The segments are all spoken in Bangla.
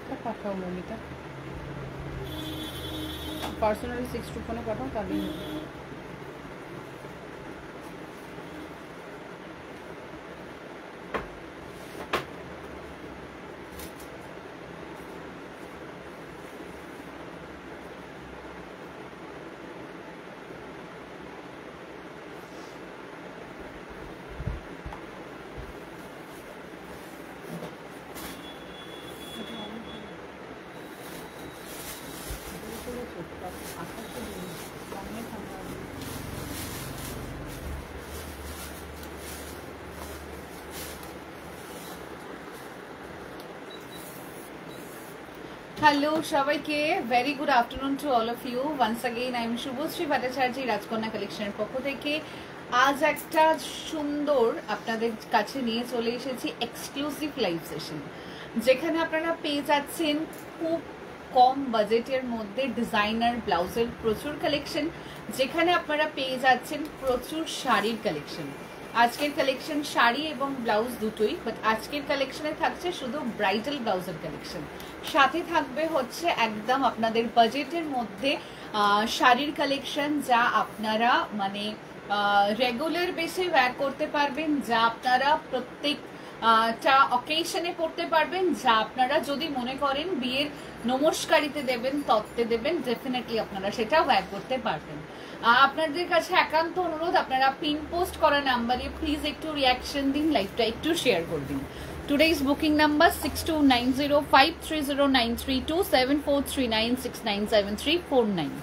একটা পাঠাও মমিতা, পার্সোনালি 6 ফোনে পাঠাও তাহলেই হবে। হ্যালো সবাইকে, very good afternoon to all of you. Once again I am Shubhashree Bhattacharya, Rajkanya কালেকশনের পক্ষ থেকে আজ একটা সুন্দর আপনাদের কাছে নিয়ে চলে এসেছি এক্সক্লুসিভ লাইভ সেশন, যেখানে আপনারা পেয়ে যাচ্ছেন খুব কম বাজেটের মধ্যে ডিজাইনার ব্লাউজের প্রচুর কালেকশন, যেখানে আপনারা পেয়ে যাচ্ছেন প্রচুর শাড়ির কালেকশন। আজকের কালেকশন শাড়ি এবং ব্লাউজ দুটোই, বাট আজকের কালেকশনে থাকছে শুধু ব্রাইডাল ব্লাউজের কালেকশন, সাথে থাকবে হচ্ছে একদম আপনাদের বাজেটের মধ্যে শাড়ির কালেকশন, যা আপনারা মানে রেগুলার বেসে ওয়্যার করতে পারবেন, যা আপনারা প্রত্যেকটা অকেশনে পড়তে পারবেন, যা আপনারা যদি মনে করেন বিয়ের নমস্কারিতে দেবেন, তত্ত্বে দেবেন, ডেফিনেটলি আপনারা সেটা ওয়্যার করতে পারবেন। আপনাদের কাছে একান্ত অনুরোধ, আপনারা পিন পোস্ট করা নাম্বারে প্লিজ একটু রিয়াকশন দিন, লাইভটা একটু শেয়ার করে দিন। Today's booking number 6290530932 7439697349.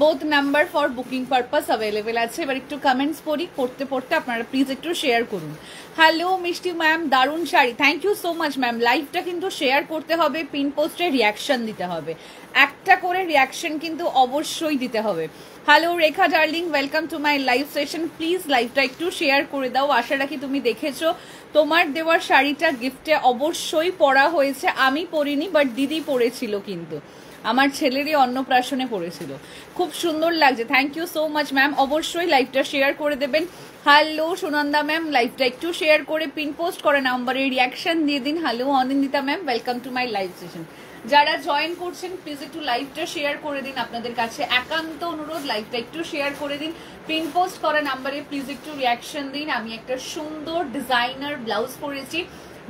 Both number for booking purpose available আছে। এবার একটু কমেন্টস পড়ি, পড়তে পড়তে আপনারা প্লিজ একটু শেয়ার করুন। হ্যালো মিষ্টি ম্যাম, দারুণ sari, thank you so much ma'am. লাইভটা কিন্তু শেয়ার করতে হবে, পিন পোস্টে রিয়াকশন দিতে হবে, একটা করে রিয়াকশন কিন্তু অবশ্যই দিতে হবে। Hello Rekha darling, welcome to my live session. Please লাইভটা একটু শেয়ার করে দাও। আশা রাখি তুমি দেখেছো, তোমার দেওয়ার শাড়িটা গিফটে অবশ্যই পরা হয়েছে। আমি পরিনি, বাট দিদি পরেছিল, কিন্তু আমার ছেলেরই অন্নপ্রাশনে পড়েছিল, খুব সুন্দর লাগছে। Thank you so much ma'am, অবশ্যই লাইভটা শেয়ার করে দেবেন। হ্যালো সুনন্দা ম্যাম, লাইভটা একটু শেয়ার করে পিন পোস্ট করে নাম্বারে রিয়াকশন দিয়ে দিন। Hello Anindita ma'am, welcome to my live session. যারা জয়েন করছেন প্লিজ একটু লাইভটা শেয়ার করে দিন, আপনাদের কাছে একান্ত অনুরোধ, লাইভটা একটু শেয়ার করে দিন, পিন পোস্ট করা নাম্বারে প্লিজ একটু রিয়াকশন দিন। আমি একটা সুন্দর ডিজাইনার ব্লাউজ পরেছি,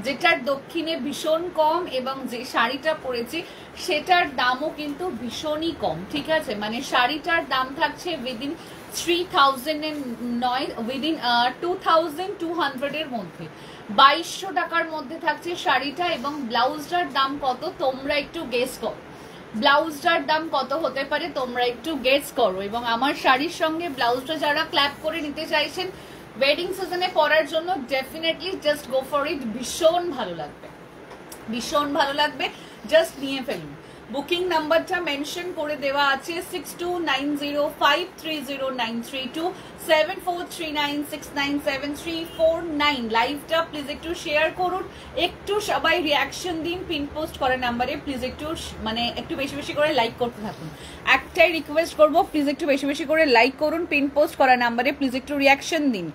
যেটার দক্ষিণে ভীষণ কম, এবং যে শাড়িটা পরেছি সেটার দামও কিন্তু ভীষণই কম, ঠিক আছে? মানে শাড়িটার দাম থাকছে উইদিন 3000 এর নয়, উইদিন 2200 এর মধ্যে, 2200 টাকার মধ্যে থাকছে শাড়িটা। এবং ব্লাউজটার দাম কত তোমরা একটু গেস করো, ব্লাউজটার দাম কত হতে পারে তোমরা একটু গেস করো। এবং আমার শাড়ির সঙ্গে ব্লাউজটা যারা ক্ল্যাপ করে নিতে চাইছেন ওয়েডিং সিজনে পরার জন্য, definitely just go for it, ভীষণ ভালো লাগবে, ভীষণ ভালো লাগবে, জাস্ট নিয়ে ফেলুন। বুকিং নাম্বারটা মেনশন করে দেওয়া আছে 6290530932 7439697349। লাইভটা প্লিজ একটু শেয়ার করুন, একটু সবাই রিয়াকশন দিন, পিন পোস্ট করার নাম্বারে প্লিজ একটু মানে একটু বেশি বেশি করে লাইক করতে থাকুন। একটাই রিকোয়েস্ট করবো, প্লিজ একটু বেশি বেশি করে লাইক করুন, পিন পোস্ট করার নাম্বারে প্লিজ একটু রিয়াকশন দিন,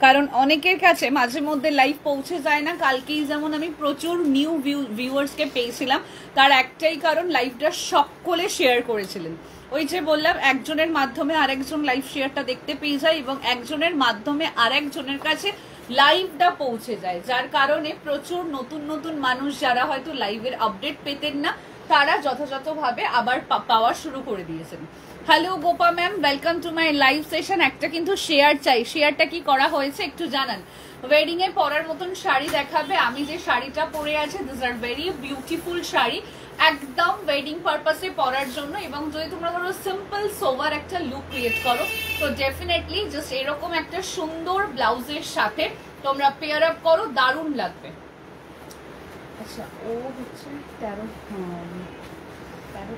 কারণ অনেকের কাছে মাঝে মধ্যে লাইভ পৌঁছে যায় না। কালকেই যেমন আমি প্রচুর নিউ ভিউয়ার্সকে পেয়েছিলাম, তার একটাই কারণ লাইভটা সকলে শেয়ার করেছিলেন। ওই যে বললাম, একজনের মাধ্যমে আরেকজন লাইভ শেয়ারটা দেখতে পেয়ে যায়, এবং একজনের মাধ্যমে আরেকজনের কাছে লাইভটা পৌঁছে যায়, যার কারণে প্রচুর নতুন নতুন মানুষ যারা হয়তো লাইভের আপডেট পেতেন না, তারা যথাযথভাবে আবার পাওয়া শুরু করে দিয়েছেন। Hello Gopa ma'am, welcome to my live session. একটা কিন্তু শেয়ার চাই, শেয়ারটা কি করা হয়েছে একটু জানান। ওয়েডিং এ পরার মতন শাড়ি দেখাবে। আমি যে শাড়িটা পরে আছি, this are very beautiful sari, একদম ওয়েডিং পারপাসে পরার জন্য। এবং যদি তোমরা ধরো সিম্পল সোভার একটা লুক ক্রিয়েট করো, তো ডেফিনেটলি জাস্ট এরকম একটা সুন্দর ব্লাউজের সাথে তোমরা পেয়ার আপ করো, দারুণ লাগবে। আচ্ছা, ও হচ্ছে 13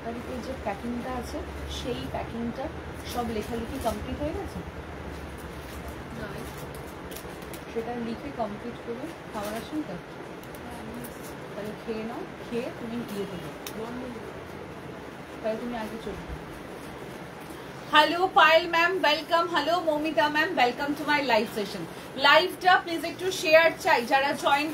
তারিখের যে প্যাকিংটা আছে, সেই প্যাকিংটা সব লেখালেখি কমপ্লিট হয়ে গেছে, সেটা লিখে কমপ্লিট করে খাবার আসুন। তাহলে খেয়ে নাও, খেয়ে তুমি দিয়ে দেবে, তাহলে তুমি আগে চলে। Hello Payel ma'am welcome, hello Moumita ma'am welcome to my live session. লাইভটা প্লিজ একটু শেয়ার চাই, যারা জয়েন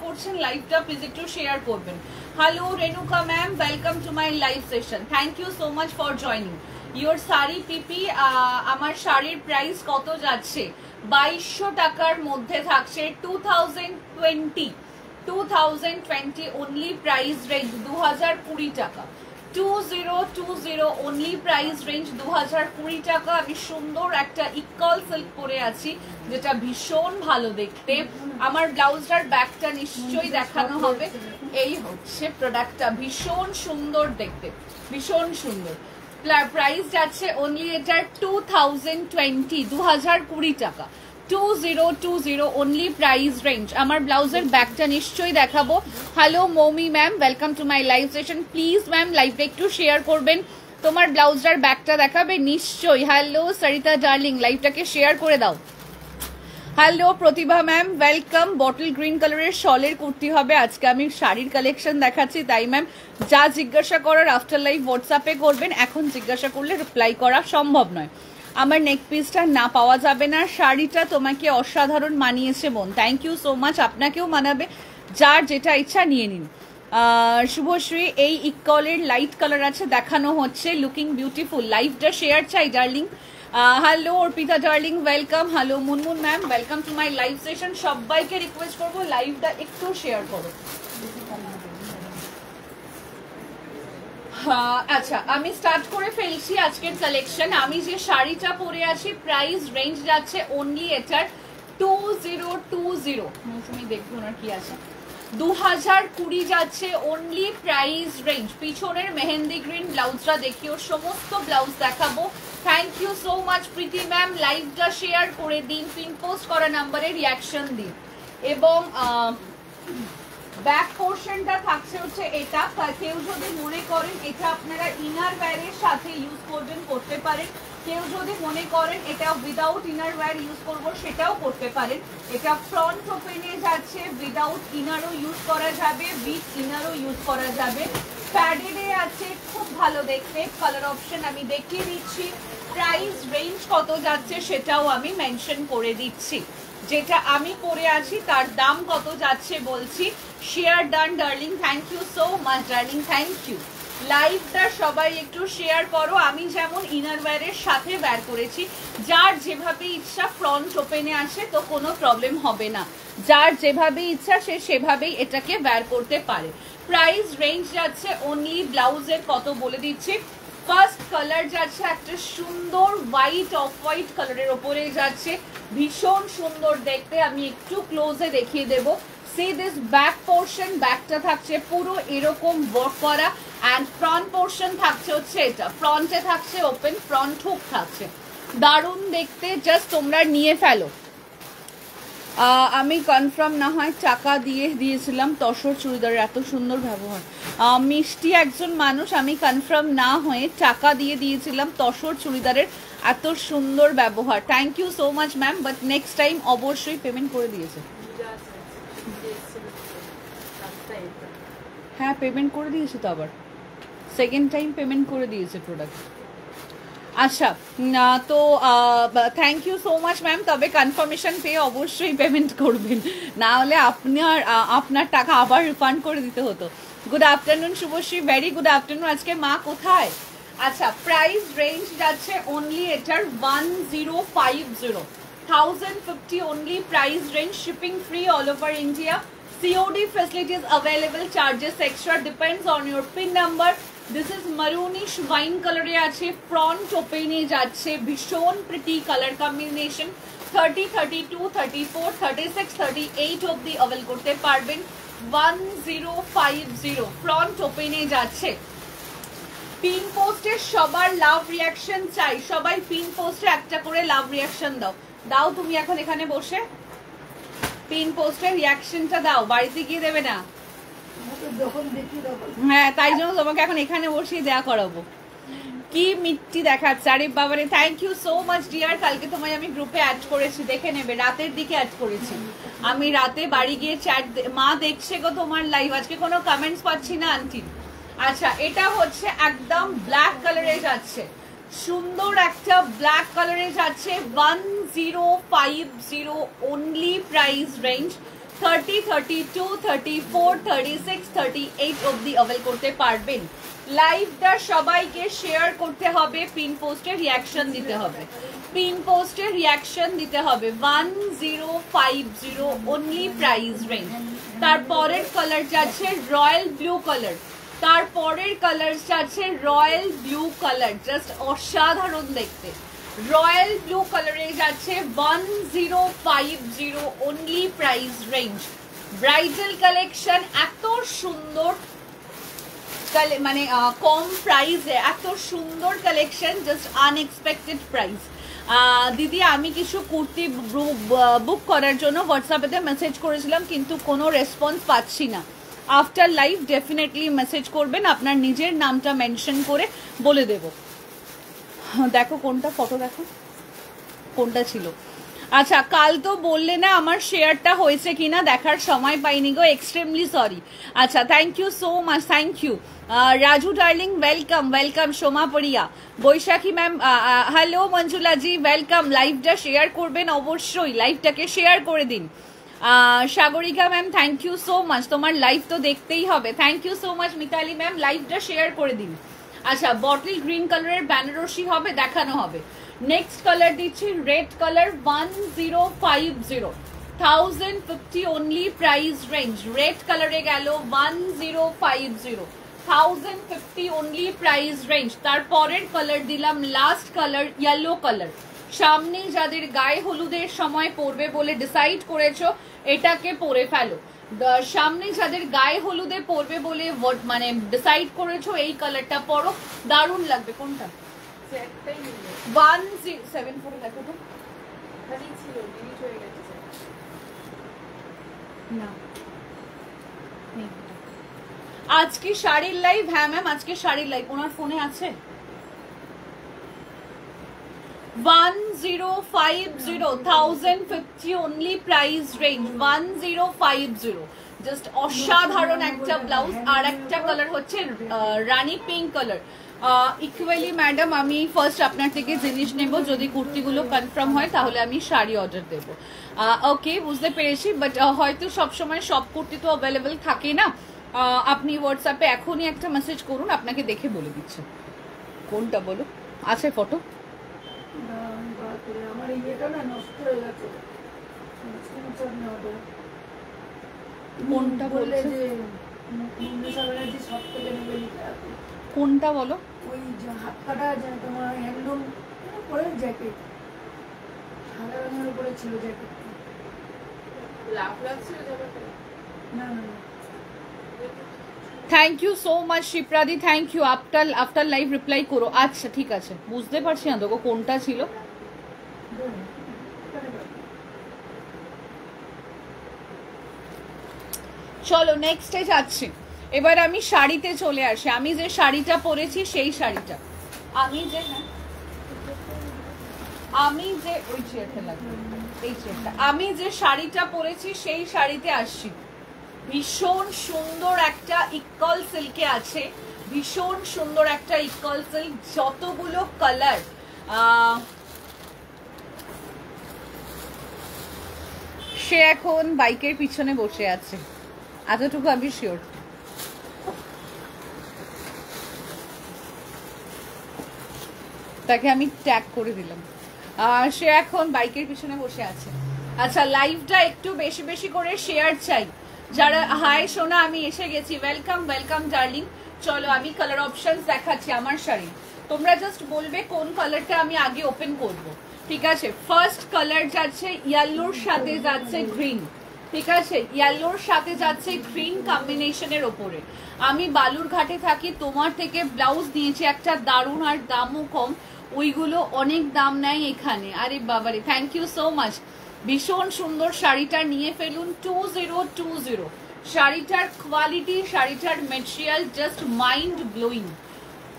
করছেন লাইভটা প্লিজ একটু শেয়ার করবেন। Hello Renuka ma'am welcome to my live session, thank you so much for joining. Your sari পিপি, আমার শাড়ির প্রাইস কত যাচ্ছে? 2200 টাকার মধ্যে থাকছে, 2020 অনলি প্রাইস রেঞ্জ 2020 টাকা, 2020 অনলি প্রাইস রেঞ্জ 2020 টাকা। আমি সুন্দর একটা ইকল সিল্ক পরে আছি যেটা ভীষণ ভালো দেখতে। আমার ব্লাউজটার ব্যাকটা নিশ্চয়ই দেখানো হবে। এই হচ্ছে প্রোডাক্টটা, ভীষণ সুন্দর দেখতে, ভীষণ সুন্দর। প্রাইস যাচ্ছে অনলি এটার 2020 টাকা, 2020 অনলি প্রাইস রেঞ্জ। আমার ব্লাউজের ব্যাকটা নিশ্চয়ই দেখাবো। Hello Moumi ma'am welcome to my live session, please ma'am লাইভটা একটু শেয়ার করবেন, তোমার ব্লাউজটার ব্যাকটা দেখাবে নিশ্চয়ই। হ্যালো সরিতা ডার্লিং, লাইভটাকে শেয়ার করে দাও। হ্যালো প্রতিভা ম্যাম ওয়েলকাম। বটল গ্রিন কালারের শলের কুর্তি হবে আজকে। আমি শাড়ির কালেকশন দেখাচ্ছি তাই ম্যাম যা জিজ্ঞাসা করার আফটার লাইভ হোয়াটসঅ্যাপে করবেন, এখন জিজ্ঞাসা করলে রিপ্লাই করা সম্ভব নয়। আমার নেক পিসটা না পাওয়া যাবে না। শাড়িটা তোমাকে অসাধারণ মানিয়েছে বোন, থ্যাংক ইউ সো মাচ। আপনাকেও মানাবে, যার যেটা ইচ্ছা নিয়ে নিন। শুভশ্রী, এই ইকলের লাইট কালার আছে দেখানো হচ্ছে, লুকিং বিউটিফুল। লাইভটা শেয়ার চাই darling. Hello Arpita darling welcome. Hello Munmun ma'am welcome to my live session. সবাইকে রিকোয়েস্ট করবো লাইভটা একটু শেয়ার করো। আচ্ছা আমি স্টার্ট করে ফেলছি আজকের কালেকশন। আমি যে শাড়িটা পরে আছি প্রাইস রেঞ্জ যাচ্ছে অনলি এটার 2020, মৌসুমি দেখবো না কি আছে, 2020 যাচ্ছে অনলি প্রাইস রেঞ্জ। পিছনের মেহেন্দি গ্রিন ব্লাউজটা দেখিও, সমস্ত ব্লাউজ দেখাবো। Thank you so much Preeti ma'am, লাইভটা শেয়ার করে দিন, পিন পোস্ট করা নাম্বারে রিয়াকশন দিন। এবং ব্যাক পোর্শনটা থাকছে হচ্ছে এটা, কেউ যদি মনে করেন এটা আপনারা ইনার ওয়্যারের সাথে ইউজ করতে পারেন, কেউ যদি মনে করেন এটা উইদাউট ইনার ওয়্যার ইউজ করব সেটাও করতে পারেন। এটা ফ্রন্ট ওপেনে যাচ্ছে, উইদাউট ইনারও ইউজ করা যাবে, উইথ ইনারও ইউজ করা যাবে। প্যাডেডে আছে, খুব ভালো দেখতে। কালার অপশন আমি দেখিয়ে দিচ্ছি, প্রাইস রেঞ্জ কত যাচ্ছে সেটাও আমি মেনশন করে দিচ্ছি। যেটা আমি পরে আছি তার দাম কত যাচ্ছে বলছি। Share done darling, thank you so much darling, thank you. লাইভটা সবাই একটু শেয়ার করো। আমি যেমন ইনার ওয়্যারের সাথে ওয়্যার করেছি, যার যেভাবে ইচ্ছা ফ্রন্ট ওপেনে আসে তো কোনো প্রবলেম হবে না, যার যেভাবে ইচ্ছা সে সেভাবেই এটাকে ওয়্যার করতে পারে। প্রাইস রেঞ্জ যাচ্ছে অনলি, ব্লাউজের কত বলে দিচ্ছি। ফার্স্ট কালার যাচ্ছে একটা সুন্দর হোয়াইট, অফ হোয়াইট কালারের ওপরে যাচ্ছে, ভীষণ সুন্দর দেখতে। আমি একটু ক্লোজে দেখিয়ে দেবো। See this back portion, ব্যাকটা থাকছে পুরো এরকম ওয়ার্ক করা, অ্যান্ড ফ্রন্ট পোর্শন থাকছে হচ্ছে এটা, ফ্রন্টে থাকছে ওপেন, ফ্রন্ট হুক থাকছে, দারুণ দেখতে। জাস্ট তোমরা নিয়ে ফেলো। আমি কনফার্ম না হয় টাকা দিয়েছিলাম তসর চুড়িদারের, এত সুন্দর ব্যবহার। মিষ্টি একজন মানুষ, আমি কনফার্ম না হয়ে টাকা দিয়েছিলাম তসর চুড়িদারের, এত সুন্দর ব্যবহার। Thank you so much ma'am, but next time অবশ্যই পেমেন্ট করে দিয়েছে। হ্যাঁ পেমেন্ট করে দিয়েছে তো, আবার সেকেন্ড টাইম পেমেন্ট করে দিয়েছে প্রোডাক্ট। আচ্ছা তো thank you so much ma'am, তবে কনফার্মেশন পেয়ে অবশ্যই পেমেন্ট করবেন, না হলে আপনার টাকা আবার রিফান্ড করে দিতে হতো। Good afternoon Subhashree, very good afternoon. আজকে মা কোথায়? আচ্ছা প্রাইস রেঞ্জ যাচ্ছে অনলি এটার 1050 only price range, shipping free all over India, COD facilities available, charges extra, depends on your pin number. This is maroonish wine color এ আছে, front open এ যাচ্ছে, ভীষণ pretty color combination। 30, 32, 34, 36, 38 অবধি অ্যাভেল করতে পারবেন। 1050 ফ্রন্ট ওপেন এ যাচ্ছে। পিন পোস্টে সবার লাভ রিয়াকশন চাই, সবাই পিন পোস্টে একটা করে লাভ রিয়াকশন দাও তুমি এখন এখানে বসে পিন পোস্টের রিয়াকশনটা দাও, বাড়িতে গিয়ে দেবে না। হ্যাঁ তাই জন্য তোমাকে এখন এখানে বসিয়ে দেয়া করাবো। কি মিষ্টি দেখাচ্ছে, আরে বাবারে, thank you so much dear. কালকে তোমায় আমি গ্রুপে অ্যাড করেছি, দেখে নেবে, রাতের দিকে অ্যাড করেছি আমি, রাতে বাড়ি গিয়ে চ্যাট, মা দেখছে গো তোমার লাইভ, আজকে কোনো কমেন্টস পাচ্ছি না আন্টি। আচ্ছা এটা হচ্ছে একদম ব্ল্যাক কালারে যাচ্ছে, সুন্দর একটা ব্ল্যাক কালারে যাচ্ছে 1050 অনলি প্রাইস রেঞ্জ 30, 32, 34, 36, 38 অবধি অ্যাভেল করতে পারবেন। লাইভটা সবাইকে শেয়ার করতে হবে, পিন পোস্টে রিয়াকশন দিতে হবে, পিন পোস্টে রিয়াকশন দিতে হবে। 1050 অনলি প্রাইস রেঞ্জ। তারপরের কালার যাচ্ছে রয়্যাল ব্লু কালার, তারপরের কালার যাচ্ছে রয়্যাল ব্লু কালার, জাস্ট অসাধারণ দেখতে। রয়্যাল ব্লু কালারে যাচ্ছে 1050 only price range. Bridal collection এত সুন্দর, মানে কম প্রাইসে এত সুন্দর কালেকশন, জাস্ট আনএক্সপেক্টেড প্রাইস। দিদি আমি কিছু কুর্তি বুক করার জন্য হোয়াটসঅ্যাপেতে মেসেজ করেছিলাম, কিন্তু কোনো রেসপন্স পাচ্ছি না। আফটার লাইভ ডেফিনেটলি মেসেজ করবেন, আপনার নিজের নামটা মেনশন করে বলে দেব। দেখো কোনটা ফটো, দেখো কোনটা ছিল। আচ্ছা, কাল তো বললে না আমার শেয়ারটা হয়েছে কিনা, দেখার সময় পাইনি গো, এক্সট্রিমলি সরি। আচ্ছা, thank you so much, thank you Raju darling, welcome welcome. Soma Paria, Baishakhi ma'am, hello Manjula ji, welcome. লাইভটা শেয়ার করবেন অবশ্যই, লাইভটাকে শেয়ার করে দিন। Sagarika ma'am, thank you so much, তোমার লাইভ তো দেখতেই হবে, thank you so much. Mitali ma'am, লাইভটা শেয়ার করে দিন। আচ্ছা, বটল গ্রিন কালারের বেনারসি হবে, দেখানো হবে। নেক্সট কালার দিচ্ছি red colour 1050, 1050 only price range. Red কালারে গেল 1050, 1050 অনলি প্রাইস রেঞ্জ। তারপরের কালার দিলাম লাস্ট কালার ইয়েলো কালার। সামনে যাদের গায়ে হলুদের সময় পরবে বলে ডিসাইড করেছো, এটাকে পরে ফেলো। সামনে যাদের গায়ে হলুদে পরবে বলে মানে ডিসাইড করেছো, এই কালারটা পরো, দারুণ লাগবে। কোনটা? 174 দেখো তো, আজকে শাড়ির লাইভ। হ্যাঁ ম্যাম, আজকে শাড়ির লাইভ। ওনার ফোনে আছে 1050, 1050 অনলি প্রাইস রেঞ্জ, 1050। জাস্ট অসাধারণ একটা ব্লাউজ। আর একটা কালার হচ্ছে রানী পিঙ্ক কালার। ইকুয়ালি ম্যাডাম, আমি ফার্স্ট আপনার থেকে জিনিস নেব, যদি কুর্তিগুলো কনফার্ম হয় তাহলে আমি শাড়ি অর্ডার দেব। ওকে, বুঝতে পেরেছি, বাট হয়তো সবসময় সব কুর্তি তো অ্যাভেলেবেল থাকে না। আপনি হোয়াটসঅ্যাপে এখনই একটা মেসেজ করুন, আপনাকে দেখে বলে দিচ্ছে। কোনটা বলো? আছে ফটো? কোনটা বললে? কোনটা বলো? ওই হাত কাটা তোমার হ্যান্ডলুম পরে জ্যাকেট, সাদা রঙের উপরে ছিল জ্যাকেট। লাভ লাগছিল জ্যাকেটটা? না না না। থ্যাংক ইউ সো মাচ শিপ্রাদি, thank you. After live reply করো। আচ্ছা ঠিক আছে, বুঝতে পারছি না দেখো কোনটা ছিল। চলো নেক্সটে যাচ্ছি। এবার আমি শাড়িতে চলে আসি। আমি যে শাড়িটা পরেছি সেই শাড়িটা, আমি যে ওই চেয়ারটা লাগবে, এই চেয়ারটা, আমি যে শাড়িটা পরেছি সেই শাড়িতে আসছি। ভীষণ সুন্দর একটা ইকল সিল্কে আছে, ভীষণ সুন্দর একটা ইকল সিল্ক, যতগুলো কালার। সে এখন বাইকের পিছনে বসে আছে, এতটুকু আমি শিওর। তাকে আমি ট্যাগ করে দিলাম, সে এখন বাইকের পিছনে বসে আছে। আচ্ছা, লাইভটা একটু বেশি বেশি করে শেয়ার চাই। যারা হাই সোনা, আমি এসে গেছি, ওয়েলকাম ওয়েলকাম ডার্লিং। চলো আমি কালার অপশনস দেখাচ্ছি আমার শাড়ি, তোমরা জাস্ট বলবে কোন কালারটা আমি আগে ওপেন করব। ঠিক আছে, ফার্স্ট কালার যাচ্ছে ইয়েলোর সাথে যাচ্ছে গ্রিন। ঠিক আছে, ইয়েলোর সাথে যাচ্ছে গ্রিন কম্বিনেশনের ওপরে। আমি বালুরঘাটে থাকি, তোমার থেকে ব্লাউজ নিয়েছি একটা দারুণ, আর দামও কম। ওইগুলো অনেক দাম নেয় এখানে। আরে বাবারে, থ্যাংক ইউ সো মাচ। ভীষণ সুন্দর শাড়িটা নিয়ে ফেলুন। 2020 শাড়িটার কোয়ালিটি, শাড়িটার material just mind blowing.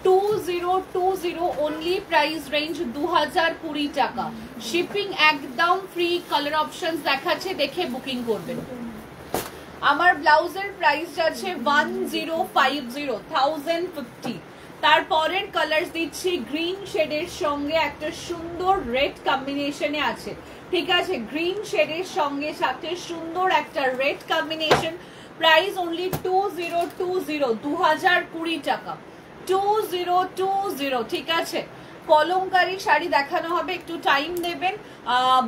2020 only price range 2020 টাকা, শিপিং একদম ফ্রি। কালার অপশনস দেখাচ্ছে, দেখে বুকিং করবেন। আমার ব্লাউজের প্রাইস যাচ্ছে 1050, তারপরের কালার দিচ্ছি গ্রিন শেডের সঙ্গে একটা সুন্দর রেড কম্বিনেশনে আছে, ঠিক আছে? গ্রিন শেডের সঙ্গে সাথে সুন্দর একটা রেড কম্বিনেশন। প্রাইস অনলি 2020, 2020 টাকা, 2020, ঠিক আছে? কলমকারী শাড়ি দেখানো হবে, একটু টাইম দেবেন।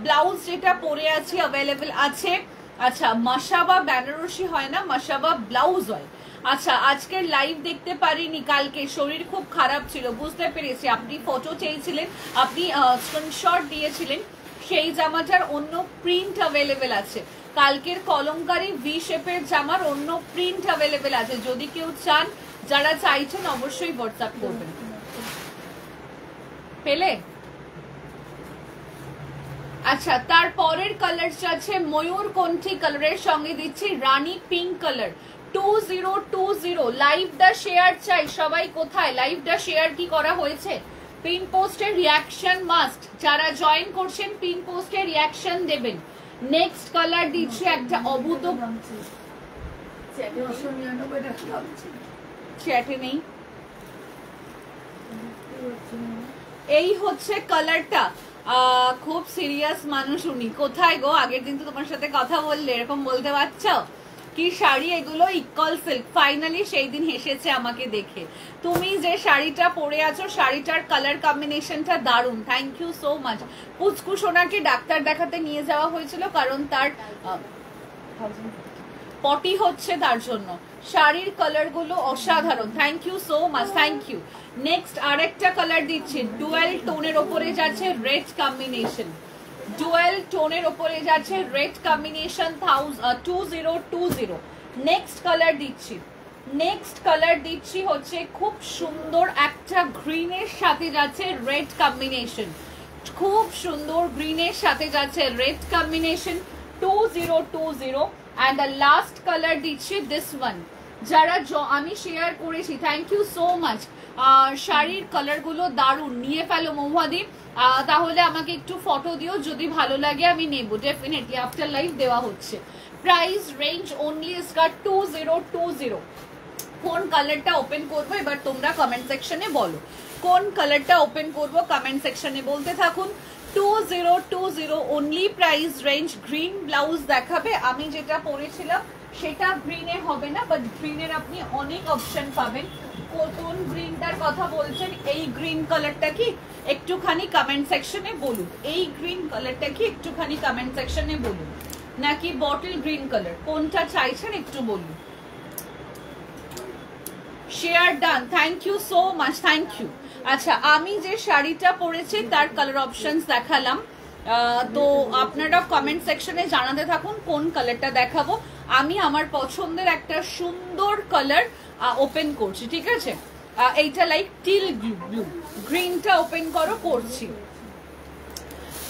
ব্লাউজ যেটা পরে আছি অ্যাভেলেবেল আছে। আচ্ছা, মাসাবা বেনারসি হয় না, মাসাবা ব্লাউজ হয়। আচ্ছা, আজকের লাইভ দেখতে পারিনি, কালকে শরীর খুব খারাপ ছিল, বুঝতে পেরেছি। আপনি ফটো চেয়েছিলেন, আপনি স্ক্রিনশট দিয়েছিলেন, সেই জামাটার অন্য প্রিন্ট অ্যাভেলেবেল আছে। কালকের কলমকারী ভি শেপের জামার অন্য প্রিন্ট অ্যাভেলেবেল আছে, যদি কেউ চান, যারা চাইছেন অবশ্যই হোয়াটসঅ্যাপ করবেন। পেলে? আচ্ছা, তারপরের কালারটা আছে ময়ূরকণ্ঠী কালারের সঙ্গে দিচ্ছি রানী পিঙ্ক কালার, 2020। লাইভটা শেয়ার চাই সবাই। কোথায় লাইভটা শেয়ার কি করা হয়েছে? পিন পোস্টের রিয়াকশন মাস্ট, যারা জয়েন করছেন পিন পোস্টের রিয়াকশন দেবেন। নেক্সট কালার দিচ্ছি একটা অভূত, চ্যাটে নেই, এই হচ্ছে কালারটা। খুব সিরিয়াস মানুষ উনি। কোথায় গো? আগের দিন তো তোমার সাথে কথা বললে, এরকম বলতে পারছো? কি শাড়ি এগুলো, ইকল সিল্ক। ফাইনালি সেই দিন হেসেছে আমাকে দেখে। তুমি যে শাড়িটা পরে আছো, শাড়িটার কালার কম্বিনেশনটা দারুণ। Thank you so much. Puchku সোনাকে ডাক্তার দেখাতে নিয়ে যাওয়া হয়েছিল, কারণ তার পটি হচ্ছে, তার জন্য। শাড়ির কালার গুলো অসাধারণ। Thank you so much, thank you. Next আরেকটা কালার দিচ্ছি, ডুয়েল টোনের ওপরে যাচ্ছে রেড কম্বিনেশন, ডুয়েল টোনের ওপরে যাচ্ছে রেড কম্বিনেশন, 2020। নেক্সট কালার দিচ্ছি, নেক্সট কালার দিচ্ছি হচ্ছে খুব সুন্দর একটা গ্রিনের সাথে যাচ্ছে রেড কম্বিনেশন, খুব সুন্দর গ্রিনের সাথে যাচ্ছে red combination, 2020। And the last colour দিচ্ছি দিস ওয়ান, যারা আমি শেয়ার করেছি, থ্যাংক ইউ সো মাচ। শাড়ির কালারগুলো দারুণ, নিয়ে ফেলো মহুয়াদি। তাহলে আমাকে একটু ফটো দিও, যদি ভালো লাগে আমি নেব ডেফিনেটলি। আফটার লাইভ দেওয়া হচ্ছে। Price range only skirt 2020। কোন কালারটা ওপেন করবো এবার তোমরা কমেন্ট সেকশনে বলো, কোন কালারটা ওপেন করবো কমেন্ট সেকশনে বলতে থাকুন। 2020 only. Price range. Green blouse দেখাবে, আমি যেটা পরেছিলাম সেটা গ্রিনে হবে না, বাট গ্রিনের আপনি অনেক অপশন পাবেন। কোন গ্রিনটার কথা বলছেন? এই গ্রিন কালারটা কি একটুখানি কমেন্ট সেকশনে বলুন। এই গ্রিন কালারটা কি একটুখানি কমেন্ট সেকশনে বলুন, নাকি বটল গ্রিন কালার, কোনটা চাইছেন একটু বলুন। Share done, thank you so much, thank you. আচ্ছা, আমি যে শাড়িটা পরেছি তার কালার অপশনস দেখালাম, তো আপনারা কমেন্ট সেকশনে জানাতে থাকুন কোন কালারটা দেখাবো। আমি আমার পছন্দের একটা সুন্দর কালার ওপেন করছি, ঠিক আছে? এইটা লাইক টিল ব্লু, গ্রিনটা ওপেন করো, করছি।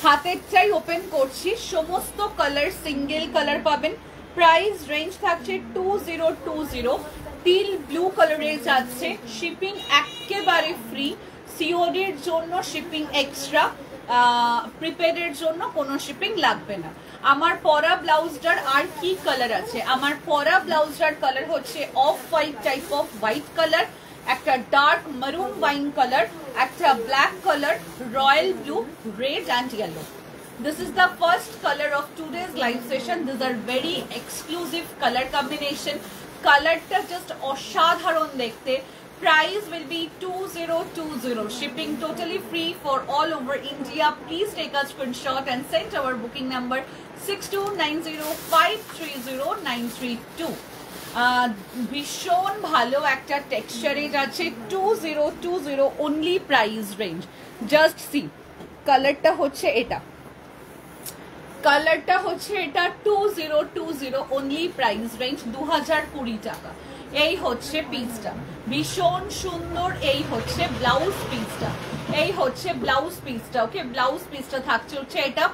হাতেরটাই ওপেন করছি। সমস্ত কালার সিঙ্গেল কালার পাবেন। প্রাইস রেঞ্জ থাকছে 2020। টিল ব্লু কালারে যাচ্ছে, শিপিং একেবারে ফ্রি, সিওডির জন্য শিপিং এক্সট্রা, প্রিপেডের জন্য কোনো শিপিং লাগবে না। আমার পরা ব্লাউজটার আর কি কালার আছে? আমার পরা ব্লাউজটার কালার হচ্ছে off white type off white colour, একটা ডার্ক মারুন ওয়াইন কালার, একটা black colour, royal blue, red and yellow. This is the first color of today's live session. These are very exclusive color combination. Colorটা just অসাধারণ দেখতে। Price will be 2020. Shipping totally free for all over India. Please take a screenshot and send our booking number 6290530932. ভীষণ ভালো একটা টেক্সচারে যাচ্ছে, 2020 only price range. Just see, কালারটা হচ্ছে এটা, কালারটা হচ্ছে এটা, 2020 only প্রাইস রেঞ্জ 2020 টাকা। এই হচ্ছে পিসটা, ভীষণ সুন্দর। এই হচ্ছে ব্লাউজ পিসটা, এই হচ্ছে ব্লাউজ পিসটা। ওকে, ব্লাউজ পিসটা থাকছে হচ্ছে এটা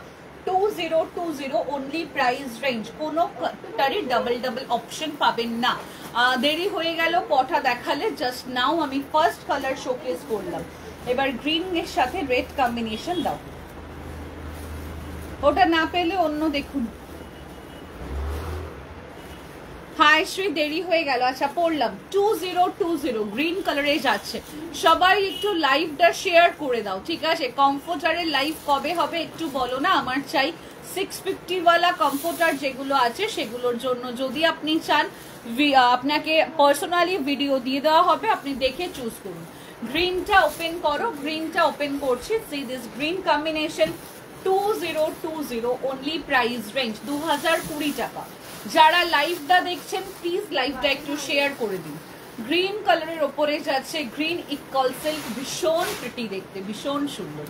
2020 only প্রাইস রেঞ্জ। কোনো কালারই ডাবল ডাবল অপশন পাবেন না। দেরি হয়ে গেল কটা দেখালে, জাস্ট নাও আমি ফার্স্ট কালার শোকেস করলাম। এবার গ্রিনের সাথে রেড কম্বিনেশন দাও। ওটা না পেলে অন্য দেখুন। হাই শ্রী, দেরি হয়ে গেল। আচ্ছা পড়লাম 2020 গ্রিন কালারে যাচ্ছে। সবাই একটু লাইভটা শেয়ার করে দাও, ঠিক আছে? কমফোর্টারের লাইভ কবে হবে একটু বলো না, আমার চাই 650 ওয়ালা কমফোর্টার যেগুলো আছে সেগুলোর জন্য যদি আপনি চান আপনাকে পার্সোনালি ভিডিও দিয়ে দেওয়া হবে, আপনি দেখে চুজ করুন। গ্রিনটা ওপেন করো, গ্রিনটা ওপেন করছি। C this green combination 2020 only price range 2020 টাকা। যারা লাইভটা দেখছেন প্লিজ লাইভটা একটু শেয়ার করে দিন। গ্রিন কালারের ওপরে যাচ্ছে গ্রিন ইকল সিল্ক, ভীষণ প্রিটি দেখতে, ভীষণ সুন্দর।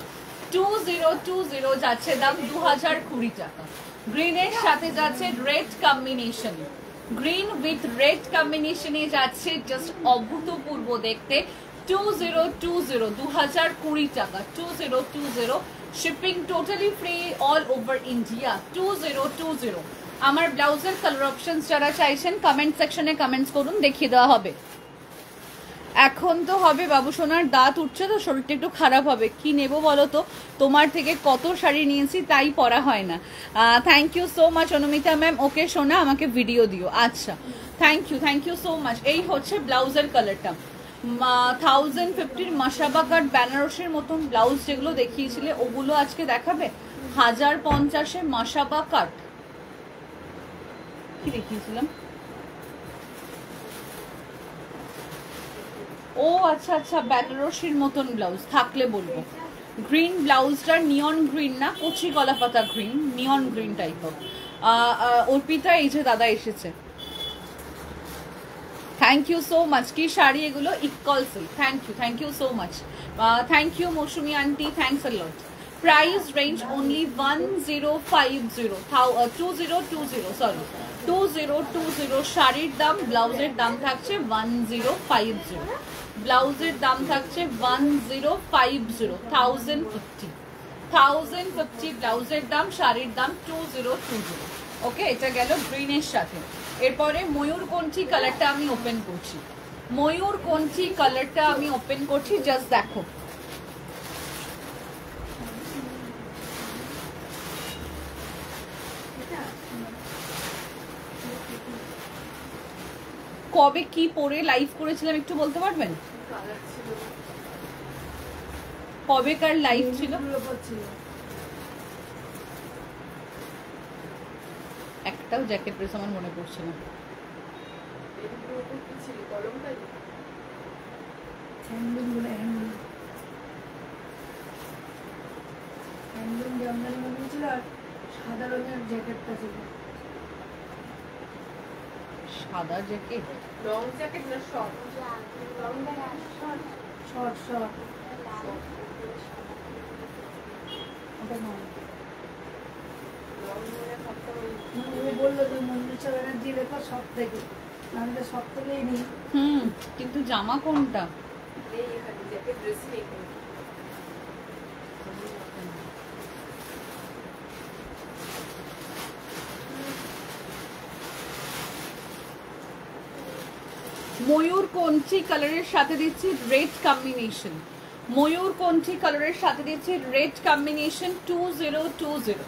2020 যাচ্ছে দাম 2020 টাকা। গ্রিনের সাথে যাচ্ছে red combination, green with red কম্বিনেশনে যাচ্ছে জাস্ট অভূতপূর্ব দেখতে। 2020 টাকা। 2020 shipping totally free all over India. 2020 আমার ব্লাউজের কালার অপশনস যারা চাইছেন কমেন্ট সেকশনে কমেন্টস করুন, দেখিয়ে দেওয়া হবে। এখন তো হবে বাবু সোনার, দাঁত উঠছে তো শরীরটা একটু খারাপ হবে, কি নেব বলো তো? তোমার থেকে কত শাড়ি নিয়েছি তাই পরা হয় না। Thank you so much Anumita ma'am. Okay সোনা আমাকে ভিডিও দিও। আচ্ছা থ্যাংক ইউ সো মাচ। এই হচ্ছে ব্লাউজের কালারটা। 1050 মাসাবা কাট বেনারসের মতন ব্লাউজ যেগুলো দেখিয়েছিলে ওগুলো আজকে দেখাবে। 1050 মাসাবা কাট কি দেখিয়েছিলাম? ও আচ্ছা আচ্ছা, বেনারসির মতন ব্লাউজ থাকলে বলবো। গ্রিন ব্লাউজটা নিয়ন গ্রিন না, কচি গলা পাতা green, neon green type of. Arpita এই যে দাদা এসেছে, থ্যাংক ইউ সো মাচ। কি শাড়ি এগুলো? ইকল silk. Thank you so much. Thank you Mousumi aunty, thanks a lot. Price range only 2020 শাড়ির দাম, ব্লাউজের দাম থাকছে 1050, ব্লাউজের দাম থাকছে 1050, 1050 ব্লাউজের দাম, শাড়ির দাম 2020। ওকে, এটা গেল গ্রিনের সাথে। এরপরে ময়ূরকণ্ঠী কালারটা আমি ওপেন করছি। ময়ূরকণ্ঠী কালারটা আমি ওপেন করছি, জাস্ট দেখো। কবে কি পরে লাইভ করেছিলাম একটু বলতে পারবেন? কবেকার লাইভ ছিল? একটাও জ্যাকেট ড্রেস আমার মনে পড়ছে না। সাদা রঙের জ্যাকেটটা ছিল। সাদা জ্যাকেট? লং জ্যাকেট না শর্ট? Short short. বললো তুমি মঞ্জুষা ব্যানার্জি লেখো সব থেকে, আমি তো সব থেকেই নিই। কিন্তু জামা কোনটা? ময়ূরকণ্ঠী কালারের সাথে দিচ্ছি রেড কম্বিনেশন। ময়ূরকণ্ঠী কালারের সাথে দিচ্ছি রেড কম্বিনেশন 2020।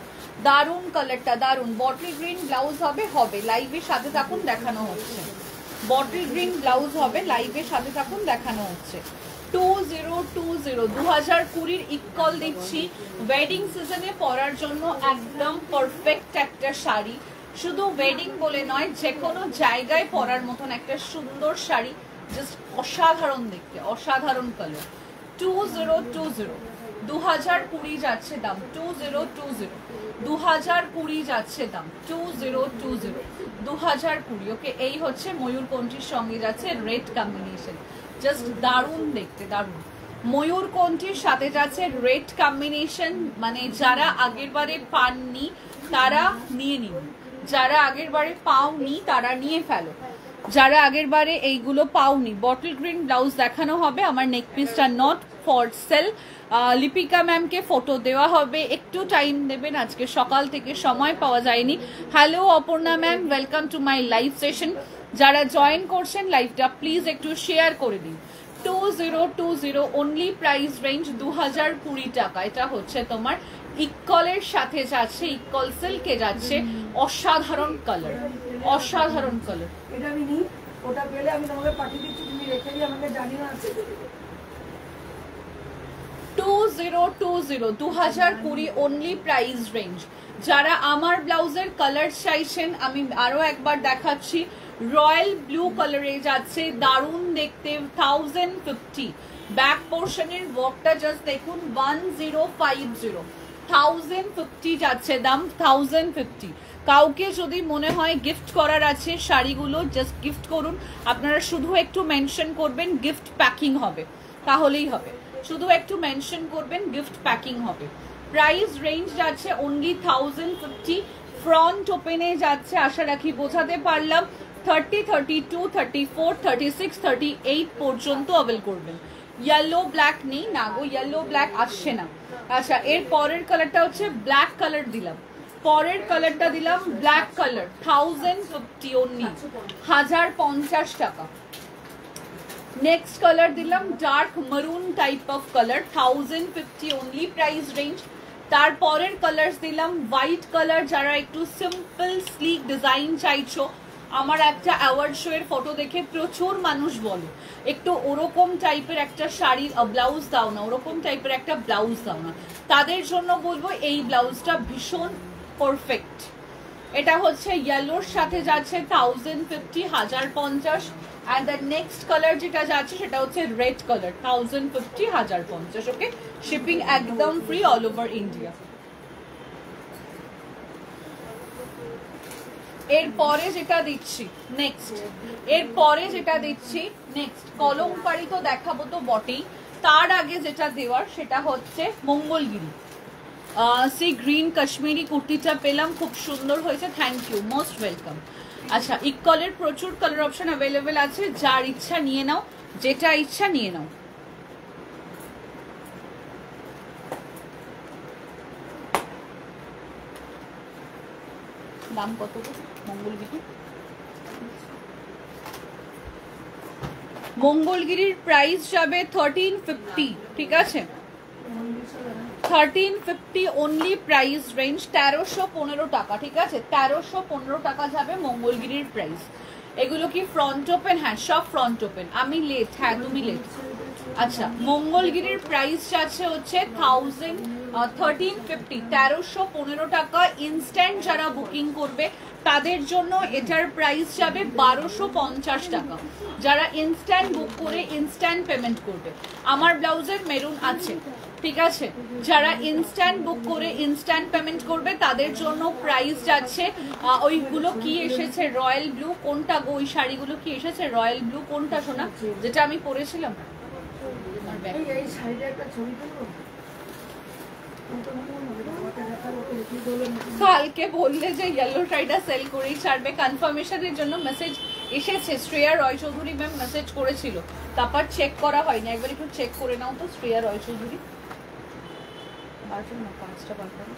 দারুন কালারটা, দারুন। বটল গ্রিন ব্লাউজ হবে লাইভের সাথে থাকুন, দেখানো হচ্ছে। বটল গ্রিন ব্লাউজ হবে, লাইভের সাথে থাকুন, দেখানো হচ্ছে। 2020 ইকল দিচ্ছি। ওয়েডিং সিজনে পরার জন্য একদম পারফেক্ট একটা শাড়ি। শুধু ওয়েডিং বলে নয়, যে কোনো জায়গায় পরার মতন একটা সুন্দর শাড়ি, জাস্ট অসাধারণ দেখতে, অসাধারণ কালার। 2020 যাচ্ছে দাম 2020 যাচ্ছে দাম 2020। ওকে, এই হচ্ছে ময়ূরকণ্ঠীর সঙ্গে যাচ্ছে রেড কম্বিনেশন, জাস্ট দারুণ দেখতে, দারুণ। ময়ূরকণ্ঠীর সাথে যাচ্ছে রেড কম্বিনেশন, মানে যারা আগের বারে পাননি তারা নিয়ে নিন, যারা আগের বারে পাওনি তারা নিয়ে ফেলো, যারা আগের বারে এইগুলো পাওনি। বটল গ্রিন ব্লাউজ দেখানো হবে। আমার নেক পিসটা নট ফর সেল। লিপিকা ম্যামকে ফটো দেওয়া হবে, একটু টাইম দেবেন, আজকে সকাল থেকে সময় পাওয়া যায়নি। Hello Aparna ma'am, welcome to my live session. যারা জয়েন করছেন লাইভটা প্লিজ একটু শেয়ার করে দিন। 2020 অনলি প্রাইস রেঞ্জ 2020 টাকা। এটা হচ্ছে তোমার ইকলের সাথে যাচ্ছে, ইকল সিল্কে যাচ্ছে, অসাধারণ কালার, অসাধারণ কালার। এটা আমি নিই, ওটা পেলে আমি তোমাকে পাঠিয়ে দিচ্ছি, তুমি রেখে দিয়ে আমাকে জানিও আছে। 2020 2020 অনলি প্রাইস রেঞ্জ। যারা আমার ব্লাউজের কালার চাইছেন আমি আরো একবার দেখাচ্ছি, রয়্যাল ব্লু কালারে যাচ্ছে, দারুণ দেখতে, 1050। ব্যাক পোর্শনের ওয়ার্কটা জাস্ট দেখুন, 1050 1050 যাচ্ছে দাম, 1050। কাউকে যদি মনে হয় গিফট করার আছে শাড়িগুলো, জাস্ট গিফট করুন। আপনারা শুধু একটু মেনশন করবেন গিফট প্যাকিং হবে, তাহলেই হবে। শুধু একটু মেনশন করবেন গিফট প্যাকিং হবে। প্রাইস রেঞ্জ যাচ্ছে অনলি 1050। ফ্রন্ট ওপেনে যাচ্ছে, আশা রাখি বোঝাতে পারলাম। 30, 32, 34, 36, 38 পর্যন্ত অ্যাভেল করবেন। ইয়েলো ব্ল্যাক নেই না গো, ইয়েলো ব্ল্যাক আসছে না। আচ্ছা, এর পরের কালারটা হচ্ছে ব্ল্যাক কালার দিলাম, পরের কালারটা দিলাম ব্ল্যাক কালার, 1050 অনলি, 1050 টাকা। নেক্সট কালার দিলাম ডার্ক মারুন type of colour, 1050 only price range. তারপরের কালার দিলাম হোয়াইট কালার। যারা একটু সিম্পল স্লিক ডিজাইন চাইছো, আমার একটা অ্যাওয়ার্ড শো এর ফটো দেখে প্রচুর মানুষ বলে একটু ওরকম টাইপের একটা শাড়ি ব্লাউজ দাও না, ওরকম টাইপের একটা ব্লাউজ দাও না, তাদের জন্য বলবো এই ব্লাউজটা ভীষণ পারফেক্ট। এটা হচ্ছে ইয়েলোর সাথে যাচ্ছে 1050, 1050। and the next color যেটা যাচ্ছে সেটা হচ্ছে রেড কালার, 1050, 1050। ওকে, শিপিং একদম ফ্রি অল ওভার ইন্ডিয়া। এরপরে যেটা দিচ্ছি নেক্সট, এরপরে যেটা দিচ্ছি নেক্সট কলমকারি তো দেখাবো তো বটেই, তার আগে যেটা দেওয়ার সেটা হচ্ছে মঙ্গলগিরি। সেই গ্রিন কাশ্মীরি কুর্তিটা পেলাম, খুব সুন্দর হয়েছে, থ্যাংক ইউ, মোস্ট ওয়েলকাম। আচ্ছা, ইকলের প্রচুর কালার অপশন অ্যাভেলেবেল আছে, যার ইচ্ছা নিয়ে নাও, যেটা ইচ্ছা নিয়ে নাও। দাম কত মঙ্গলগিরি? মঙ্গলগিরির প্রাইস যাবে 1350, ঠিক আছে, 1350 অনলি প্রাইস রেঞ্জ, 1315 টাকা, ঠিক আছে, 1315 টাকা যাবে মঙ্গলগিরির প্রাইস। এগুলো কি ফ্রন্ট ওপেন? হ্যাঁ, সব ফ্রন্ট ওপেন। আমি লেট, হ্যাঁ তুমি লেট। আচ্ছা, মঙ্গলগিরির প্রাইস যাচ্ছে হচ্ছে 1350, 1315 টাকা। ইনস্ট্যান্ট যারা বুকিং করবে তাদের জন্য এটার প্রাইস যাবে 1250 টাকা। যারা ইনস্ট্যান্ট বুক করে ইনস্ট্যান্ট পেমেন্ট করবে, আমার ব্লাউজের মেরুন আছে, ঠিক আছে, যারা ইনস্ট্যান্ট বুক করে ইনস্ট্যান্ট পেমেন্ট করবে তাদের জন্য প্রাইস যাচ্ছে, ওইগুলো কি এসেছে রয়্যাল ব্লু, কোনটা গো ওই শাড়িগুলো কি এসেছে রয়্যাল ব্লু, কোনটা শোনা যেটা আমি পরেছিলাম? কালকে বললে যে ইয়েলো শাড়িটা সেল করেই ছাড়বে, কনফার্মেশনের জন্য মেসেজ এসেছে, শ্রেয়া রয় চৌধুরী ম্যাম মেসেজ করেছিল, তারপর চেক করা হয়নি, একবার একটু চেক করে নাও তো শ্রেয়া রয় চৌধুরী। না 5টা পারতাম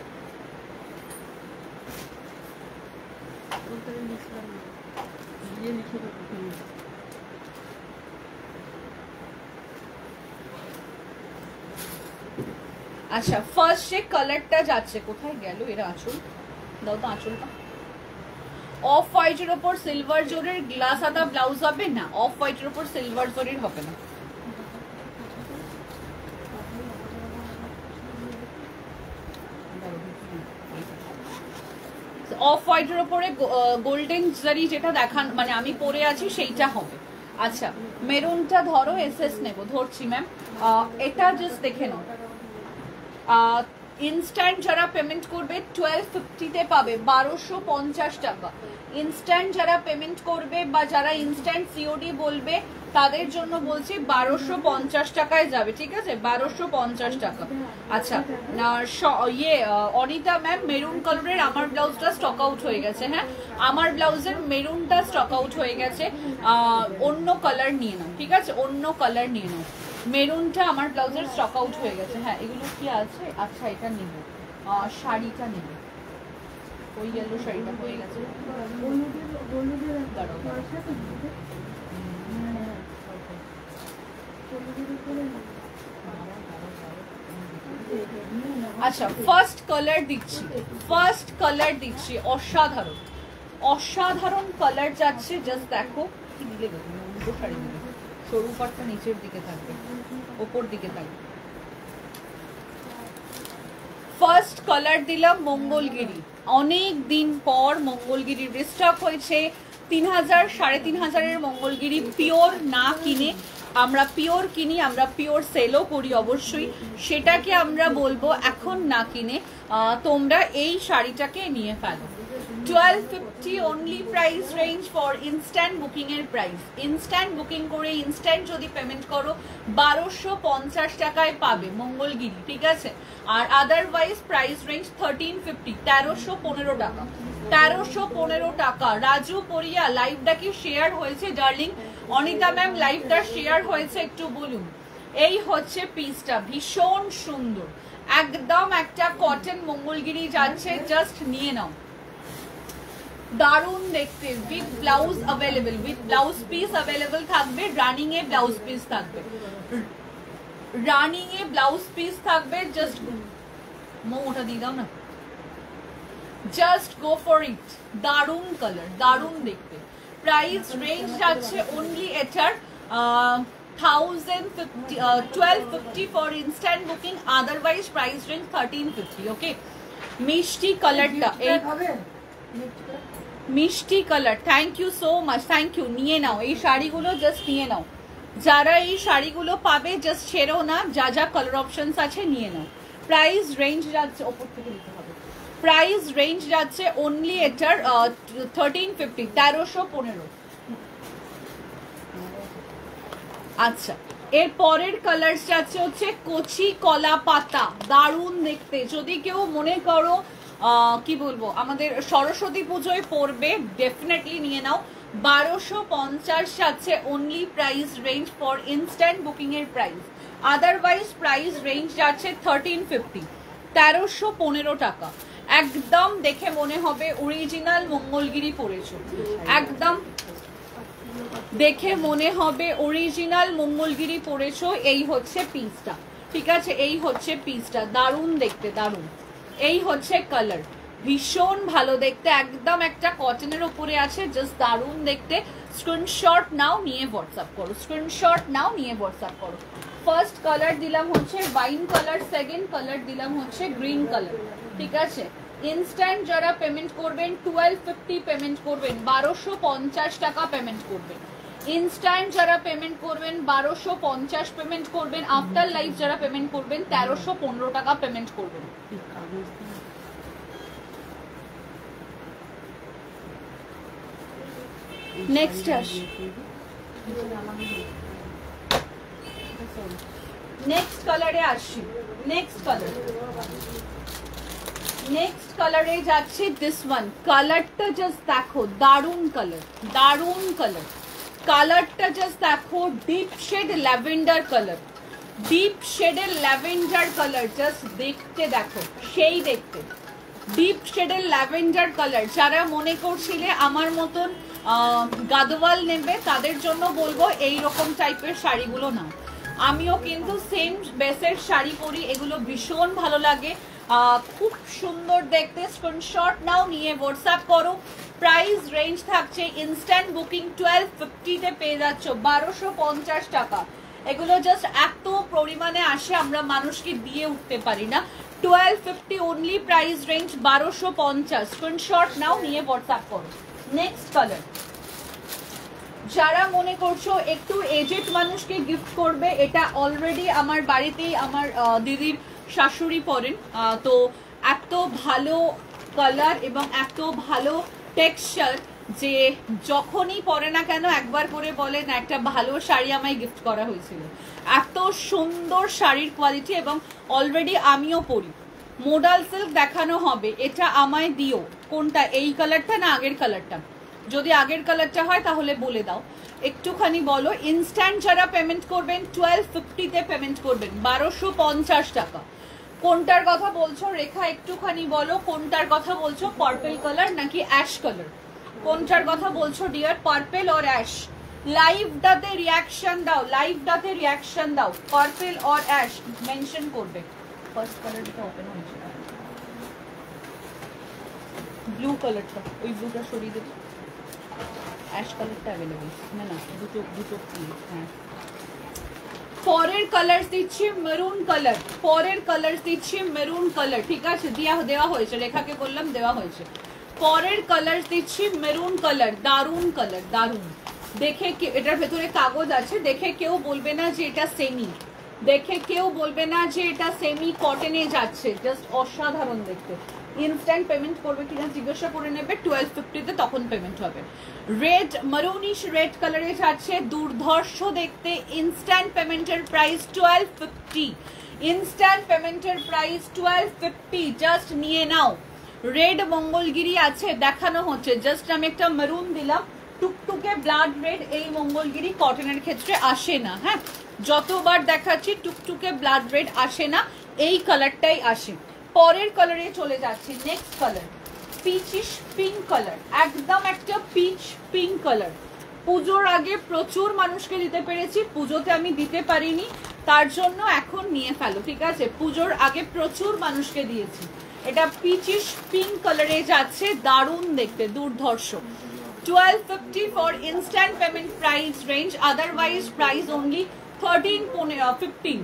আচ্ছা, ফার্স্ট যে কালারটা যাচ্ছে, কোথায় গেল এরা আঁচল, দাও তো আঁচলটা। অফ হোয়াইটের ওপর সিলভার জরির গ্লাস আদা ব্লাউজ হবে না, অফ হোয়াইটের ওপর সিলভার জরির হবে না। অফ হোয়াইটের ওপরে গোল্ডেন জারি যেটা দেখান মানে আমি পরে আছি সেইটা হবে। আচ্ছা, মেরুনটা ধরো, এসএস নেব, ধরছি ম্যাম, এটা জাস্ট দেখে নাও। ইনস্ট্যান্ট যারা পেমেন্ট করবে 1250-তে পাবে 1250 টাকা। ইনস্ট্যান্ট যারা পেমেন্ট করবে বা যারা ইনস্ট্যান্ট সিওডি বলবে তাদের জন্য বলছি 1250 টাকায় যাবে, ঠিক আছে, 1250 টাকা। আচ্ছা, অনিতা ম্যাম মেরুন কালারের আমার ব্লাউজটা স্টক আউট হয়ে গেছে, হ্যাঁ আমার ব্লাউজের মেরুনটা স্টক আউট হয়ে গেছে, অন্য কালার নিয়ে নাও, ঠিক আছে, অন্য কালার নিয়ে নাও। মেরুনটা আমার ব্লাউজের স্টক আউট হয়ে গেছে। হ্যাঁ, এগুলো কি আছে? আচ্ছা, এটা নেব, শাড়িটা নেব, ওই ইয়েলো শাড়িটা হয়ে গেছে। আচ্ছা ফার্স্ট কালার দিচ্ছি অসাধারণ অসাধারণ কালার যাচ্ছে। জাস্ট দেখো কি দিলে শাড়ি দিলে, সরু পাটটা নিচের দিকে থাকবে, ওপর দিকে থাকবে। ফার্স্ট কালার দিলাম মঙ্গলগিরি, অনেক দিন পর মঙ্গলগিরি রিস্টক হয়েছে। 3000 3500-এর মঙ্গলগিরি পিওর না কিনে, আমরা পিওর কিনি, আমরা পিওর সেলও করি অবশ্যই, সেটাকে আমরা বলবো এখন না কিনে তোমরা এই শাড়িটাকে নিয়ে ফেলো। 1250 only price range for instant booking এর প্রাইস। ইনস্ট্যান্ট বুকিং করে ইনস্ট্যান্ট যদি পেমেন্ট করো 1250 টাকায় পাবে মঙ্গলগিরি, ঠিক আছে। আর আদারওয়াইজ প্রাইস রেঞ্জ 1350, 1315 টাকা, 1315 টাকা। রাজু পরিয়া লাইভটা কি শেয়ার হয়েছে ডার্লিং? অনিতা ম্যাম লাইভটা শেয়ার হয়েছে, একটু বলুন। এই হচ্ছে পিসটা, ভীষণ সুন্দর, একদম একটা কটন মঙ্গলগিরি যাচ্ছে, জাস্ট নিয়ে নাও। দারুন দেখতে, with blouse available, with blouse piece available থাকবে, রানিং এ ব্লাউজ পিস থাকবে, রানিং এ ব্লাউজ পিস থাকবে। জাস্ট ওটা দিয়ে দাও না, জাস্ট গো ফর ইট। দারুন কালার, দারুন দেখতে। প্রাইস রেঞ্জ যাচ্ছে অনলি এটার 1250 for instant booking, otherwise price range 1350। Okay, মিষ্টি কালারটা, এই মিষ্টি colour, thank you so much, thank you. নিয়ে নাও এই শাড়িগুলো, জাস্ট নিয়ে নাও। যারা এই শাড়িগুলো পাবে জাস্ট ছেড়ো না, যা যা কালার অপশনস আছে নিয়ে নাও। প্রাইস রেঞ্জ যাচ্ছে, ওপর থেকে দিতে হবে, প্রাইস রেঞ্জ যাচ্ছে অনলি এটার 1350, 1315। আচ্ছা, এর পরের কালার যাচ্ছে হচ্ছে কচি কলা পাতা, দারুণ দেখতে। যদি কেউ মনে করো কি বলবো আমাদের সরস্বতী পুজোয় পড়বে, ডেফিনেটলি নিয়ে নাও। 1250 যাচ্ছে only price range for instant booking এর প্রাইস, আদারওয়াইজ প্রাইস রেঞ্জ যাচ্ছে 1350, 1315 টাকা। একদম দেখে মনে হবে অরিজিনাল মঙ্গলগিরি পরেছো, একদম দেখে মনে হবে অরিজিনাল মঙ্গলগিরি পরেছো। এই হচ্ছে পিসটা, ঠিক আছে, এই হচ্ছে পিসটা, দারুণ দেখতে, দারুণ। এই হচ্ছে কালার, ভীষণ ভালো দেখতে, একদম একটা কটনের উপরে আছে, জাস্ট দারুণ দেখতে। স্ক্রিনশট নাও, নিয়ে হোয়াটসঅ্যাপ করো, স্ক্রিনশট নাও, নিয়ে হোয়াটসঅ্যাপ করো। ফার্স্ট কালার দিলাম হচ্ছে ওয়াইন কালার, সেকেন্ড কালার দিলাম হচ্ছে গ্রিন কালার, ঠিক আছে। ইনস্ট্যান্ট যারা পেমেন্ট করবেন 1250 পেমেন্ট করবেন, 1250 টাকা পেমেন্ট করবেন। ইনস্ট্যান্ট যারা পেমেন্ট করবেন 1250 পেমেন্ট করবেন। আফটার লাইফ যারা পেমেন্ট করবেন 1315 টাকা পেমেন্ট করবেন। নেক্সট নেক্সট কালারে আসি, নেক্সট কালার, নেক্সট কালারে যাচ্ছে দিস ওয়ান। কালারটা জাস্ট দেখো, দারুন কালার, দারুন কালার। কালারটা জাস্ট দেখো, deep shade lavender colour, deep শেডের ল্যাভেন্ডার কালার, জাস্ট দেখতে দেখো, সেই দেখতে ডিপ শেডের ল্যাভেন্ডার কালার। যারা মনে করছিলে আমার মতন গাদওয়াল নেবে, তাদের জন্য বলবো এই রকম টাইপের শাড়িগুলো না। আমিও কিন্তু সেম বেসের শাড়ি পরি, এগুলো ভীষণ ভালো লাগে, খুব সুন্দর দেখতে। স্ক্রিনশট নাও, নিয়ে হোয়াটসঅ্যাপ করো। প্রাইস রেঞ্জ থাকছে ইনস্ট্যান্ট বুকিং 1250-তে পেয়ে যাচ্ছ 1250 টাকা। এগুলো জাস্ট এত পরিমাণে আসে, আমরা মানুষকে দিয়ে উঠতে পারি না। 1250 অনলি প্রাইস রেঞ্জ, 1250। স্ক্রিনশট নাও, নিয়ে হোয়াটসঅ্যাপ করো। নেক্সট কালার, যারা মনে করছো একটু এজেড মানুষকে গিফট করবে, এটা অলরেডি আমার বাড়িতেই আমার দিদির শাশুড়ি পরেন, তো এত ভালো কালার এবং এত ভালো টেক্সচার যে যখনই পরে না কেন একবার করে বলেন একটা ভালো শাড়ি আমায় গিফট করা হয়েছিল। এত সুন্দর শাড়ির কোয়ালিটি, এবং অলরেডি আমিও পরি। মোডাল সিল্ক দেখানো হবে, এটা আমায় দিও। কোনটা, এই কালারটা না আগের কালারটা? যদি আগের কালারটা হয় তাহলে বলে দাও, একটুখানি বলো। ইনস্ট্যান্ট যারা পেমেন্ট করবেন 1250-তে পেমেন্ট করবেন, 1250 টাকা। কোনটার কথা বলছো রেখা, একটুখানি বলো কোনটার কথা বলছো, পার্পল কালার নাকি অ্যাশ কালার? কোনটার কথা বলছো ডিয়ার, পার্পল অর অ্যাশ? লাইভটাতে রিয়াকশন দাও, লাইভটাতে রিয়াকশন দাও, পার্পল অর অ্যাশ মেনশন করবে। ফার্স্ট কালারটা ওপেন হয়েছে, ব্লু কালারটা, ওই ব্লুটা সরিয়ে দেবে, অ্যাশ কালারটা অ্যাভেলেবেল না, না দুটো দুটো হ্যাঁ। পরের কালার দিচ্ছি মেরুন কালার, পরের কালার দিচ্ছি মেরুন কালার, ঠিক আছে, দেওয়া হয়েছে, রেখাকে বললাম দেওয়া হয়েছে। পরের কালার দিচ্ছি মেরুন কালার, দারুন কালার, দারুন। দেখে এটার ভেতরে কাগজ আছে, দেখে কেউ বলবে না যে এটা সেমি, দেখে কেউ বলবে না যে এটা সেমি কটনে যাচ্ছে, জাস্ট অসাধারণ দেখতে। ইনস্ট্যান্ট পেমেন্ট করবে কিনা জিজ্ঞাসা করে নেবে, 1250-তে তখন পেমেন্ট হবে। রেড মারুনিশ রেড কালারে যাচ্ছে, দুর্ধর্ষ দেখতে। ইনস্ট্যান্ট পেমেন্টের প্রাইস 1250, ইনস্ট্যান্ট পেমেন্টের প্রাইস 1250, জাস্ট নিয়ে নাও। রেড মঙ্গলগিরি আছে, দেখানো হচ্ছে, জাস্ট আমি একটা মেরুন দিলাম। টুকটুকে ব্লাড রেড এই মঙ্গলগিরি কটনের ক্ষেত্রে আসে না, হ্যাঁ, যতবার দেখাচ্ছি টুকটুকে ব্লাড রেড আসে না, এই কালারটাই আসে। পরের কালারে চলে যাচ্ছি, নেক্সট কালার পিচিশ পিঙ্ক কালার, একদম একটা পিচ পিঙ্ক কালার। পুজোর আগে প্রচুর মানুষকে দিতে পেরেছি, পুজোতে আমি দিতে পারিনি, তার জন্য এখন নিয়ে ফেলো, ঠিক আছে, পুজোর আগে প্রচুর মানুষকে দিয়েছি। এটা পিচিশ পিঙ্ক কালারে যাচ্ছে, দারুণ দেখতে, দুর্ধর্ষ। 1250 for instant payment price range, otherwise price only 1315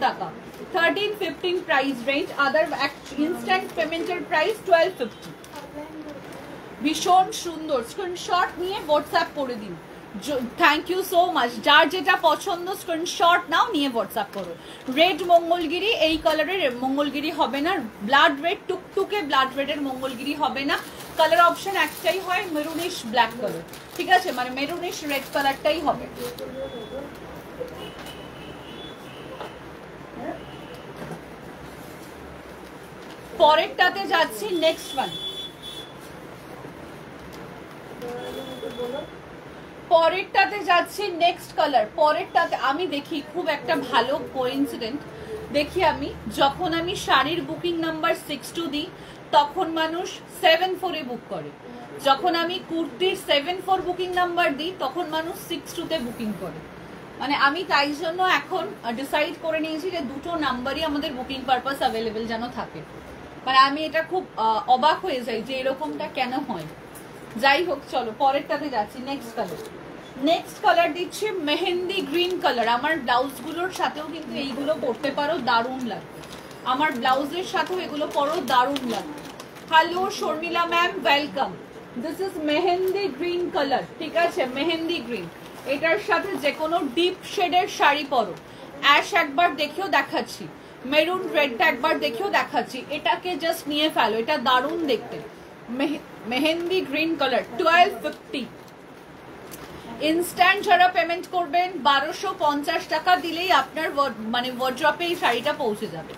টাকা, 1315 price range, other instant payment price 1250। ভীষণ সুন্দর, স্ক্রিনশট নিয়ে হোয়াটসঅ্যাপ করে দিন। থ্যাংক ইউ সো মাচ, যার যেটা পছন্দ স্ক্রিনশট নাও, নিয়ে হোয়াটসঅ্যাপ করো। রেড মঙ্গলগিরি, এই কালারের মঙ্গলগিরি হবে না, ব্লাড রেড টুকটুকে ব্লাড রেডের মঙ্গলগিরি হবে না। কালার অপশন একটাই হয়, মেরুনিশ ব্ল্যাক কালার, ঠিক আছে, মানে মেরুনিশ রেড কালারটাই হবে। পরেরটাতে যাচ্ছি, নেক্সট ওয়ান, পরেরটাতে যাচ্ছি নেক্সট কালার। পরেরটাতে আমি দেখি খুব একটা ভালো কোইন্সিডেন্ট দেখি, আমি যখন আমি শাড়ির বুকিং নাম্বার 62 দিই তখন মানুষ 74-এ বুক করে, যখন আমি কুর্তির 74 বুকিং নাম্বার দিই তখন মানুষ 62-তে বুকিং করে। মানে আমি তাই জন্য এখন ডিসাইড করে নিয়েছি যে দুটো নাম্বারই আমাদের বুকিং পারপাস অ্যাভেলেবেল যেন থাকে। মানে আমি এটা খুব অবাক হয়ে যাই যে এরকমটা কেন হয়। যাই হোক, চলো পরেরটাতে যাচ্ছি, নেক্সট কালার। নেক্সট কালার দিচ্ছি মেহেন্দি গ্রিন কালার। আমার ব্লাউজগুলোর সাথেও কিন্তু এইগুলো পরতে পারো, দারুণ লাগবে। আমার ব্লাউজের সাথেও এগুলো পরো, দারুণ লাগবে। Hello Sharmila ma'am, welcome. This is mehendi green colour, ঠিক আছে, মেহেন্দি গ্রিন। এটার সাথে যে কোনো ডিপ শেডের শাড়ি পরো। অ্যাশ একবার দেখেও দেখাচ্ছি, মেরুন রেডটা একবার দেখেও দেখাচ্ছি, এটাকে জাস্ট নিয়ে ফেলো, এটা দারুণ দেখতে। Mehendi green colour 1250। ইনস্ট্যান্ট যারা পেমেন্ট করবেন 1250 টাকা দিলেই আপনার মানে ওয়ার্ড্রপে এই শাড়িটা পৌঁছে যাবে,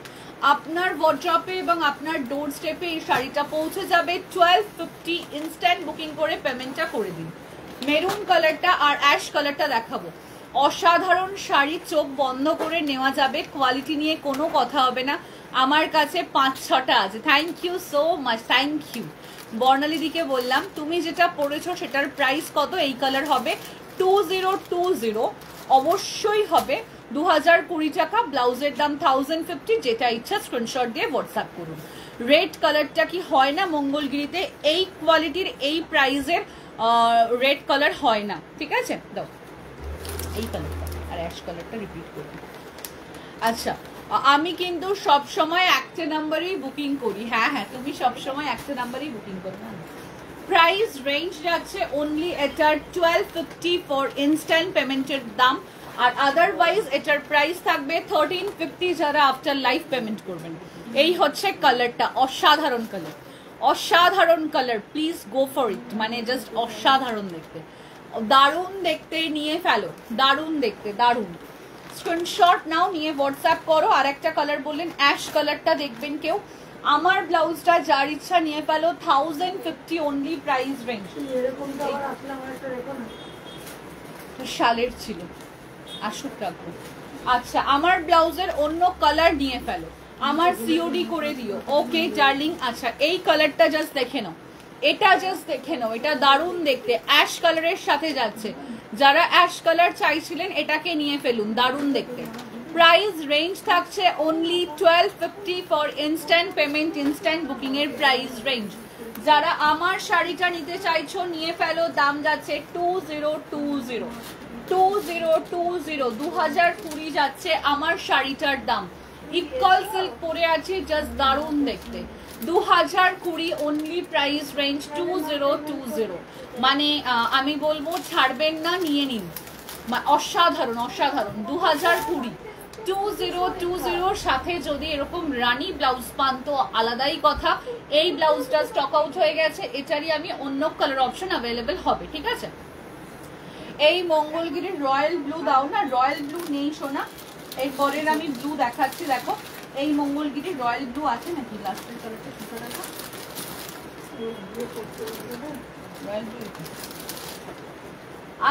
আপনার ওয়ার্ড্রপে এবং আপনার ডোর স্টেপে এই শাড়িটা পৌঁছে যাবে। 1250 ইনস্ট্যান্ট বুকিং করে পেমেন্টটা করে দিন। মেরুন কালারটা আর অ্যাশ কালারটা দেখাবো, অসাধারণ শাড়ি, চোখ বন্ধ করে নেওয়া যাবে, কোয়ালিটি নিয়ে কোনো কথা হবে না। আমার কাছে 5-6টা আছে। Thank you so much, thank you. বর্ণালীদিকে বললাম তুমি যেটা পরেছো সেটার প্রাইস কত, এই কালার হবে 2020, অবশ্যই হবে 2020 টাকা, ব্লাউজের দাম 1050, যেটা ইচ্ছা স্ক্রিনশট দিয়ে হোয়াটসঅ্যাপ করুন। রেড কালারটা কি হয় না মঙ্গলগিরিতে, এই কোয়ালিটির এই প্রাইসের রেড কালার হয় না, ঠিক আছে, দাও এই কালারটা আর অ্যাশ কালারটা রিপিট করুন। আচ্ছা, আমি কিন্তু সব সময় একটা নাম্বারেই বুকিং করি। হ্যাঁ হ্যাঁ, তুমি সব সময় একটা নাম্বারেই বুকিং করো। প্রাইস রেঞ্জ যাচ্ছে অনলি এটার 1250 ফর ইনস্ট্যান্ট পেমেন্টের দাম, আর আদারওয়াইজ এটার প্রাইস থাকবে 1350 যারা আফটার লাইফ পেমেন্ট করবেন। এই হচ্ছে কালারটা, অসাধারণ কালার, অসাধারণ colour, please go for it, মানে জাস্ট অসাধারণ দেখতে, দারুণ দেখতে, নিয়ে ফেলো, দারুণ দেখতে, দারুণ। স্ক্রিনশট নাও, নিয়ে হোয়াটসঅ্যাপ করো। আর একটা কালার বললেন অ্যাশ কালারটা দেখবেন কেউ, আমার ব্লাউজটা যার ইচ্ছা নিয়ে ফেলো, 1050 অনলি প্রাইস রেঞ্জ। শালের ছিল, আসুক রাখবো। আচ্ছা, আমার ব্লাউজের অন্য কালার নিয়ে ফেলো, আমার সিওডি করে দিও। ওকে ডার্লিং। আচ্ছা, এই কালারটা জাস্ট দেখে নাও, এটা জাস্ট দেখে নাও, এটা দারুণ দেখতে, অ্যাশ কালারের সাথে যাচ্ছে। যারা অ্যাশ কালার চাইছিলেন এটাকে নিয়ে ফেলুন, দারুণ দেখতে। প্রাইস রেঞ্জ থাকছে only 1250 for instant payment, instant booking এর প্রাইস রেঞ্জ। যারা আমার শাড়িটা নিতে চাইছো নিয়ে ফেলো, দাম যাচ্ছে 2020 2020 যাচ্ছে আমার শাড়িটার দাম। ইকল সিল্ক পরে আছে, জাস্ট দারুণ দেখতে। 2020 অনলি প্রাইস রেঞ্জ 2020, মানে আমি বলবো ছাড়বেন না, নিয়ে নিন। অসাধারণ অসাধারণ। 2020 সাথে যদি এরকম রানী ব্লাউজ পান তো আলাদাই কথা। এই ব্লাউজটা স্টক আউট হয়ে গেছে, এটারই আমি অন্য কালার অপশন অ্যাভেলেবেল হবে, ঠিক আছে। এই মঙ্গলগিরির রয়্যাল ব্লু দাও না, রয়্যাল ব্লু নেই সোনা। এই পরের আমি ব্লু দেখাচ্ছি, দেখো এই মঙ্গলগিরির রয়্যাল ব্লু আছে নাকি? লাস্টের কালারটা কি কালার? রয়্যাল ব্লু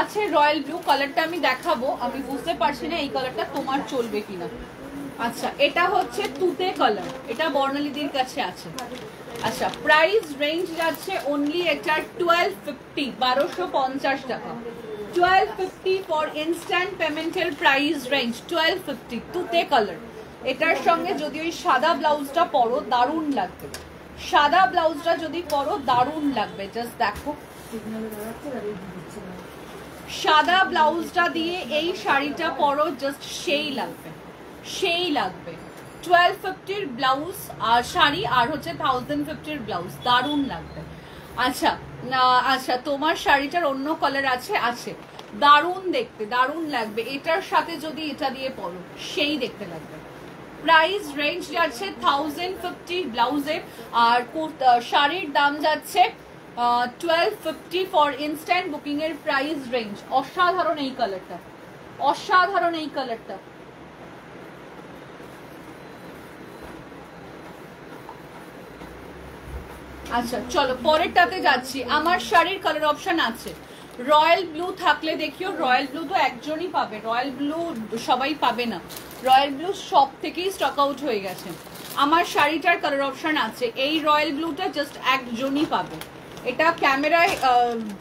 আছে, রয়্যাল ব্লু কালারটা আমি দেখাবো। আমি বুঝতে পারছি না এই কালারটা তোমার চলবে কিনা। আচ্ছা, এটা হচ্ছে তুতে কালার, এটা বর্ণালীদের কাছে আছে। আচ্ছা, প্রাইস রেঞ্জ যাচ্ছে অনলি এটার 1250, 1250 টাকা। 1250 ফর ইনস্ট্যান্ট পেমেন্টের প্রাইস রেঞ্জ 1250, তুতে কালার। এটার সঙ্গে যদি ওই সাদা ব্লাউজটা পরো দারুণ লাগবে, সাদা ব্লাউজটা যদি পরো দারুণ লাগবে। জাস্ট দেখো সাদা ব্লাউজটা দিয়ে এই শাড়িটা পরো, জাস্ট সেই লাগবে, সেই লাগবে। 1250 ব্লাউজ আর শাড়ি, আর হচ্ছে 1050 ব্লাউজ, দারুণ লাগবে। আচ্ছা আচ্ছা, তোমার শাড়িটার অন্য কালার আছে? আছে, দারুণ দেখতে, দারুণ লাগবে। এটার সাথে যদি এটা দিয়ে পরো সেই দেখতে লাগবে। প্রাইস রেঞ্জ যাচ্ছে 1050 ব্লাউজে, আর শাড়ির দাম যাচ্ছে 1250 ফর ইনস্ট্যান্ট বুকিং এর প্রাইস রেঞ্জ। অসাধারণ এই কালারটা, অসাধারণ এই কালারটা। আচ্ছা চলো পরেরটাতে যাচ্ছি। আমার শাড়ির কালার অপশন আছে, রয়্যাল ব্লু থাকলে দেখিও। রয়্যাল ব্লু তো একজনই পাবে, রয়্যাল ব্লু সবাই পাবে না। রয়্যাল ব্লু সব থেকেই স্টক আউট হয়ে গেছে। আমার শাড়িটার কালার অপশন আছে, এই রয়্যাল ব্লুটা জাস্ট একজনই পাবে। এটা ক্যামেরায়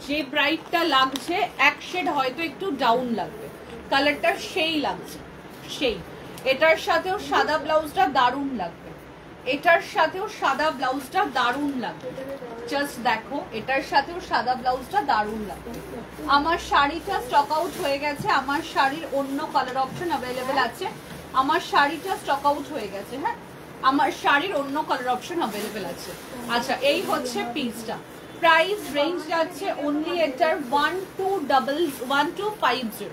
যে ব্রাইটটা লাগছে এক শেড হয়তো একটু ডাউন লাগবে, কালারটা সেই লাগছে সেই। এটার সাথেও সাদা ব্লাউজটা দারুণ লাগবে, এটার সাথেও সাদা ব্লাউজটা দারুণ লাগবে। জাস্ট দেখো এটার সাথেও সাদা ব্লাউজটা দারুণ লাগবে। আমার শাড়িটা স্টক আউট হয়ে গেছে, আমার শাড়ির অন্য কালার অপশন অ্যাভেলেবেল আছে। আমার শাড়িটা স্টক আউট হয়ে গেছে, হ্যাঁ আমার শাড়ির অন্য কালার অপশন অ্যাভেলেবেল আছে। আচ্ছা, এই হচ্ছে পিসটা। প্রাইস রেঞ্জ যাচ্ছে অনলি এটার 1250,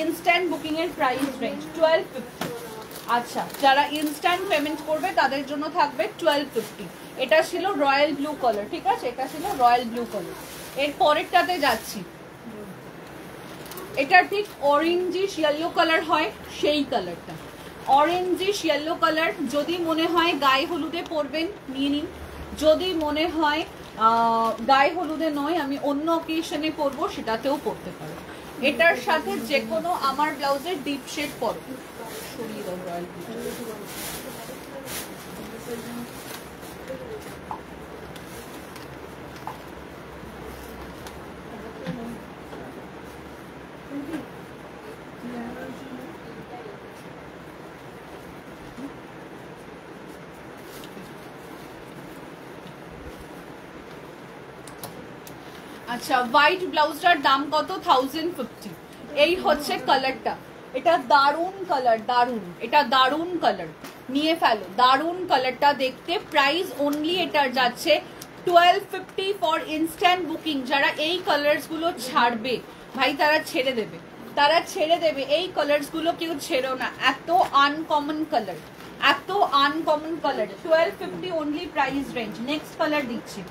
ইনস্ট্যান্ট বুকিং এর প্রাইস রেঞ্জ 1250। আচ্ছা, যারা ইনস্ট্যান্ট পেমেন্ট করবে তাদের জন্য থাকবে 1250। এটা ছিল রয়্যাল ব্লু কালার, ঠিক আছে, এটা ছিল রয়্যাল ব্লু কালার। এর পরেরটাতে যাচ্ছি, এটা ঠিক অরেঞ্জিশ ইয়েলো কালার হয় সেই কালারটা, অরেঞ্জিশ ইয়েলো কালার। যদি মনে হয় গায়ে হলুদে পরবেন নিয়ে নিন, যদি মনে হয় গায়ে হলুদে নয় আমি অন্য অকেশনে পরবো সেটাতেও পরতে পারো। এটার সাথে যে কোনো আমার ব্লাউজের ডিপ শেড পরো। সরিয়ে দাও রয়্যাল ব্লু। আচ্ছা, হোয়াইট ব্লাউজটার দাম কত? 1050। এই হচ্ছে কালারটা, এটা দারুন কালার, দারুন, এটা দারুন কালার, নিয়ে ফেলো। দারুন কালারটা দেখতে। প্রাইস অনলি এটার যাচ্ছে 1250 ফর ইনস্ট্যান্ট বুকিং। যারা এই কালার্স গুলো ছাড়বে ভাই তারা ছেড়ে দেবে, তারা ছেড়ে দেবে। এই কালার্স গুলো কেউ ছেড়েও না, এত আনকমন কালার, এত uncommon colour. 1250 only price range. Next colour দিচ্ছি,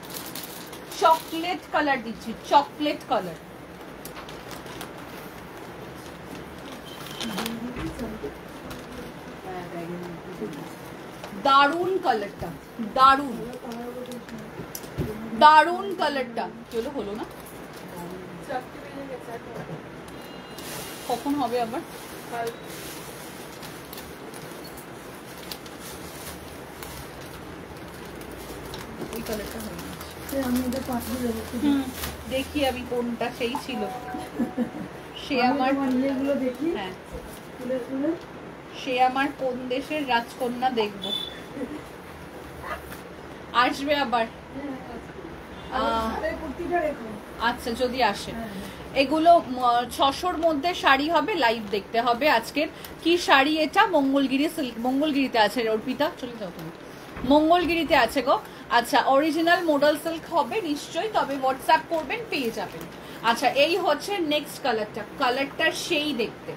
চকলেট কালার দিচ্ছি, চকলেট কালার। দারুন কালারটা, দারুন দারুন কালারটা। চলো হলো না, কখন হবে আবার? ওই কালারটা হয়ে গেছে, দেখি আমি কোনটা সেই ছিল। সে আমার ইয়েগুলো দেখি, হ্যাঁ সে আমার কোন দেশের রাজকন্যা দেখবো, আসবে আবার। আচ্ছা যদি আসে। এগুলো 600-র মধ্যে শাড়ি হবে, লাইভ দেখতে হবে আজকের। কি শাড়ি এটা? মঙ্গলগিরি সিল্ক, মঙ্গলগিরিতে আছে অর্পিতা, চলে যাও তুমি, মঙ্গলগিরিতে আছে গো। আচ্ছা অরিজিনাল মডেল সিল্ক হবে নিশ্চয়ই, তবে হোয়াটসঅ্যাপ করবেন পেয়ে যাবেন। আচ্ছা এই হচ্ছে নেক্সট কালারটা, কালারটা সেই দেখতে,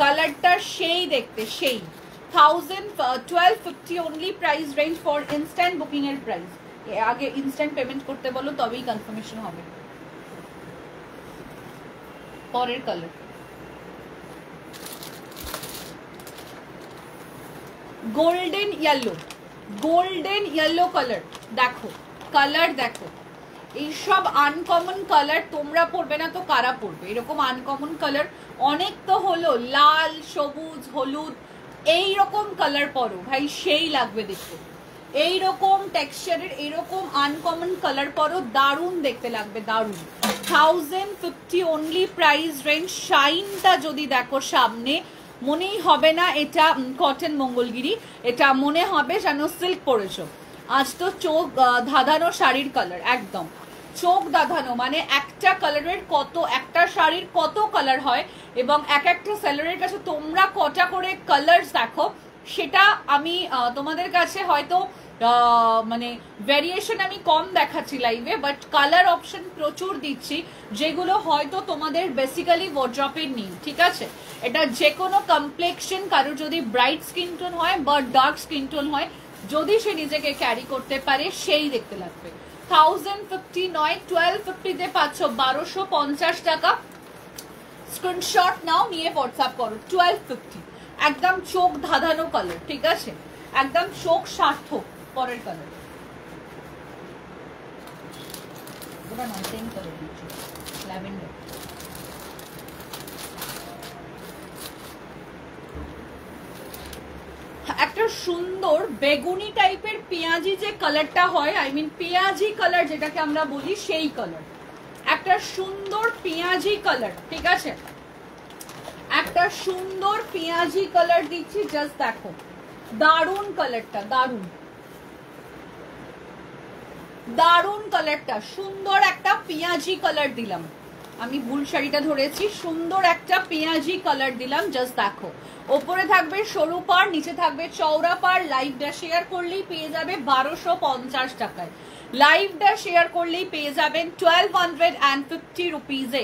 কালারটা সেই দেখতে, সেই 1250 only price range for instant booking এর প্রাইস। আগে ইনস্ট্যান্ট পেমেন্ট করতে বলো, তবেই কনফার্মেশন হবে। পরের colour golden yellow, golden yellow colour. দেখো কালার দেখো, এইসব আনকমন কালার তোমরা পরবে না তো কারা পরবে? এরকম আনকমন কালার অনেক তো হলো, লাল সবুজ হলুদ এইরকম কালার পরো ভাই, সেই লাগবে দেখতে। এইরকম টেক্সচারের এইরকম আনকমন কালার পরো, দারুণ দেখতে লাগবে, দারুণ। 1050 অনলি প্রাইস রেঞ্জ। শাইনটা যদি দেখো সামনে, মনেই হবে না এটা কটন মঙ্গলগিরি, এটা মনে হবে যেন সিল্ক পরেছো। আজ তো চোখ ধাঁধানো শাড়ির কালার, একদম চোখ ধাঁধানো, মানে একটা কালারের কত, একটা শাড়ির কত কালার হয় এবং এক একটা সেলারের কাছে তোমরা কটা করে কালার দেখো, সেটা আমি তোমাদের কাছে হয়তো মানে ভ্যারিয়েশন আমি কম দেখাচ্ছি লাইভে, বাট কালার অপশন প্রচুর দিচ্ছি, যেগুলো হয়তো তোমাদের বেসিক্যালি ওয়ার্ড্রপের নেই, ঠিক আছে? এটা যে কোনো কমপ্লেক্সন, কারোর যদি ব্রাইট স্কিন টোন হয় বা ডার্ক স্কিন টোন হয়, যদি সে নিজেকে ক্যারি করতে পারে সেই দেখতে লাগবে। 1050 নয়, 1250-তে পাচ্ছ 1250 টাকা। স্ক্রিনশট নাও, নিয়ে হোয়াটসঅ্যাপ করো। 1250, একদম চোখ ধাঁধানো কালার, ঠিক আছে? একদম চোখ সার্থক। পরের কালার ল্যাভেন্ডার। একটা সুন্দর বেগুনি টাইপের পেঁয়াজি যে কালারটা হয়, আই মিন পেঁয়াজি কালার যেটাকে আমরা বলি, সেই কালার। একটা সুন্দর পেঁয়াজি কালার, ঠিক আছে? একটা সুন্দর পেঁয়াজি কালার দিচ্ছি, জাস্ট দেখো দারুণ কালারটা, দারুণ দারুণ কালারটা, সুন্দর একটা পেঁয়াজি কালার দিলাম। আমি ভুল শাড়িটা ধরেছি, সুন্দর একটা পেঁয়াজি কালার দিলাম, জাস্ট দেখো। ওপরে থাকবে সরু পাড়, নিচে থাকবে চওড়া পাড়। লাইভটা শেয়ার করলেই পেয়ে যাবে 1250 টাকায়। লাইভটা শেয়ার করলেই পেয়ে যাবেন 1250 রুপিজে,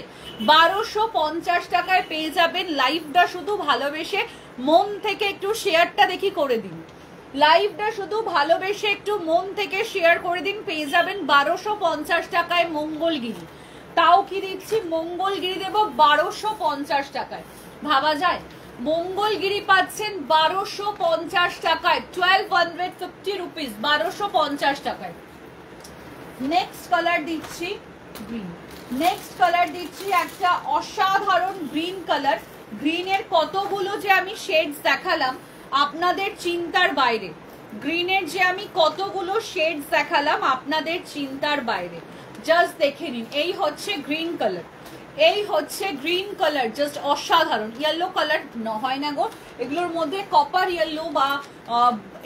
1250 টাকায় পেয়ে যাবেন। লাইভটা শুধু ভালোবেসে মন থেকে একটু শেয়ারটা দেখি করে দিন, লাইভটা শুধু ভালোবেসে একটু মন থেকে শেয়ার করে দিন, পেয়ে যাবেন 1250 টাকায় মঙ্গলগিরি। তাও কি দিচ্ছি, মঙ্গলগিরি দেব 1250 টাকায়। ভাবা যায়? মঙ্গলগিরি পাচ্ছেন 1250 টাকায়, 1250 রুপিস, 1250 টাকায়। নেক্সট কালার দিচ্ছি গ্রিন, নেক্সট কালার দিচ্ছি একটা অসাধারণ গ্রিন কালার। গ্রিনের কতগুলো যে আমি শেডস দেখালাম আপনাদের চিন্তার বাইরে, গ্রিনের যে আমি কতগুলো শেডস দেখালাম আপনাদের চিন্তার বাইরে। জাস্ট দেখে নিন, এই হচ্ছে গ্রিন কালার, এই হচ্ছে গ্রিন কালার, জাস্ট অসাধারণ। ইয়েলো কালার হয় না গো, এগুলোর মধ্যে কপার ইয়েলো বা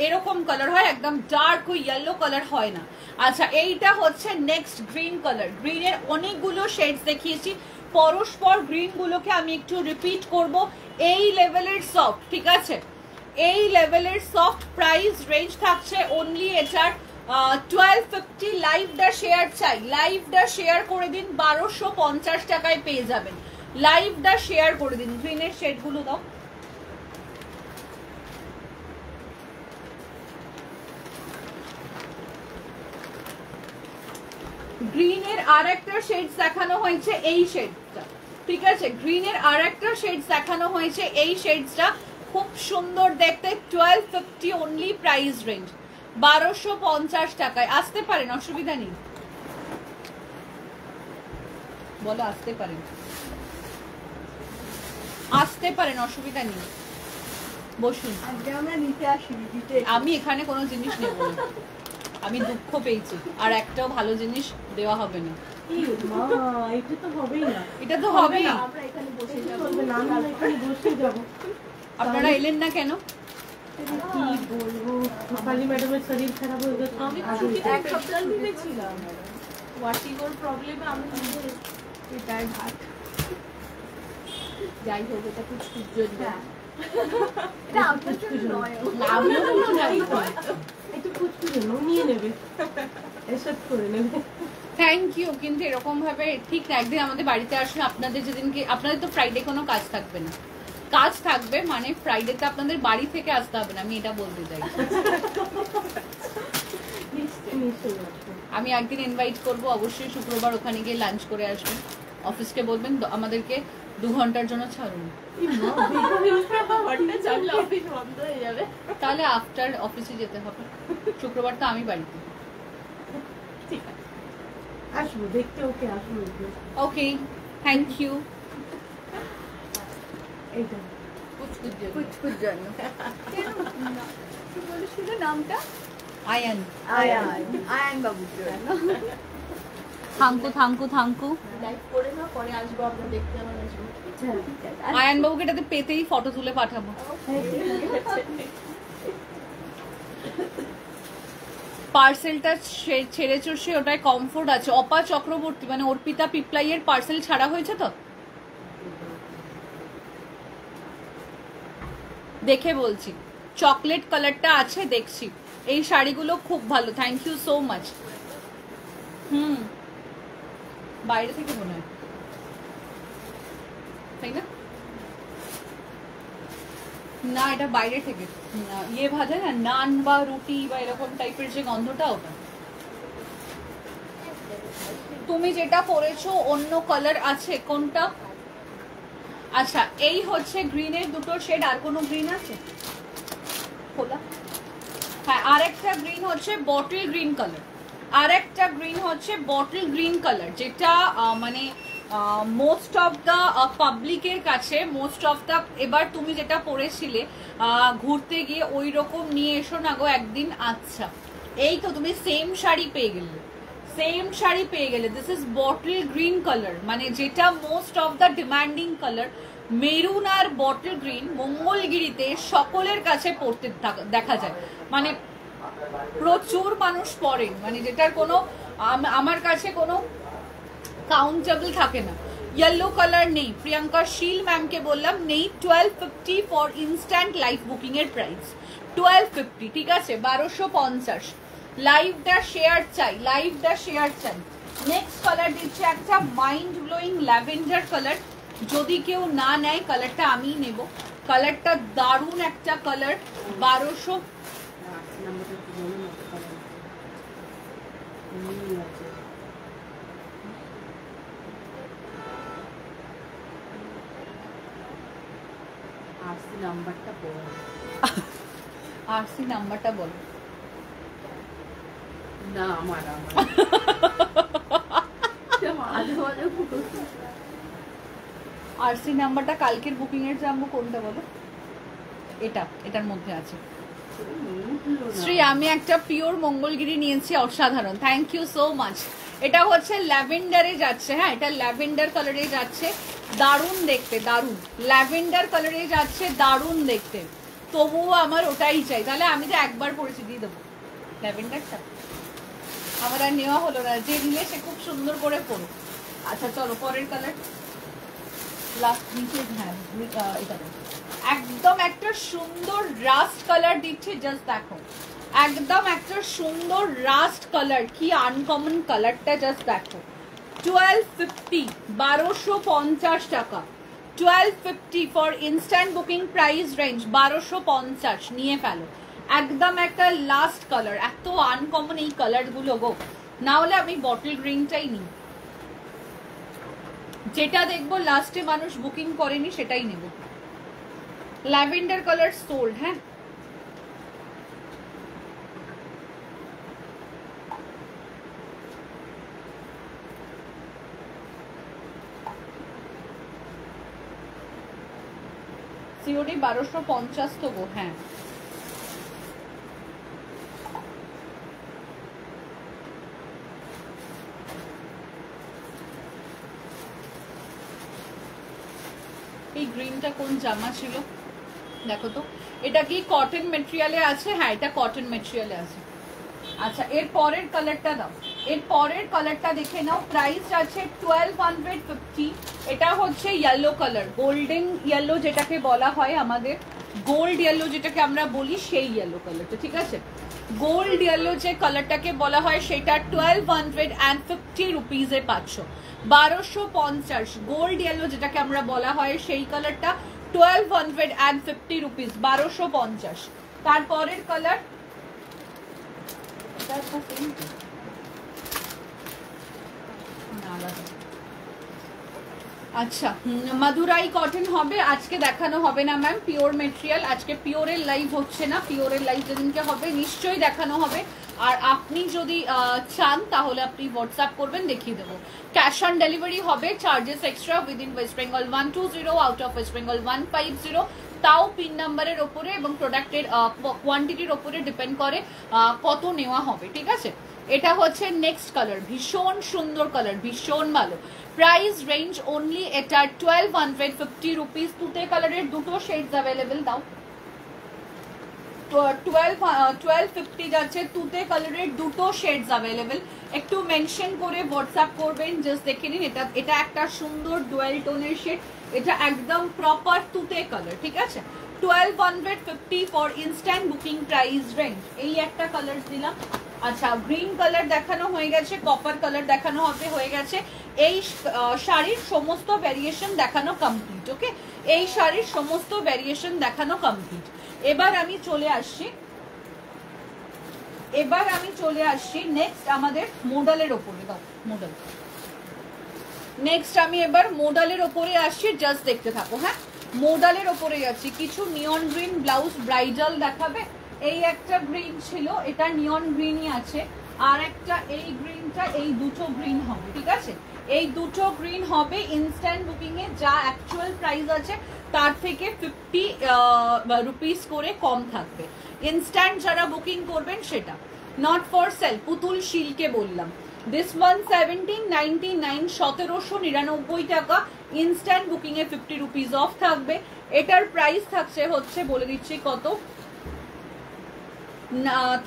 এরকম কালার হয়, একদম ডার্ক ইয়েলো কালার হয় না। আচ্ছা এইটা হচ্ছে নেক্সট গ্রিন কালার। গ্রিনের অনেকগুলো শেডস দেখিয়েছি, পরস্পর গ্রিন গুলোকে আমি একটু রিপিট করব। এই লেভেলের সফট, ঠিক আছে? এই লেভেলের সফট প্রাইস রেঞ্জ থাকছে অনলি এটার 1250। লাইভটা শেয়ার চাই, লাইভটা শেয়ার করে দিন, 1250 টাকায় পেয়ে যাবেন। লাইভটা শেয়ার করে দিন। গ্রিনের শেডগুলো দাও, গ্রিনের আর একটা শেডস দেখানো হয়েছে, এই শেডটা, ঠিক আছে? গ্রিনের আর একটা শেডস দেখানো হয়েছে, এই শেডসটা খুব সুন্দর দেখতে। 1250 অনলি প্রাইস রেঞ্জ, 1250 টাকায়। আসতে পারেন, অসুবিধা নেই, বলো আসতে পারেন, আসতে পারেন, অসুবিধা নেই, বসুন। আমরা নিতে আসিনি, আমি এখানে কোনো জিনিস নেব না, আমি দুঃখ পেয়েছি, আর একটাও ভালো জিনিস দেওয়া হবে না। এটা তো হবেই না, এটা তো হবে না, আমরা এখানে বসে যাব, না আমরা এখানে বসে যাব। আপনারা এলেন না কেন? কি বলবো, রূপালী ম্যাডামের শরীর খারাপ হয়ে গেছে। আমি এক সপ্তাহ দিনে ছিলাম ওয়াটিগোর প্রবলেমে, আমি নিজে এটাই ঘাট। যাই হোক, এটা কুচকুচ জন্য, এটা আপনার জন্য নয়, আমিও তো জানি তো, একটু কুচকুচ জন্য নিয়ে নেবে, এসব করে নেবে। Thank you. কিন্তু এরকম ভাবে ঠিক না, একদিন আমাদের বাড়িতে আসলে আপনাদের যেদিনকে, আপনাদের তো ফ্রাইডে কোনো কাজ থাকবে না, কাজ থাকবে মানে ফ্রাইডেতে আপনাদের বাড়ি থেকে আসতে হবে না, আমি এটা বলতে চাই। আমি একদিন ইনভাইট করব, অবশ্যই শুক্রবার ওখানে গিয়ে লাঞ্চ করে আসবেন। অফিসকে বলবেন আমাদেরকে 2 ঘন্টার জন্য ছাড়ুন, অফিস বন্ধ হয়ে যাবে। তাহলে আফটার অফিসে যেতে হবে। শুক্রবার তো আমি বাড়িতে। ঠিক আছে, আসবো দেখতে, ওকে আসবো। ওকে, থ্যাংক ইউ। এইটা কুচকুচ জন্য শুধু নামটা আয়ান, আয়ান বাবুর জন্য। Thank you thank you. লাইভ করে না, পরে আসবো, আমরা দেখতে আমার আসবো। আয়ান বাবুকে এটাতে পেতেই ফটো তুলে পাঠাবো। পার্সেলটা ছেড়েছো, সে ওটায় কমফোর্ট আছে। অপা চক্রবর্তী মানে অর্পিতা পিপলাইয়ের পার্সেল ছাড়া হয়েছে তো, দেখে বলছি। চকলেট কালারটা আছে, দেখছি। এই শাড়িগুলো খুব ভালো, থ্যাংক ইউ সো মাচ। বাইরে থেকে মনে হয়, তাই না? না, এটা বাইরে থেকে। ইয়ে ভাজা না, নান বা রুটি বা এরকম টাইপের যে গন্ধটা, ওটা। তুমি যেটা পরেছো অন্য কালার আছে, কোনটা? আচ্ছা, এই হচ্ছে গ্রিনের দুটো শেড, আর কোনো গ্রিন আছে খোলা? হ্যাঁ, আরেকটা গ্রিন হচ্ছে বটল গ্রিন কালার, আরেকটা গ্রিন হচ্ছে বটল গ্রিন কালার, যেটা মানে মোস্ট অফ দ্য পাবলিকের কাছে, মোস্ট অফ দ্য, এবার তুমি যেটা পরেছিলে ঘুরতে গিয়ে, ওই রকম নিয়ে এসো না গো একদিন। আচ্ছা, এই তো তুমি সেম শাড়ি পেয়ে গেলে, সেম শাড়ি পেয়ে গেলে। This is bottle green colour, মানে যেটা most of the demanding colour. Maroon আর বটল গ্রিন মঙ্গলগিরিতে সকলের কাছে পড়তে দেখা যায়, মানে প্রচুর মানুষ পরেন, মানে যেটার কোনো আমার কাছে কোনো কাউন্টেবল থাকে না। येलो কালার নেই, প্রিয়াঙ্কা শীল ম্যামকে বললাম নেই। 1250 ফর ইনস্ট্যান্ট লাইভ বুকিং এর প্রাইস 1250, ঠিক আছে? 1250। লাইভটা শেয়ার চাই, লাইভটা শেয়ার চাই। নেক্সট কালার দিচ্ছে একটা মাইন্ড ব্লোয়িং ল্যাভেন্ডার কালার, যদি কেউ না নেয় কালারটা আমিই নেব। কালারটা দারুণ একটা কালার, 1200। নাম্বারটা বলো, আরসি নাম্বারটা বলো না। আমার আরসি নাম্বারটা কালকের বুকিং এর জানবো, কোনটা বলো? এটা, এটার মধ্যে আছে। শ্রী, আমি একটা পিওর মঙ্গলগিরি নিয়েছি, অসাধারণ, থ্যাংক ইউ সো মাচ। এটা হচ্ছে ল্যাভেন্ডারে যাচ্ছে, হ্যাঁ এটা ল্যাভেন্ডার কালারে যাচ্ছে, দারুণ দেখতে, দারুণ ল্যাভেন্ডার কালারে যাচ্ছে, দারুণ দেখতে। তবুও আমার ওটাই চাই, তাহলে আমি তো একবার পরেছি, দিয়ে দেবো ল্যাভেন্ডারটা। আমার আর নেওয়া হলো না, যে নিলে সে খুব সুন্দর করে পড়ো। আচ্ছা চলো পরের কালার, লাস্ট নিচে। হ্যাঁ, এটা একদম একটা সুন্দর রাস্ট কালার দিচ্ছে, জাস্ট দেখো, একদম একটা সুন্দর রাস্ট কালার, কি আনকমন কালারটা, জাস্ট দেখো। 1250, 1250 টাকা, 1250 for instant booking price range 1250, নিয়ে ফেলো। একদম একটা লাস্ট কালার, এত আনকমন এই কালার গুলো গো, না হলে আমি বটল গ্রিনটাই নিই। যেটা দেখবো লাস্টে মানুষ বুকিং করেনি সেটাই নেব। ল্যাভেন্ডার কালার সোল্ড, হ্যাঁ সিওডি 1250 তো গো, হ্যাঁ এই গ্রিনটা কোন জামা ছিল? দেখো তো এটা কি কটন মেটেরিয়ালে আছে? হ্যাঁ এটা কটন মেটেরিয়ালে আছে। আচ্ছা এর পরের কালারটা দাও, এর পরের কালারটা দেখে নাও। প্রাইস আছে 1250। এটা হচ্ছে ইয়েলো কালার, গোল্ডেন ইয়েলো যেটাকে বলা হয়, আমাদের গোল্ড ইয়েলো যেটাকে আমরা বলি সেই ইয়েলো কালারটা, ঠিক আছে? গোল্ড ইয়েলো যে কালারটাকে বলা হয় সেটা 1250 রুপিজে পাচ্ছ। 1250 গোল্ড ইয়েলো যেটাকে আমরা বলা হয় সেই কালারটা 1250 রুপিস, 1250। তারপরের কালার আচ্ছা মাদুরাই কটন হবে, আজকে দেখানো হবে না ম্যাম, পিওর মেটেরিয়াল। আজকে পিওরের লাইভ হচ্ছে না, পিওরের লাইভ যেদিনকে হবে নিশ্চয়ই দেখানো হবে। আর আপনি যদি চান তাহলে আপনি হোয়াটসঅ্যাপ করবেন, দেখিয়ে দেবো। ক্যাশ অন ডেলিভারি হবে, charges extra within West Bengal 120, out of West Bengal 150। তাও পিন নাম্বারের ওপরে এবং প্রোডাক্টের কোয়ান্টিটির ওপরে ডিপেন্ড করে কত নেওয়া হবে, ঠিক আছে? এটা হচ্ছে নেক্সট কালার, ভীষণ সুন্দর কালার, ভীষণ ভালো। প্রাইস রেঞ্জ অনলি এটা 1250 রুপিস। তুতে কালারের দুটো শেডস অ্যাভেলেবেল, দাও। 1250 যাচ্ছে, তুতে কালারের দুটো শেডস অ্যাভেলেবেল। একটু মেনশন করে হোয়াটসঅ্যাপ করবেন, জাস্ট দেখে নিন। এটা একটা সুন্দর ডুয়েল টোনের শেড, এটা একদম প্রপার তুতে কালার, ঠিক আছে? 1250 for instant booking price range. এই একটা কালার দিলাম। আচ্ছা গ্রিন কালার দেখানো হয়ে গেছে, কপার কালার দেখানো হয়ে গেছে। এই শাড়ির সমস্ত ভ্যারিয়েশন দেখানো কমপ্লিট। ওকে, এই শাড়ির সমস্ত ভ্যারিয়েশন দেখানো কমপ্লিট। এবার আমি চলে আসছি নেক্সট আমাদের মোডালের ওপরে। দাও মোডাল। নেক্সট আমি এবার মোডালের ওপরে আসছি, জাস্ট দেখতে থাকো। হ্যাঁ মোডালের ওপরে যাচ্ছি। কিছু নিয়ন গ্রিন ব্লাউজ ব্রাইডাল দেখাবে। এই একটা গ্রিন ছিল, এটা নিয়ন গ্রিনই আছে। আর একটা এই গ্রিনটা, এই দুটো গ্রিন হবে, ঠিক আছে? এই দুটো গ্রিন হবে ইনস্ট্যান্ট বুকিং এ। যা অ্যাকচুয়াল প্রাইস আছে তার থেকে 50 রুপিস করে কম থাকবে। ইনস্ট্যান্ট যারা বুকিং করবেন সেটা, নট ফর সেল। পুতুল শিলকে বললাম দিস ওয়ান 1799, 1799 টাকা। Instant booking A 50 rupees of থাকবে। এটার প্রাইস থাকছে হচ্ছে, বলে দিচ্ছি কত,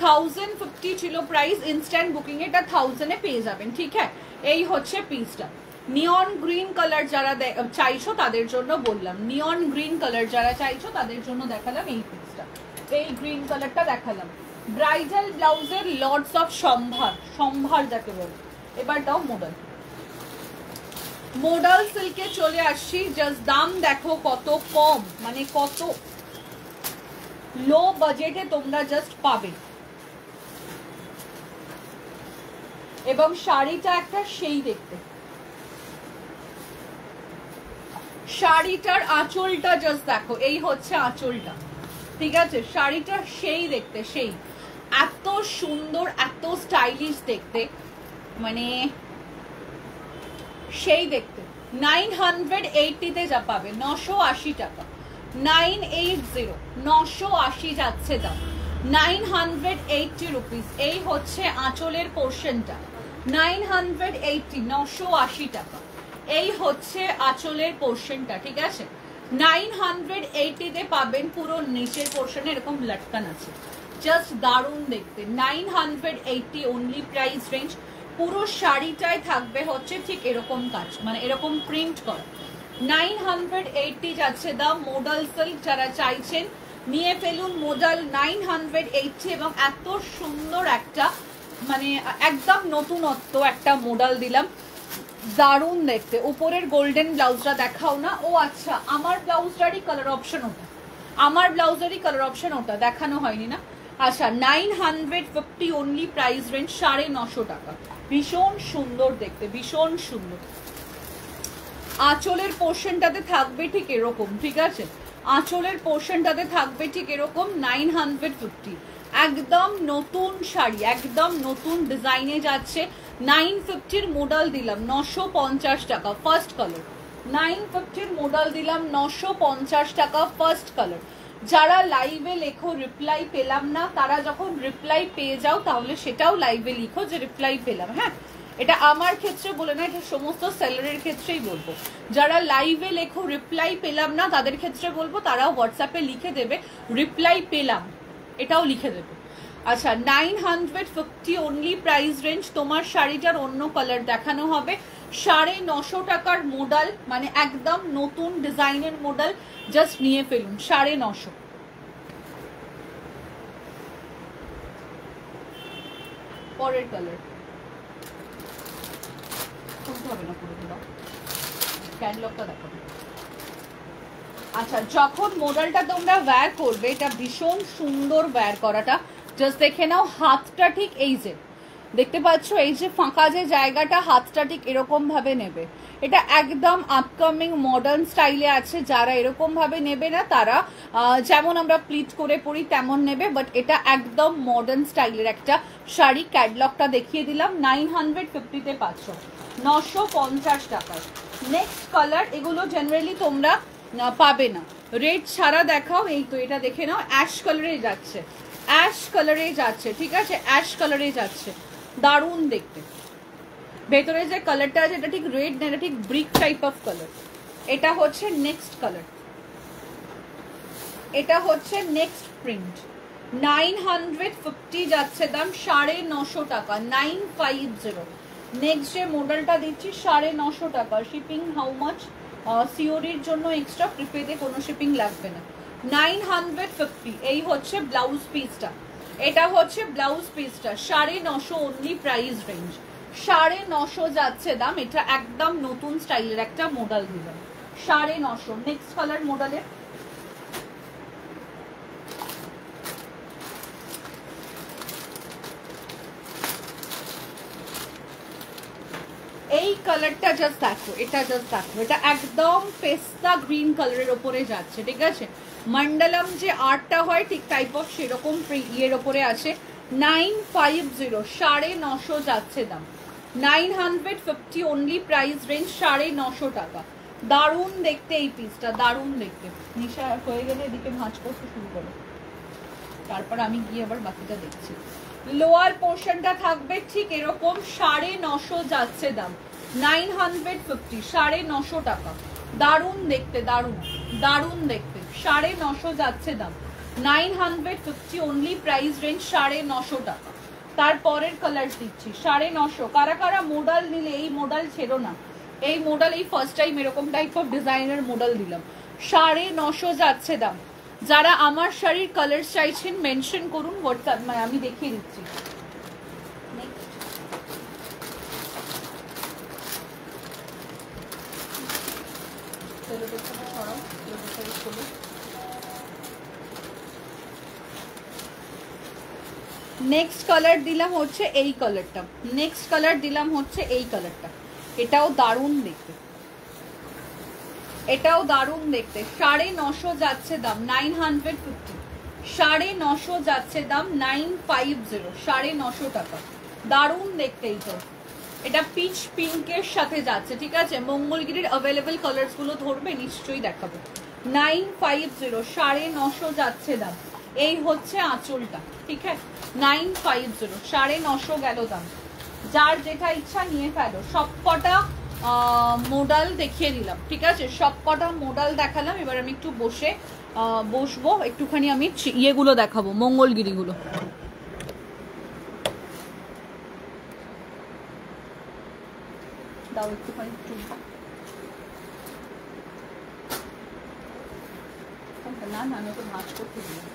1050 ছিল প্রাইস। ইনস্ট্যান্ট বুকিং এটা 1000 এ পেয়ে যাবেন, ঠিক আছে? এই হচ্ছে পিসটা। নিয়ন গ্রিন কালার যারা চাইছো তাদের জন্য বললাম, নিয়ন গ্রিন কালার যারা চাইছো তাদের জন্য দেখালাম এই পিসটা। এই গ্রিন কালারটা দেখালাম। ব্রাইডাল ব্লাউজের লর্ডস অফ সম্ভার যাকে বলে। এবার দাও মোডাল। মোডাল সিল্কে চলে আসছি। জাস্ট দাম দেখো কত কম, মানে কত লো বাজেটে তোমরা জাস্ট পাবে। এবং শাড়িটা একটা সেই দেখতে, শাড়িটার আঁচলটা জাস্ট দেখো, এই হচ্ছে আঁচলটা, ঠিক আছে? শাড়িটা সেই দেখতে, সেই এত সুন্দর, এত স্টাইলিশ দেখতে, মানে সেই দেখতে। 980 যা পাবে, 980 টাকা। 980, 980 যাচ্ছে দাম। 980 রুপিস। এই হচ্ছে আঁচলের পোর্শনটা, 980, 980 টাকা। এই হচ্ছে আঁচলের পোর্শনটা, ঠিক আছে? 980 পাবেন। পুরো নিচের পোর্শনে এরকম লটকান আছে, জাস্ট দারুণ দেখতে। 980 অনলি প্রাইস রেঞ্জ। পুরো শাড়িটাই থাকবে হচ্ছে ঠিক এরকম কাজ, মানে এরকম প্রিন্ট করা। 980 যাচ্ছে দাম। মোডাল সিল্ক যারা চাইছেন নিয়ে ফেলুন মোডাল, 980। এবং এত সুন্দর একটা, মানে একদম নতুনত্ব একটা মোডাল দিলাম, দারুণ দেখতে। উপরের গোল্ডেন ব্লাউজটা দেখাও না। ও আচ্ছা, আমার ব্লাউজটারই কালার অপশন ওটা, আমার ব্লাউজেরই কালার অপশন ওটা দেখানো হয়নি না। আচ্ছা 950 অনলি প্রাইস রেঞ্জ, 950 টাকা। ভীষণ সুন্দর দেখতে, ভীষণ সুন্দর। আঁচলের পোর্শনটাতে থাকবে ঠিক এরকম, ঠিক আছে? আঁচলের পোর্শনটাতে থাকবে ঠিক এরকম। 950, একদম নতুন শাড়ি, একদম নতুন ডিজাইনে যাচ্ছে। 950 মোডাল দিলাম 950 টাকা ফার্স্ট কালার। 950 মোডাল দিলাম 950 টাকা ফার্স্ট কালার। যারা লাইভে লেখো রিপ্লাই পেলাম না, তারা যখন রিপ্লাই পেয়ে যাও তাহলে সেটাও লাইভে লিখো যে রিপ্লাই পেলাম। হ্যাঁ এটা আমার ক্ষেত্রে বলে না, এটা সমস্ত সেলারের ক্ষেত্রেই বলবো। যারা লাইভে লেখো রিপ্লাই পেলাম না তাদের ক্ষেত্রে বলবো তারাও হোয়াটসঅ্যাপে লিখে দেবে রিপ্লাই পেলাম, এটাও লিখে দেবে। আচ্ছা 950 অনলি প্রাইস রেঞ্জ। তোমার শাড়িটার অন্য কালার দেখানো হবে। 950 টাকার মডেল, মানে একদম নতুন ডিজাইনের মডেল, জাস্ট নিয়ে ফেলুন 950। পরের কালার খুলতে হবে না, পুরো দাও, ক্যাটলগটা দেখাবো। আচ্ছা যখন মডেলটা তোমরা ওয়্যার করবে, এটা ভীষণ সুন্দর ওয়্যার করাটা, জাস্ট দেখে নাও হাতটা ঠিক এই যে দেখতে পাচ্ছ, এই যে ফাঁকা যে জায়গাটা, হাতটা ঠিক এরকম ভাবে নেবে। এটা একদম আপকামিং মডার্ন স্টাইলে আছে, যারা এরকম ভাবে নেবে না তারা যেমন আমরা প্লিট করে পরি তেমন নেবে, বাট এটা একদম মডার্ন স্টাইলের একটা শাড়ি। ক্যাটলগটা দেখিয়ে দিলাম। 950-তে পাচ্ছ, 950 টাকায়। নেক্সট কালার, এগুলো জেনারেলি তোমরা পাবে না, রেড ছাড়া দেখাও। এই তো এটা দেখে নাও, অ্যাশ কালারে যাচ্ছে, অ্যাশ কালারে যাচ্ছে, ঠিক আছে, অ্যাশ কালারে যাচ্ছে, দারুণ দেখতে। ভেতরে যে কালারটা আছে এটা ঠিক রেড না, এটা ঠিক ব্রিক টাইপ অফ কালার। এটা হচ্ছে নেক্সট কালার, এটা হচ্ছে নেক্সট প্রিন্ট। 950 যাচ্ছে দাম, 950 টাকা, 950। নেক্সট যে মডেলটা দিচ্ছি 950 টাকা। Shipping how much? সিওরির জন্য এক্সট্রা, প্রিপেডে কোনো শিপিং লাগবে না। 950। এই হচ্ছে ব্লাউজ পিসটা, এটা হচ্ছে ব্লাউজ পিসটা, 950 অনলি প্রাইস রেঞ্জ, 950 যাচ্ছে দাম। এটা একদম নতুন স্টাইলের একটা মডেল দিলাম, 950। নেক্সট কালার মডেলের এই কালারটা জাস্ট দেখো, এটা জাস্ট দেখো, এটা একদম পেস্তা গ্রিন কালারের ওপরে যাচ্ছে, ঠিক আছে। মন্ডলম যে আর্টটা হয় ঠিক টাইপ অফ সেরকম ইয়ের ওপরে আছে। 950, 950 যাচ্ছে দাম, 950 অনলি প্রাইস রেঞ্জ, 950 টাকা। দারুণ দেখতে এই পিসটা, দারুণ দেখতে। নিশা হয়ে গেলে এদিকে ভাঁজ করতে শুরু করো, তারপর আমি গিয়ে আবার বাকিটা দেখছি। লোয়ার পোর্শনটা থাকবে ঠিক এরকম, 950 যাচ্ছে দাম, 950, 950 টাকা। দারুণ দেখতে, দারুণ দারুণ দেখতে, 950 যাচ্ছে দাম, 950 অনলি প্রাইস রেঞ্জ, 950 টাকা। তারপরের কালার দিচ্ছি 950। কারা কারা মডেল নিলে, এই মডেল ছেড়ো না, এই মডেল এই ফার্স্ট টাইম এরকম টাইপ অফ ডিজাইনের মডেল দিলাম, 950 যাচ্ছে দাম। যারা আমার শাড়ির কালার চাইছেন মেনশন করুন হোয়াটসঅ্যাপ, আমি দেখিয়ে দিচ্ছি। নেক্সট কালার দিলাম হচ্ছে এই কালারটা, নেক্সট কালার দিলাম হচ্ছে এই কালারটা, এটাও দারুণ দেখতে, এটাও দারুণ দেখতে। 950 যাচ্ছে দাম, 950, 950 যাচ্ছে দাম, 950, 950 টাকা। দারুণ দেখতে এইটা, এটা পিচ পিঙ্কের সাথে যাচ্ছে, ঠিক আছে। মঙ্গলগিরির অ্যাভেলেবেল কালার্স গুলো ধরবে, নিশ্চয়ই দেখাবো। 950, 950 যাচ্ছে দাম। এই হচ্ছে আঁচলটা, ঠিক আছে। 950, 950 গেল দাম। যার যেটা ইচ্ছা নিয়ে ফেলো। সবকটা মডেল দেখিয়ে দিলাম, ঠিক আছে, সবকটা মডেল দেখালাম। এবার আমি একটু বসবো, একটুখানি আমি ইয়েগুলো দেখাবো, মঙ্গলগিরিগুলো। দাও একটুখানি, না না আমি ওকে ভাঁজ করতে দিলাম।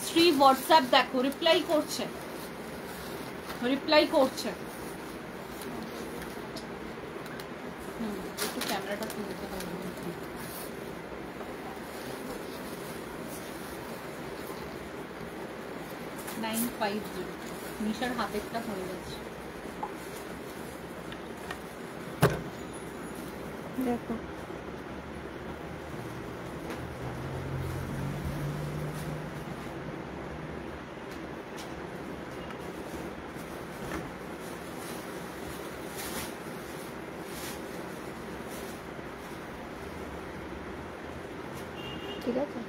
শ্রী হোয়াটসঅ্যাপ দেখো, রিপ্লাই করছে, রিপ্লাই করছে। একটু ক্যামেরাটা খুলে দিতে হবে। 950, নিশার হাতেরটা হয়ে যাচ্ছে, দেখো। ঠিক আছে,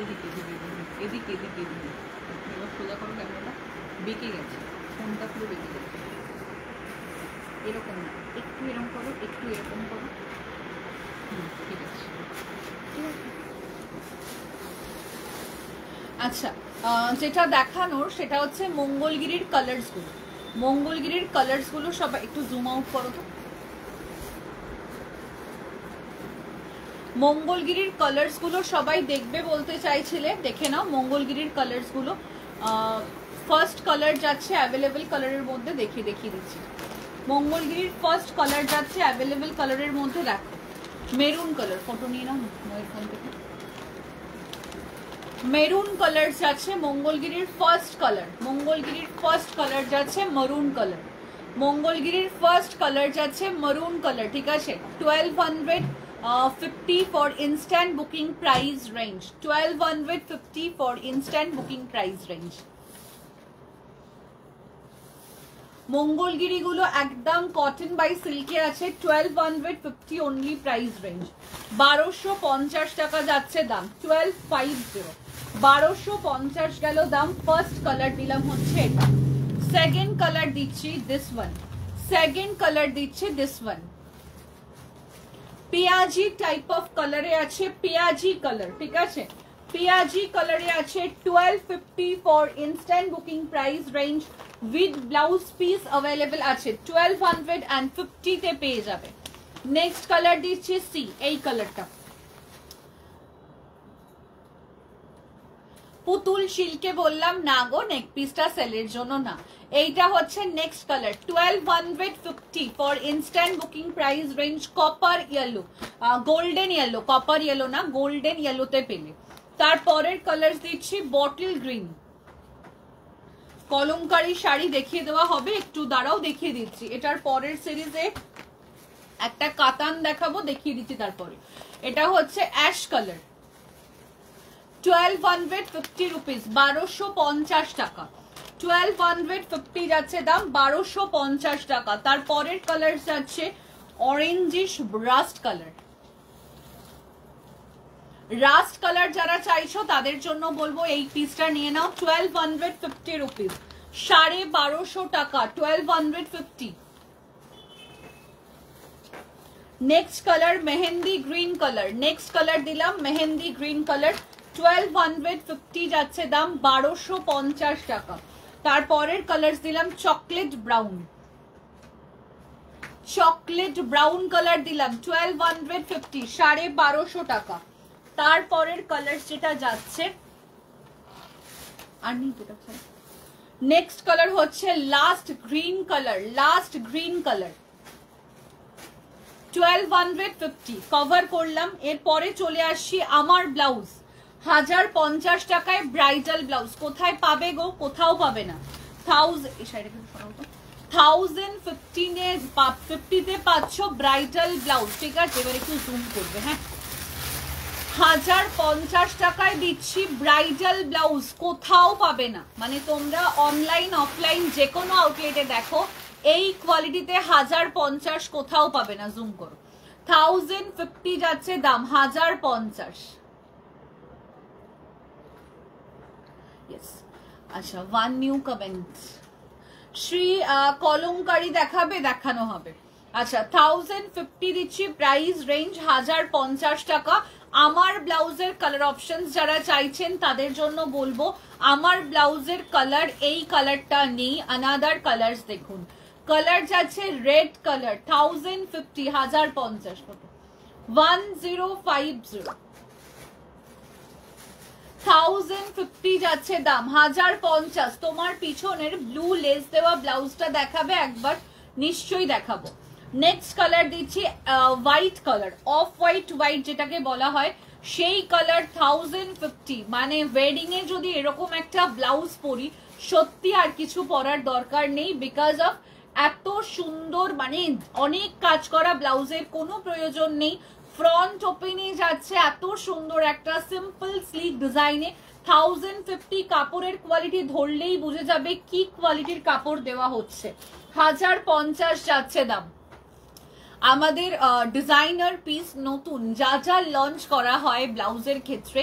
এদিকে এদিকে এদিকে এদিকে এবার সোজা করো ক্যামেরাটা, বেঁকে গেছে ফোনটা, পুরো বেঁকে গেছে। এরকম না, একটু এরকম করো, একটু এরকম করো, ঠিক আছে। আচ্ছা, যেটা দেখানোর সেটা হচ্ছে মঙ্গলগিরির কালার্সগুলো। মঙ্গলগিরির কালার্সগুলো সবাই একটু জুম আউট করো তো। মঙ্গলগিরির কালার্সগুলো সবাই দেখবে বলতে চাইছিলে, দেখে নাও মঙ্গলগিরির কালার্সগুলো। ফার্স্ট কালার যাচ্ছে অ্যাভেলেবেল কালারের মধ্যে, দেখিয়ে দিচ্ছি। মঙ্গলগিরির ফার্স্ট কালার যাচ্ছে অ্যাভেলেবেল কালারের মধ্যে, দেখো মেরুন কালার, ফটো নিয়ে নাও মোবাইল ফোন থেকে। মেরুন কালার যাচ্ছে মঙ্গলগিরির ফার্স্ট কালার, মঙ্গলগিরির ফার্স্ট কালার যাচ্ছে মরুন কালার, মঙ্গলগিরির ফার্স্ট কালার যাচ্ছে মরুন কালার, ঠিক আছে। 1250 for instant booking price range, 1250 for instant booking price range. Mangalagiri গুলো একদম কটন বাই সিল্কে আছে, 1250 অনলি প্রাইস রেঞ্জ। 1250 টাকা যাচ্ছে দাম, 1250, 1250 গেল দাম। ফার্স্ট কালার দিলাম হচ্ছে এটা, সেকেন্ড কালার দিচ্ছি দিস ওয়ান, সেকেন্ড কালার দিচ্ছি দিস ওয়ান। পেঁয়াজি টাইপ অফ কালারে আছে, পেঁয়াজি কালার, ঠিক আছে। পেঁয়াজি কালারে আছে 1250 for instant booking price range with blouse piece available আছে, 1250 তে পেয়ে যাবে। নেক্সট কালার দিচ্ছি সি, এই কালারটা পুতুল সিল্কে বললাম না গো, নেক পিসটা সেলের জন্য না, এইটা হচ্ছে next colour, 1250 for instant booking price range. Copper yellow, golden yellow, copper yellow না, গোল্ডেন ইয়েলোতে পেলে। তারপরের কালার দিচ্ছি বটল গ্রিন, কলমকারী শাড়ি দেখিয়ে দেওয়া হবে, একটু দাঁড়াও দেখিয়ে দিচ্ছি। এটার পরের সিরিজে একটা কাতান দেখাবো, দেখিয়ে দিচ্ছি। তারপরে এটা হচ্ছে অ্যাশ কালার, 1250 রুপিস, 1250 টাকা, 1250 যাচ্ছে দাম, 1250 টাকা। তারপরের কালার যাচ্ছে orangish rushed colour, rushed colour যারা চাইছো তাদের জন্য বলবো এই পিসটা নিয়ে নাও, 1250 রুপিস, 1250 টাকা, 1250। Next colour mehendi green colour, next colour দিলাম মেহেন্দি গ্রিন কালার, 1250 যাচ্ছে দাম, 1250 টাকা। তারপরের কালার দিলাম chocolate brown, chocolate brown colour দিলাম 1250, 1250 টাকা। তারপরের কালার যেটা যাচ্ছে আর নেই, নেক্সট কালার হচ্ছে last green colour, last green colour, 1250 cover করলাম। এরপরে চলে আসছি আমার ব্লাউজ, 1050 টাকায় ব্রাইডাল ব্লাউজ। কোথায় পাবে গো? কোথাও পাবে না। 1050 তে পাচ্ছ ব্রাইডাল ব্লাউজ, ঠিক আছে। এবার একটু জুম করবে, হ্যাঁ। 1050 টাকায় দিচ্ছি ব্রাইডাল ব্লাউজ, কোথাও পাবে না। মানে তোমরা অনলাইন অফলাইন যে কোনো আউটলেটে দেখো, এই কোয়ালিটিতে 1050 কোথাও পাবে না। জুম করো, 1050 যাচ্ছে দাম, 1050। আচ্ছা, one knew comment, Shri Kalamkari দেখাবে, দেখানো হবে। আচ্ছা, 1050 দিচ্ছি প্রাইস রেঞ্জ, 1050 টাকা। আমার ব্লাউজের কালার অপশন যারা চাইছেন তাদের জন্য বলবো, আমার ব্লাউজের কালার এই কালারটা নেই, আনাদার কালার্স দেখুন। কালার যাচ্ছে রেড কালার, 1050, 1050, 1050, 1050 যাচ্ছে দাম, 1050। তোমার পিছনের ব্লু লেস দেওয়া ব্লাউজটা দেখাবে একবার, নিশ্চয়ই দেখাবো। নেক্সট কালার দিচ্ছি white colour, off white, white যেটাকে বলা হয় সেই কালার, 1050। মানে ওয়েডিং এ যদি এরকম একটা ব্লাউজ পরি, সত্যি আর কিছু পরার দরকার নেই, বিকজ অফ এত সুন্দর, মানে অনেক কাজ করা ব্লাউজের কোনো প্রয়োজন নেই। ফ্রন্ট ওপেনে যাচ্ছে এত সুন্দর একটা সিম্পল স্লিক ডিজাইনে, 1050। কাপড়ের কোয়ালিটি ধরলেই বুঝে যাবে কি কোয়ালিটির কাপড় দেওয়া হচ্ছে। 1050 যাচ্ছে দাম। আমাদের ডিজাইনার পিস নতুন যা যা লঞ্চ করা হয় ব্লাউজের ক্ষেত্রে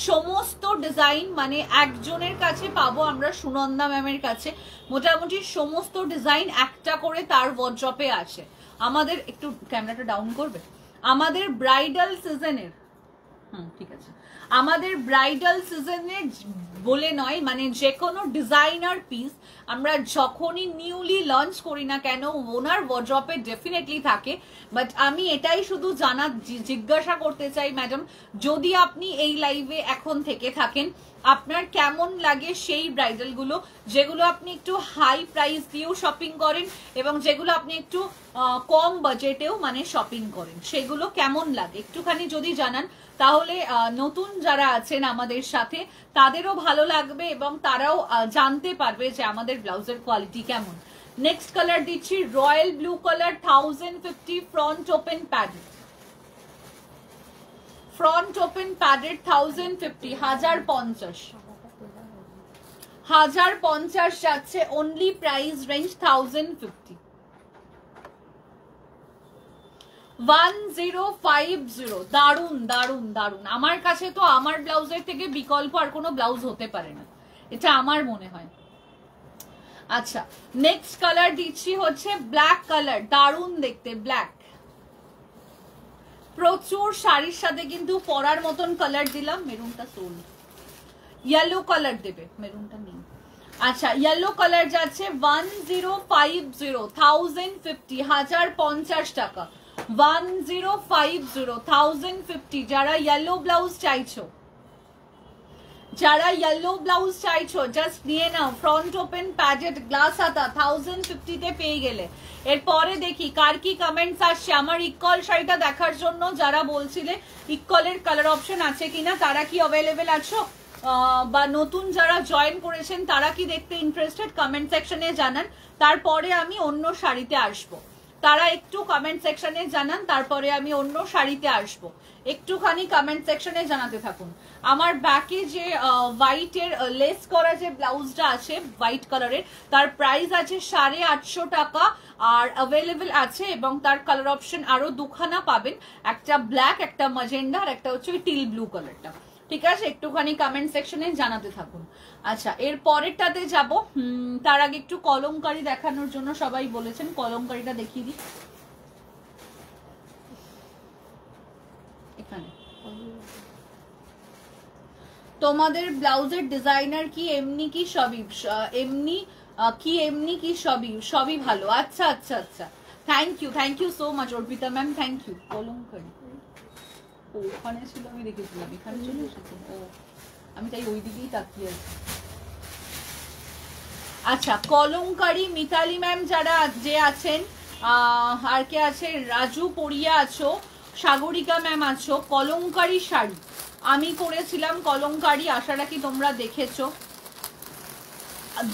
সমস্ত ডিজাইন, মানে একজনের কাছে পাবো আমরা সুনন্দা ম্যামের কাছে মোটামুটি সমস্ত ডিজাইন একটা করে তার ওয়ার্ড্রপে আছে। আমাদের একটু ক্যামেরাটা ডাউন করবে। আমাদের ব্রাইডাল সিজনের, ঠিক আছে, আমাদের ব্রাইডাল সিজনের বলে নয়, মানে যে কোনো ডিজাইনার পিস আমরা যখনই নিউলি লঞ্চ করি না কেন ওনার ওয়ার্ড্রপে ডেফিনেটলি থাকে। বাট আমি এটাই শুধু জিজ্ঞাসা করতে চাই ম্যাডাম, যদি আপনি এই লাইভে এখন থেকে থাকেন আপনার কেমন লাগে সেই ব্রাইডালগুলো যেগুলো আপনি একটু হাই প্রাইস দিয়েও শপিং করেন এবং যেগুলো আপনি একটু কম বাজেটেও মানে শপিং করেন, সেগুলো কেমন লাগে একটুখানি যদি জানান তাহলে নতুন যারা আছেন আমাদের সাথে তাদেরও ভালো লাগবে এবং তারাও জানতে পারবে যে আমাদের ব্লাউজের কোয়ালিটি কেমন। নেক্সট কালার দিচ্ছি royal blue colour 1050 front open padded, front open padded 1050, 1050 যাচ্ছে অনলি, প্রাইস রেঞ্জ 1050, 1050। দারুন দারুন দারুন, আমার কাছে তো আমার ব্লাউজের থেকে বিকল্প আর কোনো ব্লাউজ হতে পারে না, এটা আমার মনে হয়। আচ্ছা নেক্সট কালার দিচ্ছি হচ্ছে ব্ল্যাক কালার, দারুন দেখতে ব্ল্যাক, প্রচুর শাড়ির সাথে কিন্তু পরার মতন কালার দিলাম। মেরুনটা সোল, ইয়েলো কালার দেবে, মেরুনটা নেই। আচ্ছা ইয়েলো কালার যাচ্ছে 1050, 1050, 1050 টাকা, 1050, 1050। যারা ইয়েলো ব্লাউজ চাইছো, যারা ইয়েলো ব্লাউজ চাইছো জাস্ট নিয়ে নাও, ফ্রন্ট ওপেন প্যাডেড গ্লাস হাতা 1050 তে পেয়ে গেলে। এরপরে দেখি কার কি কমেন্টস আসছে আমার ইকল শাড়িটা দেখার জন্য। যারা বলছিলে ইকলের কালার অপশন আছে কিনা, তারা কি অ্যাভেলেবেল আছো বা নতুন যারা জয়েন করেছেন তারা কি দেখতে ইন্টারেস্টেড কমেন্ট সেকশনে জানান, তারপরে আমি অন্য শাড়িতে আসবো। তারা একটু কমেন্ট সেকশনে জানান, তারপরে আমি অন্য শাড়িতে আসবো। একটুখানি কমেন্ট সেকশনে জানাতে থাকুন। আমার ব্যাকে যে হোয়াইটের লেস করা যে ব্লাউজটা আছে হোয়াইট কালারের, তার প্রাইস আছে 850 টাকা আর অ্যাভেলেবেল আছে এবং তার কালার অপশন আরো দুখানা পাবেন, একটা ব্ল্যাক, একটা ম্যাজেন্ডা আর একটা হচ্ছে টিল ব্লু কালারটা। ঠিক আছে, একটুখানি কমেন্ট সেকশনে জানাতে থাকুন। আচ্ছা এর পরেরটাতে যাব, তার আগে একটু কলমকারি দেখানোর জন্য সবাই বলেছেন, কলমকারিটা দেখিয়ে দিই। এখানে তোমাদের ব্লাউজের ডিজাইনার কি এমনি কি সবই এমনি কি সবই ভালো? আচ্ছা আচ্ছা আচ্ছা, thank you so much Arpita ma'am, thank you. Kalamkari ওখানে ছিল, আমি দেখেছিলাম, এখানে চলে এসেছে। ও আমি তাই ওই দিকেই তাকিয়ে আছি। আচ্ছা কলমকারি মিতালি ম্যাম যারা যে আছেন, আর কে আছে, রাজু পড়িয়া আছো, সাগরিকা ম্যাম আছো। কলমকারি শাড়ি আমি করেছিলাম, কলমকারি আশা রাখি তোমরা দেখেছো।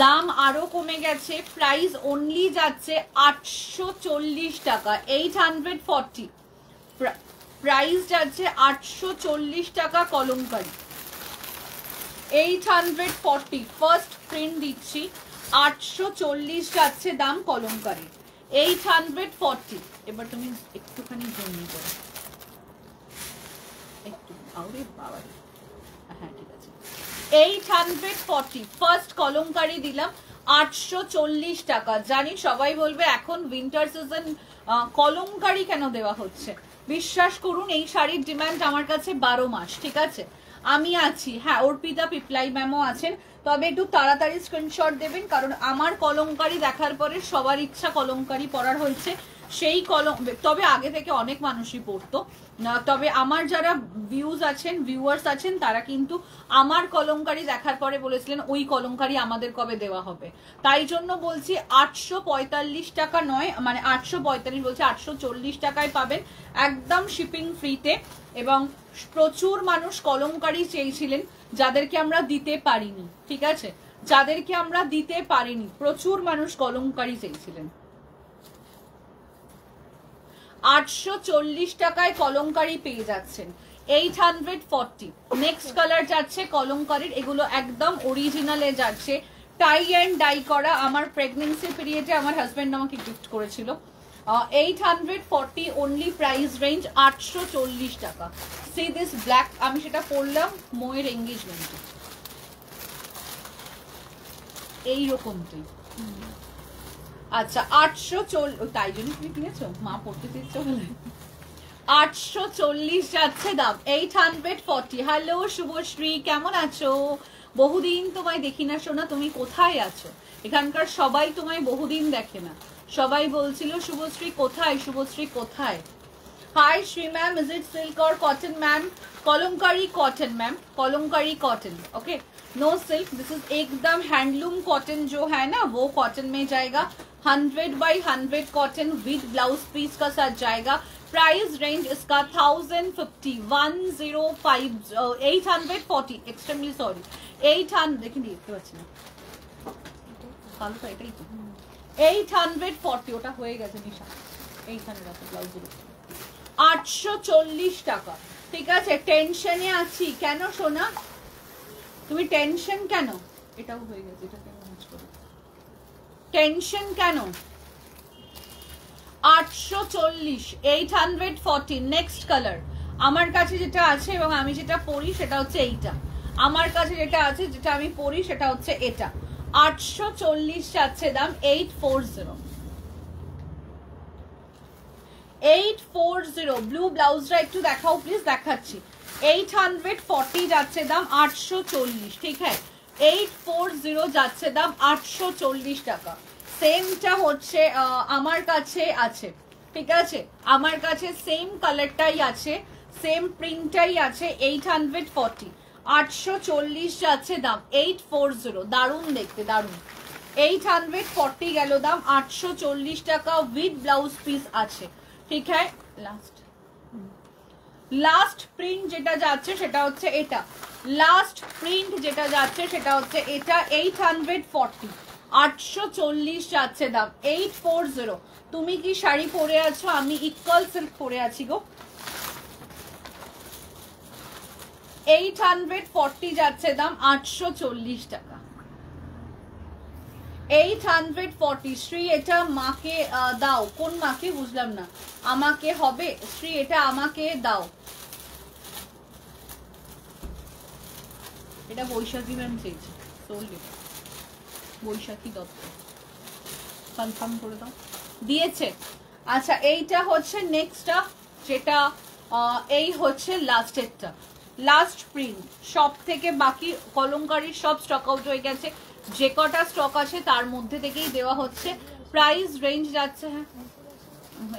দাম আরো কমে গেছে, প্রাইস অনলি যাচ্ছে 840 টাকা, 840, প্রাইস যাচ্ছে 840 টাকা কলমকারি, 840 ফার্স্ট প্রিন্ট দিচ্ছি, 840 যাচ্ছে দাম কলমকারি, 840। এবার তুমি একটুখানি জমি করো, একটু আরে বাবা, হ্যাঁ ঠিক আছে, 840 ফার্স্ট কলমকারি দিলাম 840 টাকা। জানি সবাই বলবে এখন উইন্টার সিজন কলমকারি কেন দেওয়া হচ্ছে, বিশ্বাস করুন এই শাড়ির ডিমান্ড আমার কাছে 12 মাস। ঠিক আছে, আমি আছি, হ্যাঁ অর্পিতা পিপলাই ম্যামও আছেন, তবে একটু তাড়াতাড়ি স্ক্রিনশট দেবেন কারণ আমার কলমকারি দেখার পরে সবার ইচ্ছা কলমকারি পরার হয়েছে। সেই কলম, তবে আগে থেকে অনেক মানুষই পড়তো, তবে আমার যারা ভিউয়ার্স আছেন তারা কিন্তু আমার কলমকারি দেখার পরে বলেছিলেন ওই কলমকারি আমাদের কবে দেওয়া হবে। তাই জন্য বলছি 845 টাকা নয়, মানে 845 বলছি, 840 টাকায় পাবেন একদম শিপিং ফ্রিতে। এবং প্রচুর মানুষ কলমকারি চেয়েছিলেন যাদেরকে আমরা দিতে পারিনি, ঠিক আছে, যাদেরকে আমরা দিতে পারিনি, প্রচুর মানুষ কলমকারি চেয়েছিলেন। 840 টাকায় কলমকারি পেয়ে যাচ্ছেন, 840। নেক্সট কালার যাচ্ছে কলমকারির, এগুলো একদম অরিজিনালে যাচ্ছে, টাই অ্যান্ড ডাই করা। আমার প্রেগনেন্সি পিরিয়ডে আমার হাজবেন্ড আমাকে গিফট করেছিল, 840 only price range, 840 টাকা। See this black, আমি সেটা পরলাম ময়ের এঙ্গেজমেন্টে, এইরকমটাই। আচ্ছা 840, তাই জন্য তুমি কিনেছো, মা পড়তে চেয়েছো বলে। 840 যাচ্ছে দাম, 840। হ্যালো শুভশ্রী, কেমন আছো? বহুদিন তোমায় দেখি না সোনা, তুমি কোথায় আছো? এখানকার সবাই তোমায় বহুদিন দেখে না, সবাই বলছিল শুভশ্রী কোথায়, শুভশ্রী কোথায়। Hi Shree ma'am, is it silk or cotton ma'am? Kalamkari cotton ma'am, Kalamkari cotton, okay, no silk, this is एकदम हैंडलूम कॉटन जो है ना वो कॉटन में जाएगा। 100/100 कॉटन विद ब्लाउज पीस का साथ जाएगा। प्राइस रेंज इसका 1050, 1050, 840, एक्सट्रीमली सॉरी 800, देखिए देखते পাচ্ছি না, কালোটা এটাই তো, 840 ওটা হয়ে গেছে নিশা, 800 আছে ব্লাউজের উপর, 840 টাকা। ঠিক আছে, টেনশনে আছি কেন সোনা, তুমি টেনশন কেন? এটাও হয়ে গেছে, এটা কেন ম্যাচ করে, টেনশন কেন? 840, 840। নেক্সট কালার আমার কাছে যেটা আছে এবং আমি যেটা পরি সেটা হচ্ছে এইটা, আমার কাছে যেটা আছে যেটা আমি পরি সেটা হচ্ছে এটা। 840 যাচ্ছে দাম, 840, 840। ব্লু ব্লাউজটা একটু দেখাও প্লিজ, দেখাচ্ছি। 840 যাচ্ছে দাম, 840, ঠিক আছে, 840 যাচ্ছে দাম, 840 টাকা। সেমটা হচ্ছে আমার কাছে আছে, ঠিক আছে, আমার কাছে সেম কালারটাই আছে, সেম প্রিন্টটাই আছে, 840, 840 যাচ্ছে দাম, 840, দারুণ দেখতে, দারুণ। 840 গেল দাম, 840 টাকা উইথ ব্লাউজ পিস আছে, ঠিক আছে। লাস্ট প্রিন্ট যেটা যাচ্ছে সেটা হচ্ছে এটা, লাস্ট প্রিন্ট যেটা যাচ্ছে সেটা হচ্ছে এটা, 840, 840 যাচ্ছে দাম, 840। তুমি কি শাড়ি পরে আছো? আমি ইকুয়াল সিল্ক পরে আছি গো। 840 যাচ্ছে দাম, 840 টাকা, 840। শ্রী এটা মাকে দাও, কোন মাকে বুঝলাম না, আমাকে হবে শ্রী, এটা আমাকে দাও। এটা বৈশাখী ম্যাম চেয়েছে, সোল্ড এটা, বৈশাখী দত্ত, কনফার্ম করে দাও, দিয়েছে। আচ্ছা এইটা হচ্ছে নেক্সটটা, যেটা এই হচ্ছে লাস্টেরটা, লাস্ট প্রিন্ট। সব থেকে বাকি কলমকারীর সব স্টক আউট হয়ে গেছে, যে কটা স্টক আছে তার মধ্যে থেকেই দেওয়া হচ্ছে। প্রাইস রেঞ্জ যাচ্ছে, হ্যাঁ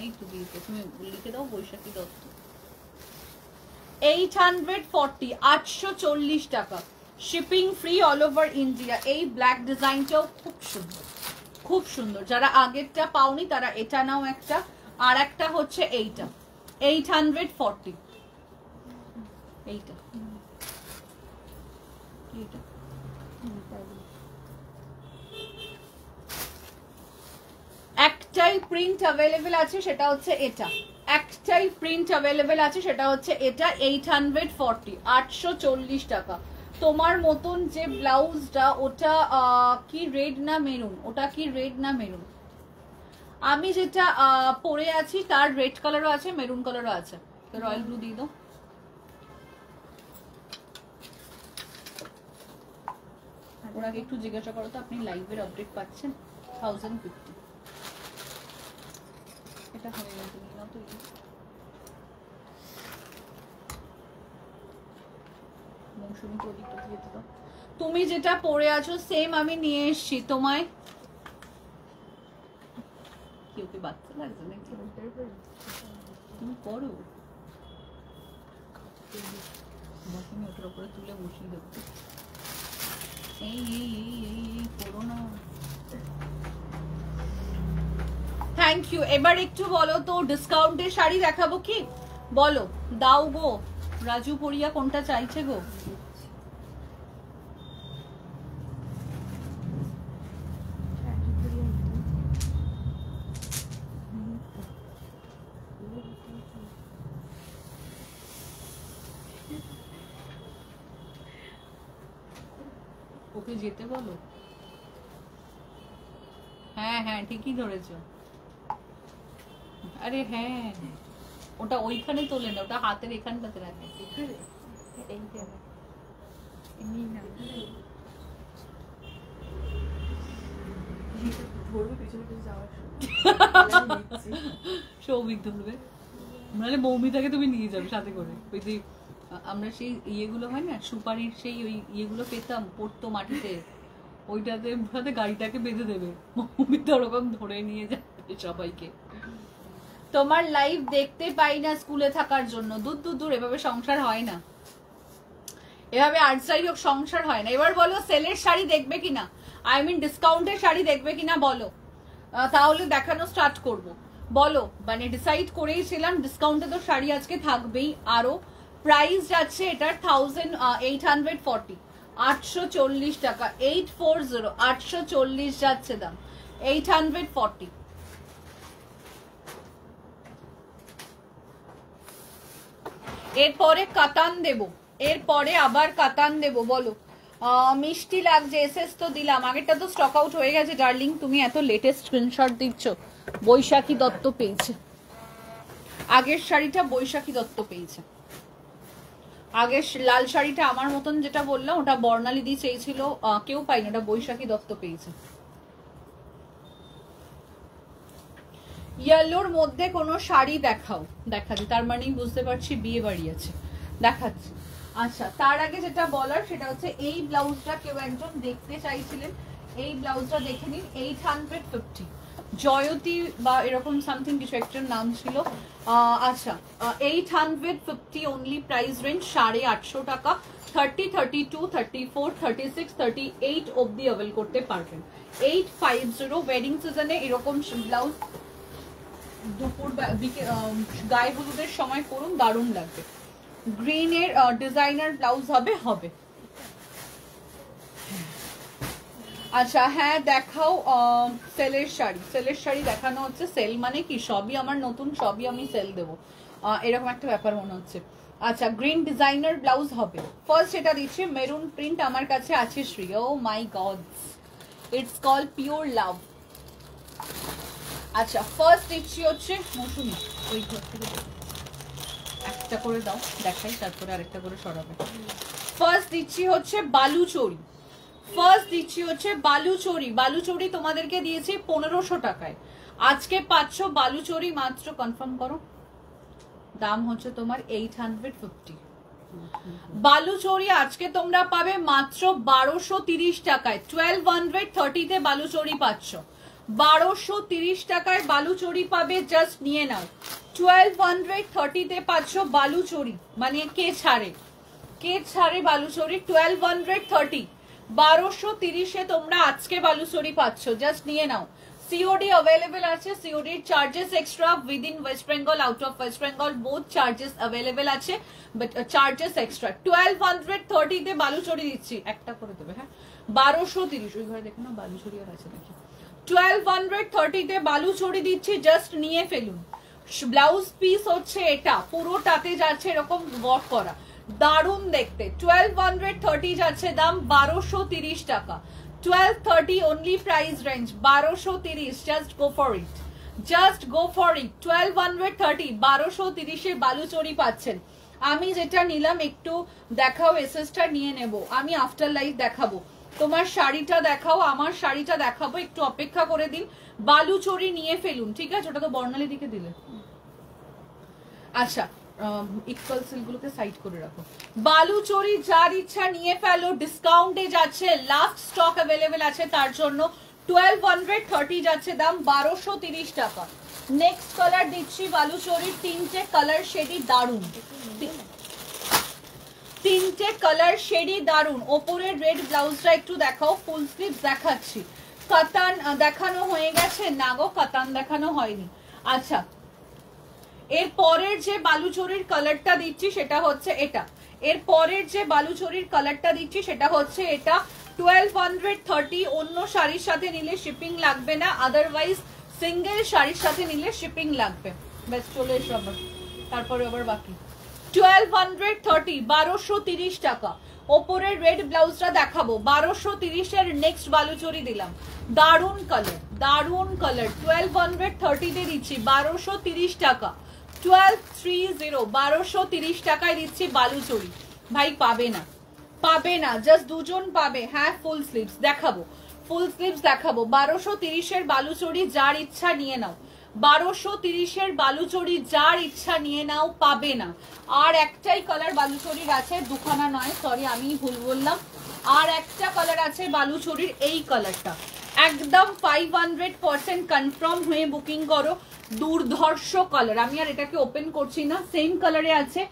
এই তো দিয়েছে, তুমি লিখে দাও বৈশাখী দত্ত। 840, 840 টাকা, shipping free all over India. এই ব্ল্যাক ডিজাইনটাও খুব সুন্দর, খুব সুন্দর, যারা আগেরটা পাওনি তারা এটা নাও একটা, আর একটা হচ্ছে এইটা, 840, এইটা এইটা একটাই প্রিন্ট অ্যাভেলেবেল আছে সেটা হচ্ছে এটা, একটাই প্রিন্ট অ্যাভেলেবেল আছে সেটা হচ্ছে এটা, 840, 840 টাকা। তোমার মতন যে ব্লাউজটা ওটা কি রেড না মেরুন, ওটা কি রেড না মেরুন? আমি যেটা পরে আছি তার রেড কালারও আছে, মেরুন কালারও আছে, রয়্যাল ব্লু দিয়ে দাও। ওনাকে একটু জিজ্ঞাসা করো তো আপনি লাইভের আপডেট পাচ্ছেন? 1050, এটা হয়ে গেছে, নিয়ে নাও তো। মৌসুমি তো ওদিকটা দিয়ে দাও। তুমি যেটা পরে আছো সেম আমি নিয়ে এসছি তোমায়। কি ওকে বাচ্চা লাগছে নাকি? তুমি করো, মৌসুমি ওটার উপরে তুলে বসিয়ে দেবো। এই এই এই এই করো না। Thank you. এবার একটু বলো তো ডিসকাউন্টের শাড়ি দেখাবো কি, বলো, দাও গো। রাজু পরিয়া কোনটা চাইছে গো? ওকে যেতে বলো। হ্যাঁ হ্যাঁ ঠিকই ধরেছো। আরে হ্যাঁ, ওটা ওইখানে তোলে না, ওটা হাতের এখানটাতে রাখে। সৌভিক ধরবে, মানে মৌমিতাকে তুমি নিয়ে যাবে সাথে করে। ওই যে আমরা সেই ইয়েগুলো হয় না, সুপারির সেই ওই ইয়েগুলো পেতাম, পড়তো মাটিতে, ওইটাতে সাথে গাড়িটাকে বেঁধে দেবে, মৌমিতা ওরকম ধরে নিয়ে যাবে সবাইকে। তোমার লাইভ দেখতে পাই না স্কুলে থাকার জন্য। দূর দূর দূর, এভাবে সংসার হয় না, এভাবে আর্টসাই হোক সংসার হয় না। এবার বলো সেলের শাড়ি দেখবে কিনা, আই মিন ডিসকাউন্টের শাড়ি দেখবে কিনা বলো, তাহলে দেখানো স্টার্ট করব। বলো, মানে ডিসাইড করেইছিলাম ডিসকাউন্টে তো শাড়ি আজকে থাকবেই। আরো প্রাইস যাচ্ছে এটার 1840, 840 টাকা, 840, 840 যাচ্ছে দাম, 840। এরপরে কাতান দেব, এরপরে আবার কাতান দেব। বলো মিষ্টি লাগছে, এসএস তো দিলাম, আগেরটা তো স্টক আউট হয়ে গেছে ডার্লিং, তুমি এত লেটেস্ট স্ক্রিনশট দিচ্ছ। বৈশাখী দত্ত পেয়েছে, আগের শাড়িটা বৈশাখী দত্ত পেয়েছে। আগের লাল শাড়িটা আমার মতন যেটা বললাম ওটা বর্ণালী দি চেয়েছিল, কেউ পাইনি, ওটা বৈশাখী দত্ত পেয়েছে। ইয়েলোর মধ্যে কোনো শাড়ি দেখাও, দেখাচ্ছি, তার মানেই বুঝতে পারছি বিয়ে বাড়ি আছে, দেখাচ্ছি। আচ্ছা, তার আগে যেটা বলার সেটা হচ্ছে এই ব্লাউজটা কেউ একজন দেখতে চাইছিলেন, এই ব্লাউজটা দেখে নিন, 850, জয়তী বা এরকম সামথিং কিছু একটার নাম ছিল। আচ্ছা, 850 অনলি প্রাইস রেঞ্জ, 850 টাকা, 30, 32, 34, 36, 38 অব্দি অ্যাভেল করতে পারবেন। 850 ওয়েডিং সিজনে এরকম ব্লাউজ দুপুর গায়ে হলুদের সময় পরুন, দারুণ লাগবে। গ্রিনের ডিজাইনার ব্লাউজ হবে। আচ্ছা হ্যাঁ দেখাও সেলের শাড়ি, সেলের শাড়ি দেখানো হচ্ছে। সেল মানে কি, সবই আমার নতুন, সবই আমি সেল দেবো, এরকম একটা ব্যাপার মনে হচ্ছে। আচ্ছা, গ্রিন ডিজাইনার ব্লাউজ হবে। ফার্স্ট এটা দিচ্ছি মেরুন প্রিন্ট, আমার কাছে আছে Shri, oh my God, it's call pure love. আচ্ছা, ফার্স্ট দিচ্ছি হচ্ছে মৌসুমি, ওই ঘর থেকে একটা করে দাও দেখাই, তারপরে আরেকটা করে সরাবে। ফার্স্ট দিচ্ছি হচ্ছে বালুচরি, ফার্স্ট দিচ্ছি হচ্ছে বালুচরি। বালুচরি তোমাদেরকে দিয়েছি 1500 টাকায়, আজকে পাচ্ছ বালুচরি মাত্র, কনফার্ম করো, দাম হচ্ছে তোমার 850। বালুচরি আজকে তোমরা পাবে মাত্র 1230 টাকায়, 1230 বালুচরি পাচ্ছ, 1230 টাকায় বালুচরি পাবে, জাস্ট নিয়ে নাও। 1230 পাচ্ছ বালুচরি, মানে কে ছাড়ে বালুচরি, 1230, 1230 তোমরা আজকে বালুচরি পাচ্ছ, জাস্ট নিয়ে নাও। সিওডি অ্যাভেলেবেল আছে, সিওডির charges extra, within West Bengal, out of West Bengal both charges available আছে, বাট চার্জেস এক্সট্রা। 1230 বালুচরি দিচ্ছি, একটা করে দেবে হ্যাঁ, 1230, ওই ঘরে দেখো না বালুচরি আর আছে নাকি। 1230 বালুচরি দিচ্ছি, জাস্ট নিয়ে ফেলুন। ব্লাউজ পিস হচ্ছে এটা, পুরোটাতে যাচ্ছে এরকম ওয়ার্ক করা, দারুণ দেখতে। 1230 যাচ্ছে দাম, 1230 টাকা, 1230 only price range, 1230, just go for it, just go for it. 1230, 1230 Baluchari পাচ্ছেন। আমি যেটা নিলাম একটু দেখাও, এসএসটা নিয়ে নেব, আমি আফটার লাইফ দেখাবো। তোমার শাড়িটা দেখাও, আমার শাড়িটা দেখাবো, একটু অপেক্ষা করে দিন। বালুচরি নিয়ে ফেলুন, ঠিক আছে, ওটা তো বর্ণালী দিকে দিলে। আচ্ছা, ইকুয়াল সিলগুলোকে সাইড করে রাখো। বালুচরি যার ইচ্ছা নিয়ে ফেলো, ডিসকাউন্টে যাচ্ছে, লাস্ট স্টক অ্যাভেলেবেল আছে তার জন্য। 1230 যাচ্ছে দাম, 1230 টাকা। নেক্সট কালার দিচ্ছি বালুচরির, তিনটে কালার শেডই দারুণ, তিনটে কালার শেডই দারুণ। ওপরের রেড ব্লাউজটা একটু দেখাও, ফুল স্লিভ দেখাচ্ছি। কাতান দেখানো হয়ে গেছে না গো, কাতান দেখানো হয়নি। আচ্ছা, এর পরের যে বালুচরির কালারটা দিচ্ছি সেটা হচ্ছে এটা, এর পরের যে বালুচরির কালারটা দিচ্ছি সেটা হচ্ছে এটা। 1230, অন্য শাড়ির সাথে নিলে শিপিং লাগবে না, আদারওয়াইজ সিঙ্গেল শাড়ির সাথে নিলে শিপিং লাগবে। ব্যাস চলে এসো আবার, তারপরে আবার বাকি। 1230, 1230 টাকা। ওপরের রেড ব্লাউজটা দেখাবো, 1230 এর নেক্সট বালুচরি দিলাম, দারুণ কালার, দারুন কালার 1230 তে দিচ্ছি 1230 টাকা 1230 1230 টাকায় দিচ্ছি বালুচরি ভাই পাবে না পাবে না জাস্ট দুজন পাবে হ্যাঁ ফুল স্লিভস দেখাবো ফুল স্লিভস দেখাবো 1230 এর বালুচরি যার ইচ্ছা নিয়ে নাও 1230 এর বালুচরি যার ইচ্ছা নিয়ে নাও পাবে না আর একটাই কালার বালুচরির আছে দুখানা নয় সরি আমি ভুল বললাম আর একটা কালার আছে বালুচরির এই কালারটা একদম 500% কনফার্ম হয়ে বুকিং করো দুর্ধর্ষ কালার আমি আর এটাকে ওপেন করছি না সেম কালারে আছে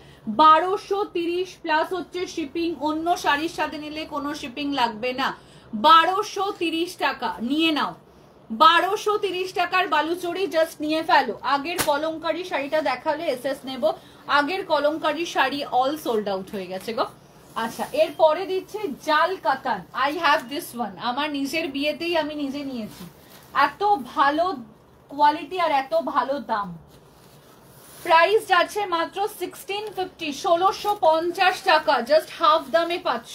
1230 প্লাস হচ্ছে শিপিং অন্য শাড়ির সাথে নিলে কোনো শিপিং লাগবে না 1230 টাকা নিয়ে নাও 1230 টাকার বালুচরি জাস্ট নিয়ে ফেলো আগের কলমকারী শাড়িটা দেখালে এসএস নেব আগের Kalamkari sari all sold out হয়ে গেছে গো আচ্ছা এরপরে দিচ্ছে জাল কাতান আই হ্যাভ দিস ওয়ান আমার নিজের বিয়েতেই আমি নিজে নিয়েছি এত ভালো কোয়ালিটি আর এত ভালো দাম প্রাইস যাচ্ছে মাত্র 1650 1650 টাকা জাস্ট হাফ দামে পাচ্ছ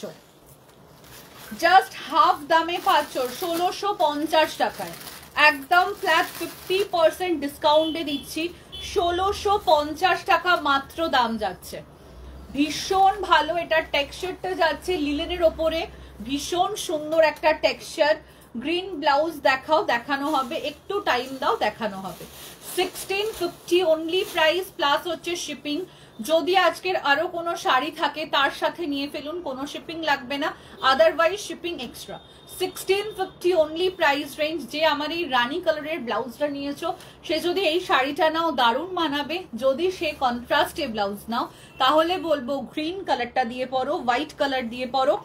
জাস্ট হাফ দামে পাচ্ছ 1650 টাকায় একদম ফ্ল্যাট 50% ডিসকাউন্টে দিচ্ছি 1650 টাকা মাত্র দাম যাচ্ছে ভীষণ ভালো এটা টেক্সচারটা যাচ্ছে লিলেনের ওপরে ভীষণ সুন্দর একটা টেক্সচার গ্রিন ব্লাউজ দেখাও দেখানো হবে একটু টাইম দাও দেখানো হবে 1650 অনলি প্রাইস প্লাস হচ্ছে শিপিং যদি আজকের আরো কোনো শাড়ি থাকে তার সাথে নিয়ে ফেলুন কোনো শিপিং লাগবে না otherwise shipping extra 1650 only price range যে আমার এই রানী কালারের ব্লাউজটা নিয়েছো সে যদি এই শাড়িটা নাও দারুণ মানাবে যদি সে কন্ট্রাস্টে ব্লাউজ নাও তাহলে বলবো গ্রিন কালারটা দিয়ে পরো হোয়াইট কালার দিয়ে পরো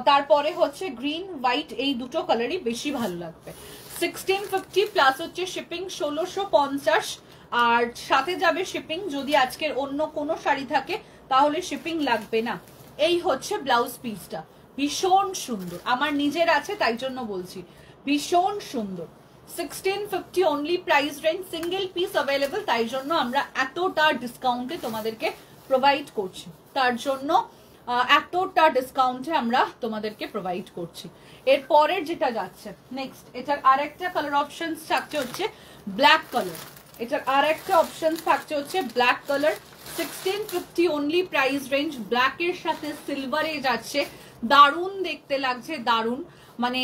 তারপরে হচ্ছে গ্রিন হোয়াইট এই দুটো কালারই বেশি ভালো লাগবে 1650 প্লাস হচ্ছে শিপিং 1650 আর সাথে যাবে শিপিং যদি আজকের অন্য কোনো শাড়ি থাকে তাহলে শিপিং লাগবে না এই হচ্ছে ব্লাউজ পিসটা ভীষণ সুন্দর আমার নিজের আছে তাই জন্য বলছি ভীষণ সুন্দর 1650 only price range single piece available তাই জন্য আমরা এতটা ডিসকাউন্টে তোমাদেরকে প্রোভাইড করছি তার জন্য এতটা ডিসকাউন্টে আমরা তোমাদেরকে প্রোভাইড করছি এরপরের যেটা যাচ্ছে নেক্সট এটার আরেকটা কালার অপশনস থাকছে হচ্ছে ব্ল্যাক কালার এটার আরেকটা অপশন থাকছে হচ্ছে black colour 1650 only price range black এর সাথে সিলভারে যাচ্ছে দারুণ দেখতে লাগছে দারুণ মানে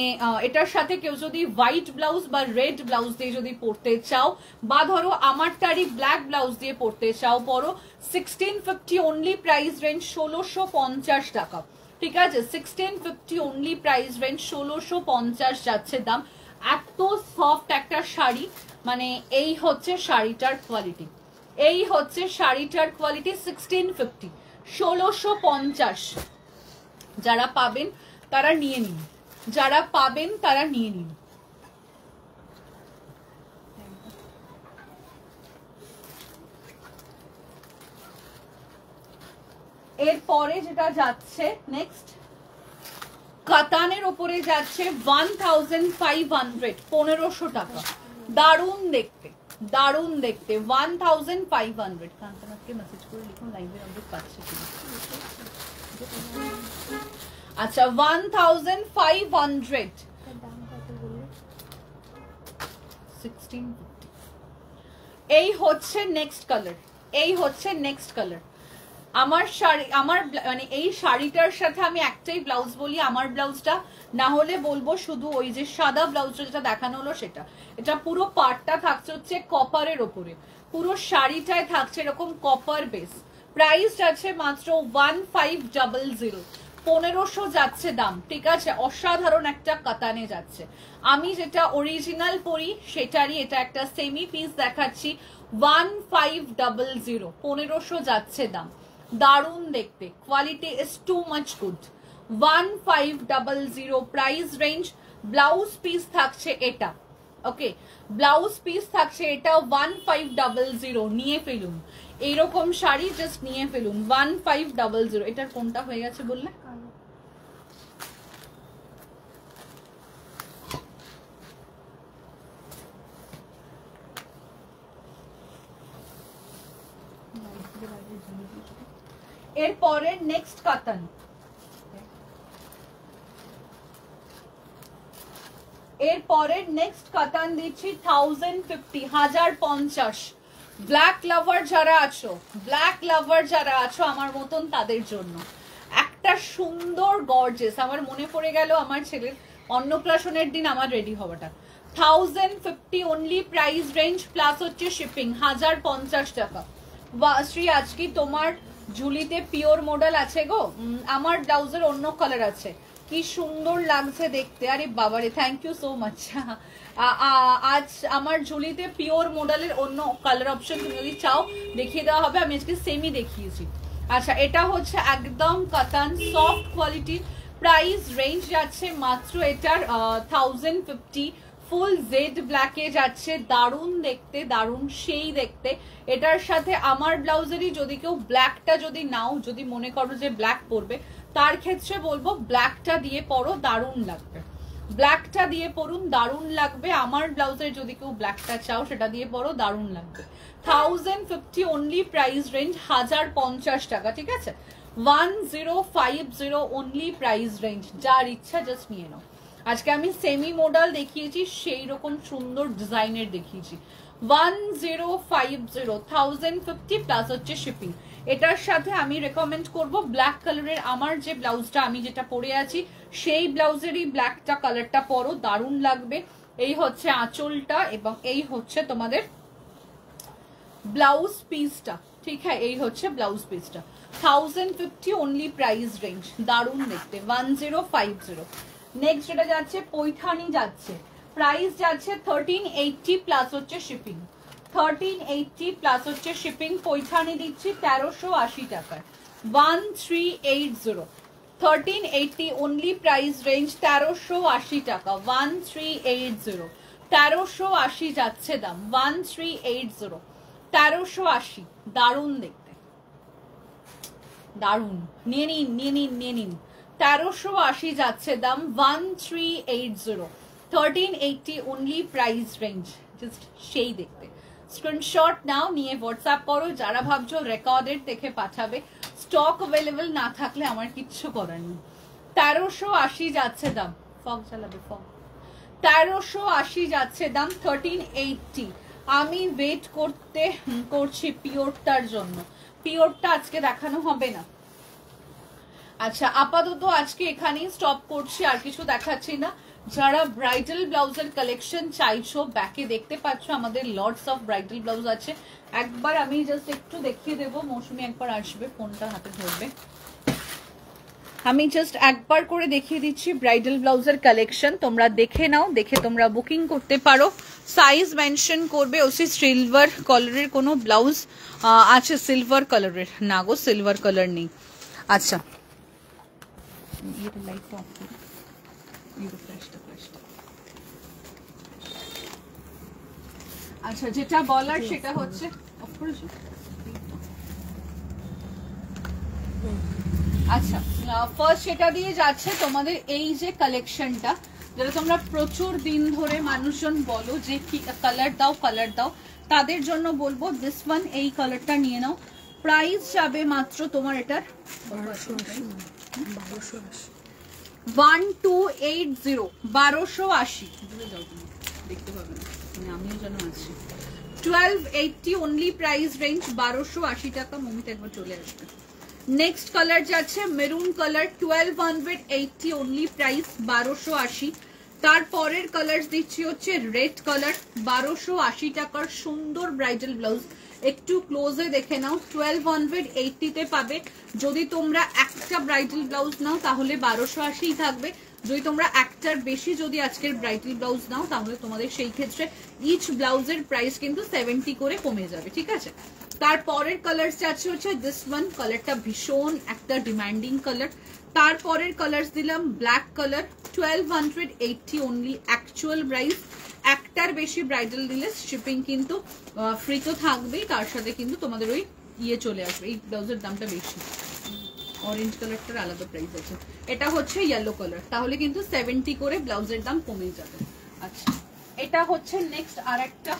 এটার সাথে কেউ যদি হোয়াইট ব্লাউজ বা রেড ব্লাউজ দিয়ে যদি পরতে চাও বা ধরো আমারটারই ব্ল্যাক ব্লাউজ দিয়ে পরতে চাও পরো 1650 অনলি প্রাইস রেঞ্জ 1650 টাকা ঠিক আছে 1650 অনলি প্রাইস রেঞ্জ 1650 যাচ্ছে দাম এত সফট একটা শাড়ি মানে এই হচ্ছে শাড়িটার কোয়ালিটি এই হচ্ছে শাড়িটার কোয়ালিটি 1650 1650 যারা পাবেন তারা নিয়ে নিন যারা পাবেন তারা নিয়ে নিন এরপরে যেটা যাচ্ছে নেক্সট কাতানের উপরে যাচ্ছে 1500 1500 টাকা দারুণ দেখতে 1500 কান্তানাথকে মেসেজ করে লিখুন লাইভের আপডেট পাচ্ছে কিনা আচ্ছা 1500 1650 এই হচ্ছে নেক্সট কালার এই হচ্ছে নেক্সট কালার আমার শাড়ি আমার মানে এই শাড়িটার সাথে আমি একটাই ব্লাউজ বলি আমার ব্লাউজটা না হলে বলবো শুধু ওই যে সাদা ব্লাউজটা যেটা দেখানো হলো সেটা এটা পুরো পার্টটা থাকছে হচ্ছে কপারের ওপরে পুরো শাড়িটায় থাকছে এরকম কপার বেস প্রাইস আছে মাত্র 1500 1500 যাচ্ছে দাম ঠিক আছে অসাধারণ একটা কাতানে যাচ্ছে আমি যেটা অরিজিনাল পরি সেটারই এটা একটা সেমি পিস দেখাচ্ছি 1500 1500 যাচ্ছে দাম দারুণ দেখতে quality is too much good 1500 price range blouse piece থাকছে এটা ওকে ব্লাউজ পিস থাকছে এটা 1500 নিয়ে ফেলুন এইরকম শাড়ি জাস্ট নিয়ে ফেলুন 1500 এটার কোনটা হয়ে গেছে বললে এরপরে নেক্সট কাতান এরপরের নেক্সট কাতান দিচ্ছি 1050, 1050। ব্ল্যাক লাভার যারা আছো, ব্ল্যাক লাভার যারা আছো আমার মতন, তাদের জন্য একটা সুন্দর গর্জেস। আমার মনে পড়ে গেল আমার ছেলের অন্নপ্রাশনের দিন আমার রেডি হওয়াটা। 1050 অনলি প্রাইস রেঞ্জ, প্লাস হচ্ছে শিপিং 1050 টাকা। শ্রী আজকে তোমার ঝুলিতে পিওর মডেল আছে গো, আমার ব্লাউজের অন্য কালার আছে, কি সুন্দর লাগছে দেখতে। আরে বাবারে, থ্যাংক ইউ সো মাচ। আজ আমার ঝুলিতে পিওর মডেলের অন্য কালার অপশন তুমি যদি চাও দেখিয়ে দেওয়া হবে, আমি আজকে সেমই দেখিয়েছি। আচ্ছা, এটা হচ্ছে একদম কাতান সফট কোয়ালিটি, প্রাইস রেঞ্জ যাচ্ছে মাত্র এটার 1050। ফুল জেড ব্ল্যাকে যাচ্ছে, দারুণ দেখতে, দারুণ সেই দেখতে। এটার সাথে আমার ব্লাউজেরই যদি কেউ ব্ল্যাকটা যদি নাও, যদি মনে করো যে ব্ল্যাক পরবে, তার ক্ষেত্রে বলবো ব্ল্যাকটা দিয়ে পরো, দারুণ লাগবে। ব্ল্যাকটা দিয়ে পরুন, দারুণ লাগবে। আমার ব্লাউজের যদি কেউ ব্ল্যাকটা চাও সেটা দিয়ে পরো, দারুণ লাগবে। 1050 অনলি প্রাইস রেঞ্জ, 1050 টাকা, ঠিক আছে। 1050 অনলি প্রাইস রেঞ্জ, যার ইচ্ছা জাস্ট নিয়ে নাও। আজকে আমি সেমি মডেল দেখিয়েছি, সেই রকম সুন্দর ডিজাইনের দেখিয়েছি। 1050, 1050 প্লাস হচ্ছে শিপিং। এটার সাথে আমি রেকমেন্ড করব ব্ল্যাক কালারের আমার যে ব্লাউজটা আমি যেটা পরে আছি, সেই ব্লাউজেরই ব্ল্যাকটা কালারটা পরো, দারুণ লাগবে। এই হচ্ছে আঁচলটা এবং এই হচ্ছে তোমাদের ব্লাউজ পিসটা, ঠিক আছে, এই হচ্ছে ব্লাউজ পিসটা। 1050 অনলি প্রাইস রেঞ্জ, দারুণ দেখতে। 1050। নেক্সট যেটা যাচ্ছে পৈঠানি যাচ্ছে, প্রাইস যাচ্ছে 1380 প্লাস হচ্ছে শিপিং। 1380 প্লাস হচ্ছে শিপিং। পৈঠানি দিচ্ছি 1380 টাকায়, 1380। 1380 অনলি প্রাইস রেঞ্জ, 1380 টাকা, 1380। 1380 যাচ্ছে দাম, 1380, 1380। দারুণ দেখতে, দারুণ। নিয়ে নিন, নিয়ে নিন, নিয়ে নিন। 1380 যাচ্ছে দাম, 1380। 1380 অনলি প্রাইস রেঞ্জ, জাস্ট সেই দেখতে। স্ক্রিনশট নাও, নিয়ে হোয়াটসঅ্যাপ করো। যারা ভাবছো রেকর্ডেড দেখে পাঠাবে, স্টক অ্যাভেলেবেল না থাকলে আমার কিচ্ছু করার নেই। 1380 যাচ্ছে দাম, ফগ চালাবে ফগ। 1380 যাচ্ছে দাম, 1380। আমি ওয়েট করছি পিওরটার জন্য, পিওরটা আজকে দেখানো হবে না। আচ্ছা, আপাতত আজকে এখানেই স্টপ করছি, আর কিছু দেখাচ্ছি না। যারা ব্রাইডাল ব্লাউজের কালেকশন চাইছো, ব্যাকে দেখতে পাচ্ছ আমাদের লটস অফ ব্রাইডাল ব্লাউজ আছে। একবার আমি জাস্ট একটু দেখিয়ে দেবো, মৌসুমি একবার আসবে, ফোনটা হাতে ধরবে। আমি জাস্ট একবার করে দেখিয়ে দিচ্ছি ব্রাইডাল ব্লাউজের কালেকশন, তোমরা দেখে নাও, দেখে তোমরা বুকিং করতে পারো। সাইজ মেনশন করবে। ওসি সিলভার কালারের কোনো ব্লাউজ আছে? সিলভার কালারের না গো, সিলভার কালার নেই। আচ্ছা, আচ্ছা, যেটা বলার সেটা হচ্ছে আচ্ছা, ফার্স্ট সেটা দিয়ে যাচ্ছে তোমাদের এই যে কালেকশনটা, যেটা তোমরা প্রচুর দিন ধরে মানুষজন বলো যে কি কালার দাও, কালার দাও, তাদের জন্য বলবো দিস ওয়ান, এই কালারটা নিয়ে নাও। প্রাইস যাবে মাত্র তোমার এটার 1280, 1280 দেখতে পাবে না, মানে আমিও যেন আছি। 1280 অনলি প্রাইস রেঞ্জ, 1280 টাকা। মমিতে একবার চলে আসবে। নেক্সট কালার যাচ্ছে মেরুন কালার, 1280 অনলি প্রাইস, 1280। তারপরের কালার দিচ্ছি হচ্ছে রেড কালার, 1280 টাকার সুন্দর ব্রাইডাল ব্লাউজ। একটু ক্লোজে দেখে নাও, 1280 তে পাবে। যদি তোমরা একটা ব্রাইডাল ব্লাউজ নাও তাহলে 1280 থাকবে। যদি তোমরা একটার বেশি যদি আজকের ব্রাইডাল ব্লাউজ নাও তাহলে তোমাদের সেই ক্ষেত্রে ইচ ব্লাউজের প্রাইস কিন্তু 70 করে কমে যাবে, ঠিক আছে। তারপরের কালার যাচ্ছে হচ্ছে দিস ওয়ান, কালারটা ভীষণ একটা ডিমান্ডিং কালার। তারপরের কালার দিলাম black colour, 1280 only actual price. একটার বেশি ব্রাইডাল দিলে শিপিং কিন্তু ফ্রি তো থাকবেই, তার সাথে কিন্তু তোমাদের ওই ইয়ে চলে আসবে। এই ব্লাউজের দামটা বেশি, অরেঞ্জ কালারটার আলাদা প্রাইস আছে। এটা হচ্ছে ইয়েলো কালার, তাহলে কিন্তু 70 করে ব্লাউজের দাম কমে যাবে। আচ্ছা, এটা হচ্ছে নেক্সট আর একটা,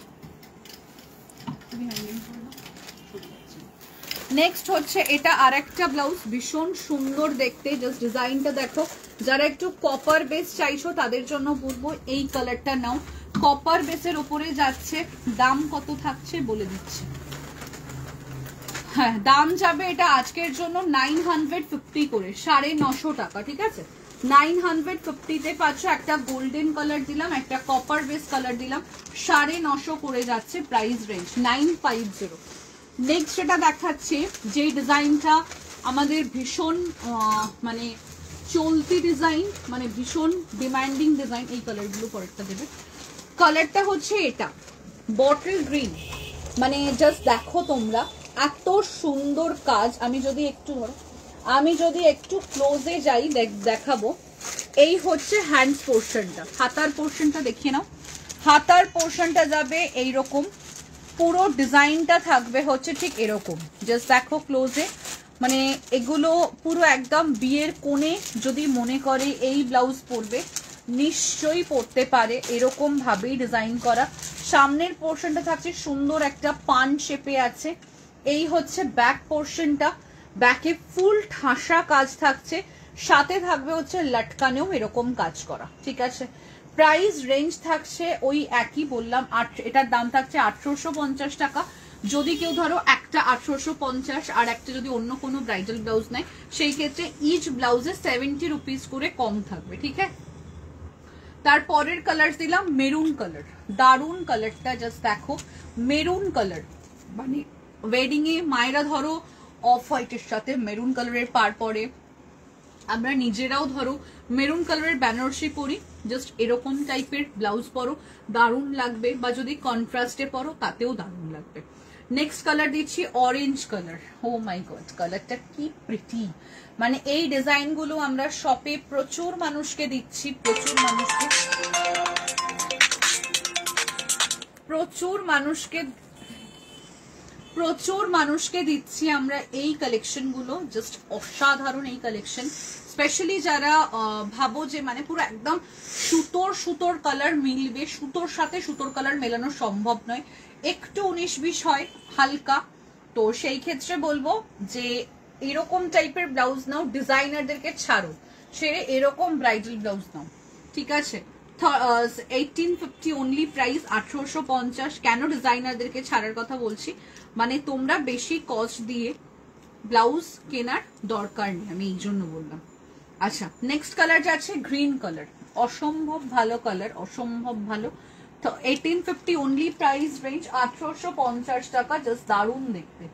নেক্সট হচ্ছে এটা আর একটা ব্লাউজ, ভীষণ সুন্দর দেখতে, জাস্ট ডিজাইনটা দেখো। যারা একটু কপার বেস চাইছো তাদের জন্য বলবো এই কালারটা নাও, কপার বেসের উপরে যাচ্ছে। দাম কত থাকছে বলে দিচ্ছি, হ্যাঁ দাম যাবে এটা আজকের জন্য 950 করে, 950 টাকা, ঠিক আছে। 950-তে পাচ্ছ। একটা গোল্ডেন কালার দিলাম, একটা কপার বেস কালার দিলাম, 950 করে যাচ্ছে প্রাইস রেঞ্জ 950। নেক্সট যেটা দেখাচ্ছি, যে ডিজাইনটা আমাদের ভীষণ মানে চলতি ডিজাইন, মানে ভীষণ ডিমান্ডিং ডিজাইন, এই কালারগুলো পরেরটা দেবে। কালারটা হচ্ছে এটা বটল গ্রিন, মানে জাস্ট দেখো তোমরা এত সুন্দর কাজ। আমি যদি একটু ক্লোজে যাই দেখাবো। এই হচ্ছে হ্যান্ডস পোর্শনটা, হাতার পোর্শনটা দেখিয়ে নাও। হাতার পোর্শনটা যাবে এইরকম, পুরো ডিজাইনটা থাকবে হচ্ছে ঠিক এরকম, জাস্ট দেখো ক্লোজে। মানে এগুলো পুরো একদম বিয়ের কোণে যদি মনে করে এই ব্লাউজ পরবে, নিশ্চয়ই পরতে পারে, এরকম ভাবেই ডিজাইন করা। সামনের পোর্শনটা থাকছে সুন্দর একটা পান শেপে আছে। এই হচ্ছে ব্যাক পোর্শনটা, ব্যাকে ফুল ঠাসা কাজ থাকছে, সাথে থাকবে হচ্ছে লটকানেও এরকম কাজ করা, ঠিক আছে। প্রাইস রেঞ্জ থাকছে ওই একই বললাম, এটার দাম থাকছে 850 টাকা। যদি কেউ ধরো একটা 850 আর একটা যদি অন্য কোনো ব্রাইডাল ব্লাউজ নেয়, সেই ক্ষেত্রে ইচ ব্লাউজে 70 রুপিস করে কম থাকবে, ঠিক আছে। তারপরের কালার দিলাম মেরুন কালার, দারুন কালারটা, জাস্ট দেখো মেরুন কালার, মানে ওয়েডিং এ মায়েরা ধরো অফ হোয়াইটের সাথে মেরুন কালারের পার পরে, আমরা নিজেরাও ধরো মেরুন কালারের বেনারসি পরি, জাস্ট এরকম টাইপের ব্লাউজ পরো, দারুণ লাগবে। বা যদি কন্ট্রাস্টে পরো তাতেও দারুণ লাগবে। নেক্সট কালার দিচ্ছি orange colour. O my god, কালারটা কি প্রিটি, মানে এই ডিজাইন গুলো আমরা শপে প্রচুর মানুষকে দিচ্ছি, প্রচুর মানুষকে দিচ্ছি আমরা এই কালেকশন গুলো, জাস্ট অসাধারণ এই কালেকশন। স্পেশালি যারা ভাবো যে মানে পুরো একদম সুতোর কালার মিলবে, সুতোর সাথে সুতোর কালার মেলানো সম্ভব নয়, একটু 19-20 হয় হালকা, তো সেই ক্ষেত্রে বলবো যে এরকম টাইপের ব্লাউজ নাও, ডিজাইনারদেরকে ছাড়ো, ছেড়ে এরকম ব্রাইডাল ব্লাউজ নাও, ঠিক আছে। 1850 অনলি প্রাইস, 1850। কেন ডিজাইনারদেরকে ছাড়ার কথা বলছি, মানে তোমরা বেশি কস্ট দিয়ে ব্লাউজ কেনার দরকার নেই, আমি এই জন্য বললাম। আচ্ছা, নেক্সট কালার যাচ্ছে গ্রিন কালার, অসম্ভব ভালো কালার, অসম্ভব ভালো। তো 1850 অনলি প্রাইস রেঞ্জ, 1850 টাকা, জাস্ট দারুণ দেখতে,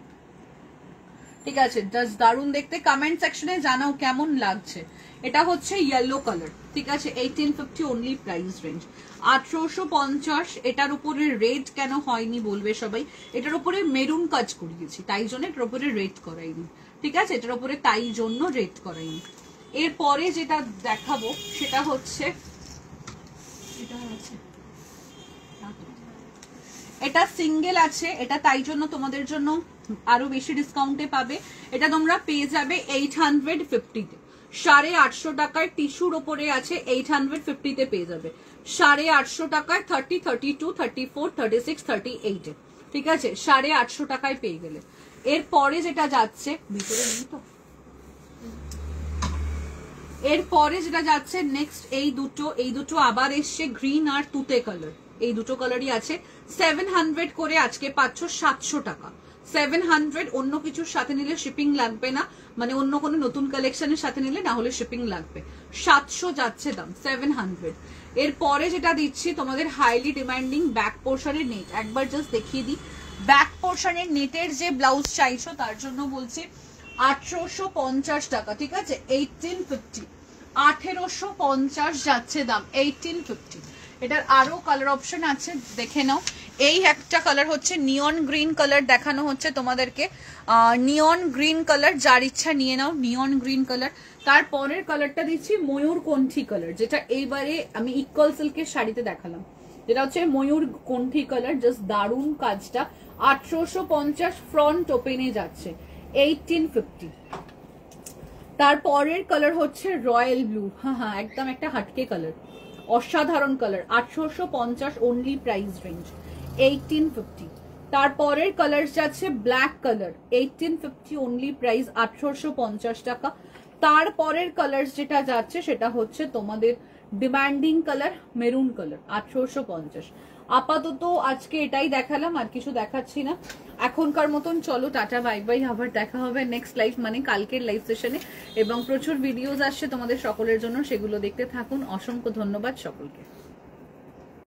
ঠিক আছে, জাস্ট দারুণ দেখতে। কমেন্ট সেকশনে জানাও কেমন লাগছে। এটা হচ্ছে ইয়েলো কালার, ঠিক আছে, 1850 অনলি প্রাইস রেঞ্জ, 1850। এটার উপরে রেড কেন হয়নি বলবে সবাই, এটার উপরে মেরুন কাজ করিয়েছি তাই জন্য এটার উপরে রেড করাইনি, ঠিক আছে, এটার উপরে তাই জন্য রেড করাইনি। এরপরে যেটা দেখাবো সেটা হচ্ছে এটা সিঙ্গেল আছে, এটা তাই জন্য তোমাদের জন্য আরো বেশি ডিসকাউন্টে পাবে। এটা তোমরা পেয়ে যাবে 850-তে, 850 টাকায় টিস্যুর ওপরে আছে, 850-তে পেয়ে যাবে 850 টাকায় 30, 32, 34, 36, 38-এ, ঠিক আছে, 850 টাকায় পেয়ে গেলে। এরপরে যেটা যাচ্ছে ভিতরে নেই তো, এরপরে যেটা যাচ্ছে নেক্সট এই দুটো আবার এসছে গ্রিন আর তুতে কালার, এই দুটো কালারই আছে। 700 করে আজকে পাচ্ছ 700 টাকা, 700। অন্য কিছুর সাথে নিলে শিপিং লাগবে না, মানে অন্য কোনো নতুন কালেকশনের সাথে নিলে না হলে শিপিং লাগবে, 700 যাচ্ছে দাম, 700। এরপরে যেটা দিচ্ছি তোমাদের হাইলি ডিমান্ডিং ব্যাক পোর্শনের নেট, একবার জাস্ট দেখিয়ে দিই। ব্যাক পোর্শনের নেটের যে ব্লাউজ চাইছো তার জন্য বলছি 1850 টাকা, ঠিক আছে, 1850 যাচ্ছে দাম, 1850। এটার আরো কালার অপশন আছে, দেখে নাও। এই একটা কালার হচ্ছে নিয়ন গ্রিন কালার দেখানো হচ্ছে তোমাদেরকে, নিয়ন গ্রিন কালার, যার ইচ্ছা নিয়ে নাও, নিয়ন গ্রিন কালার। তারপরের কালারটা দিচ্ছি ময়ূর কণ্ঠী কালার, যেটা এইবারে আমি ইকুয়াল সিল্কের শাড়িতে দেখালাম, যেটা হচ্ছে ময়ূর কণ্ঠী কালার, জাস্ট দারুণ কাজটা। 1850 ফ্রন্ট ওপেনে যাচ্ছে, 1850। তারপরের কালার হচ্ছে রয়্যাল ব্লু, হ্যাঁ একদম একটা হাটকে কালার, অসাধারণ কালার, 1850 অনলি প্রাইস রেঞ্জ, 1850। তারপরের কালার যাচ্ছে ব্ল্যাক কালার, 1850 অনলি প্রাইস, 1850 টাকা। তারপরের কালার যেটা যাচ্ছে সেটা হচ্ছে তোমাদের ডিমান্ডিং কালার, মেরুন কালার, 1850। আপাতত আজকে এটাই দেখালাম, আর কিছু দেখাচ্ছি না এখনকার মতন। চলো টাটা বাই বাই, আবার দেখা হবে নেক্সট লাইভ মানে কালকের লাইভ সেশনে, এবং প্রচুর ভিডিওস আসছে তোমাদের সকলের জন্য, সেগুলো দেখতে থাকুন। অসংখ্য ধন্যবাদ সকলকে।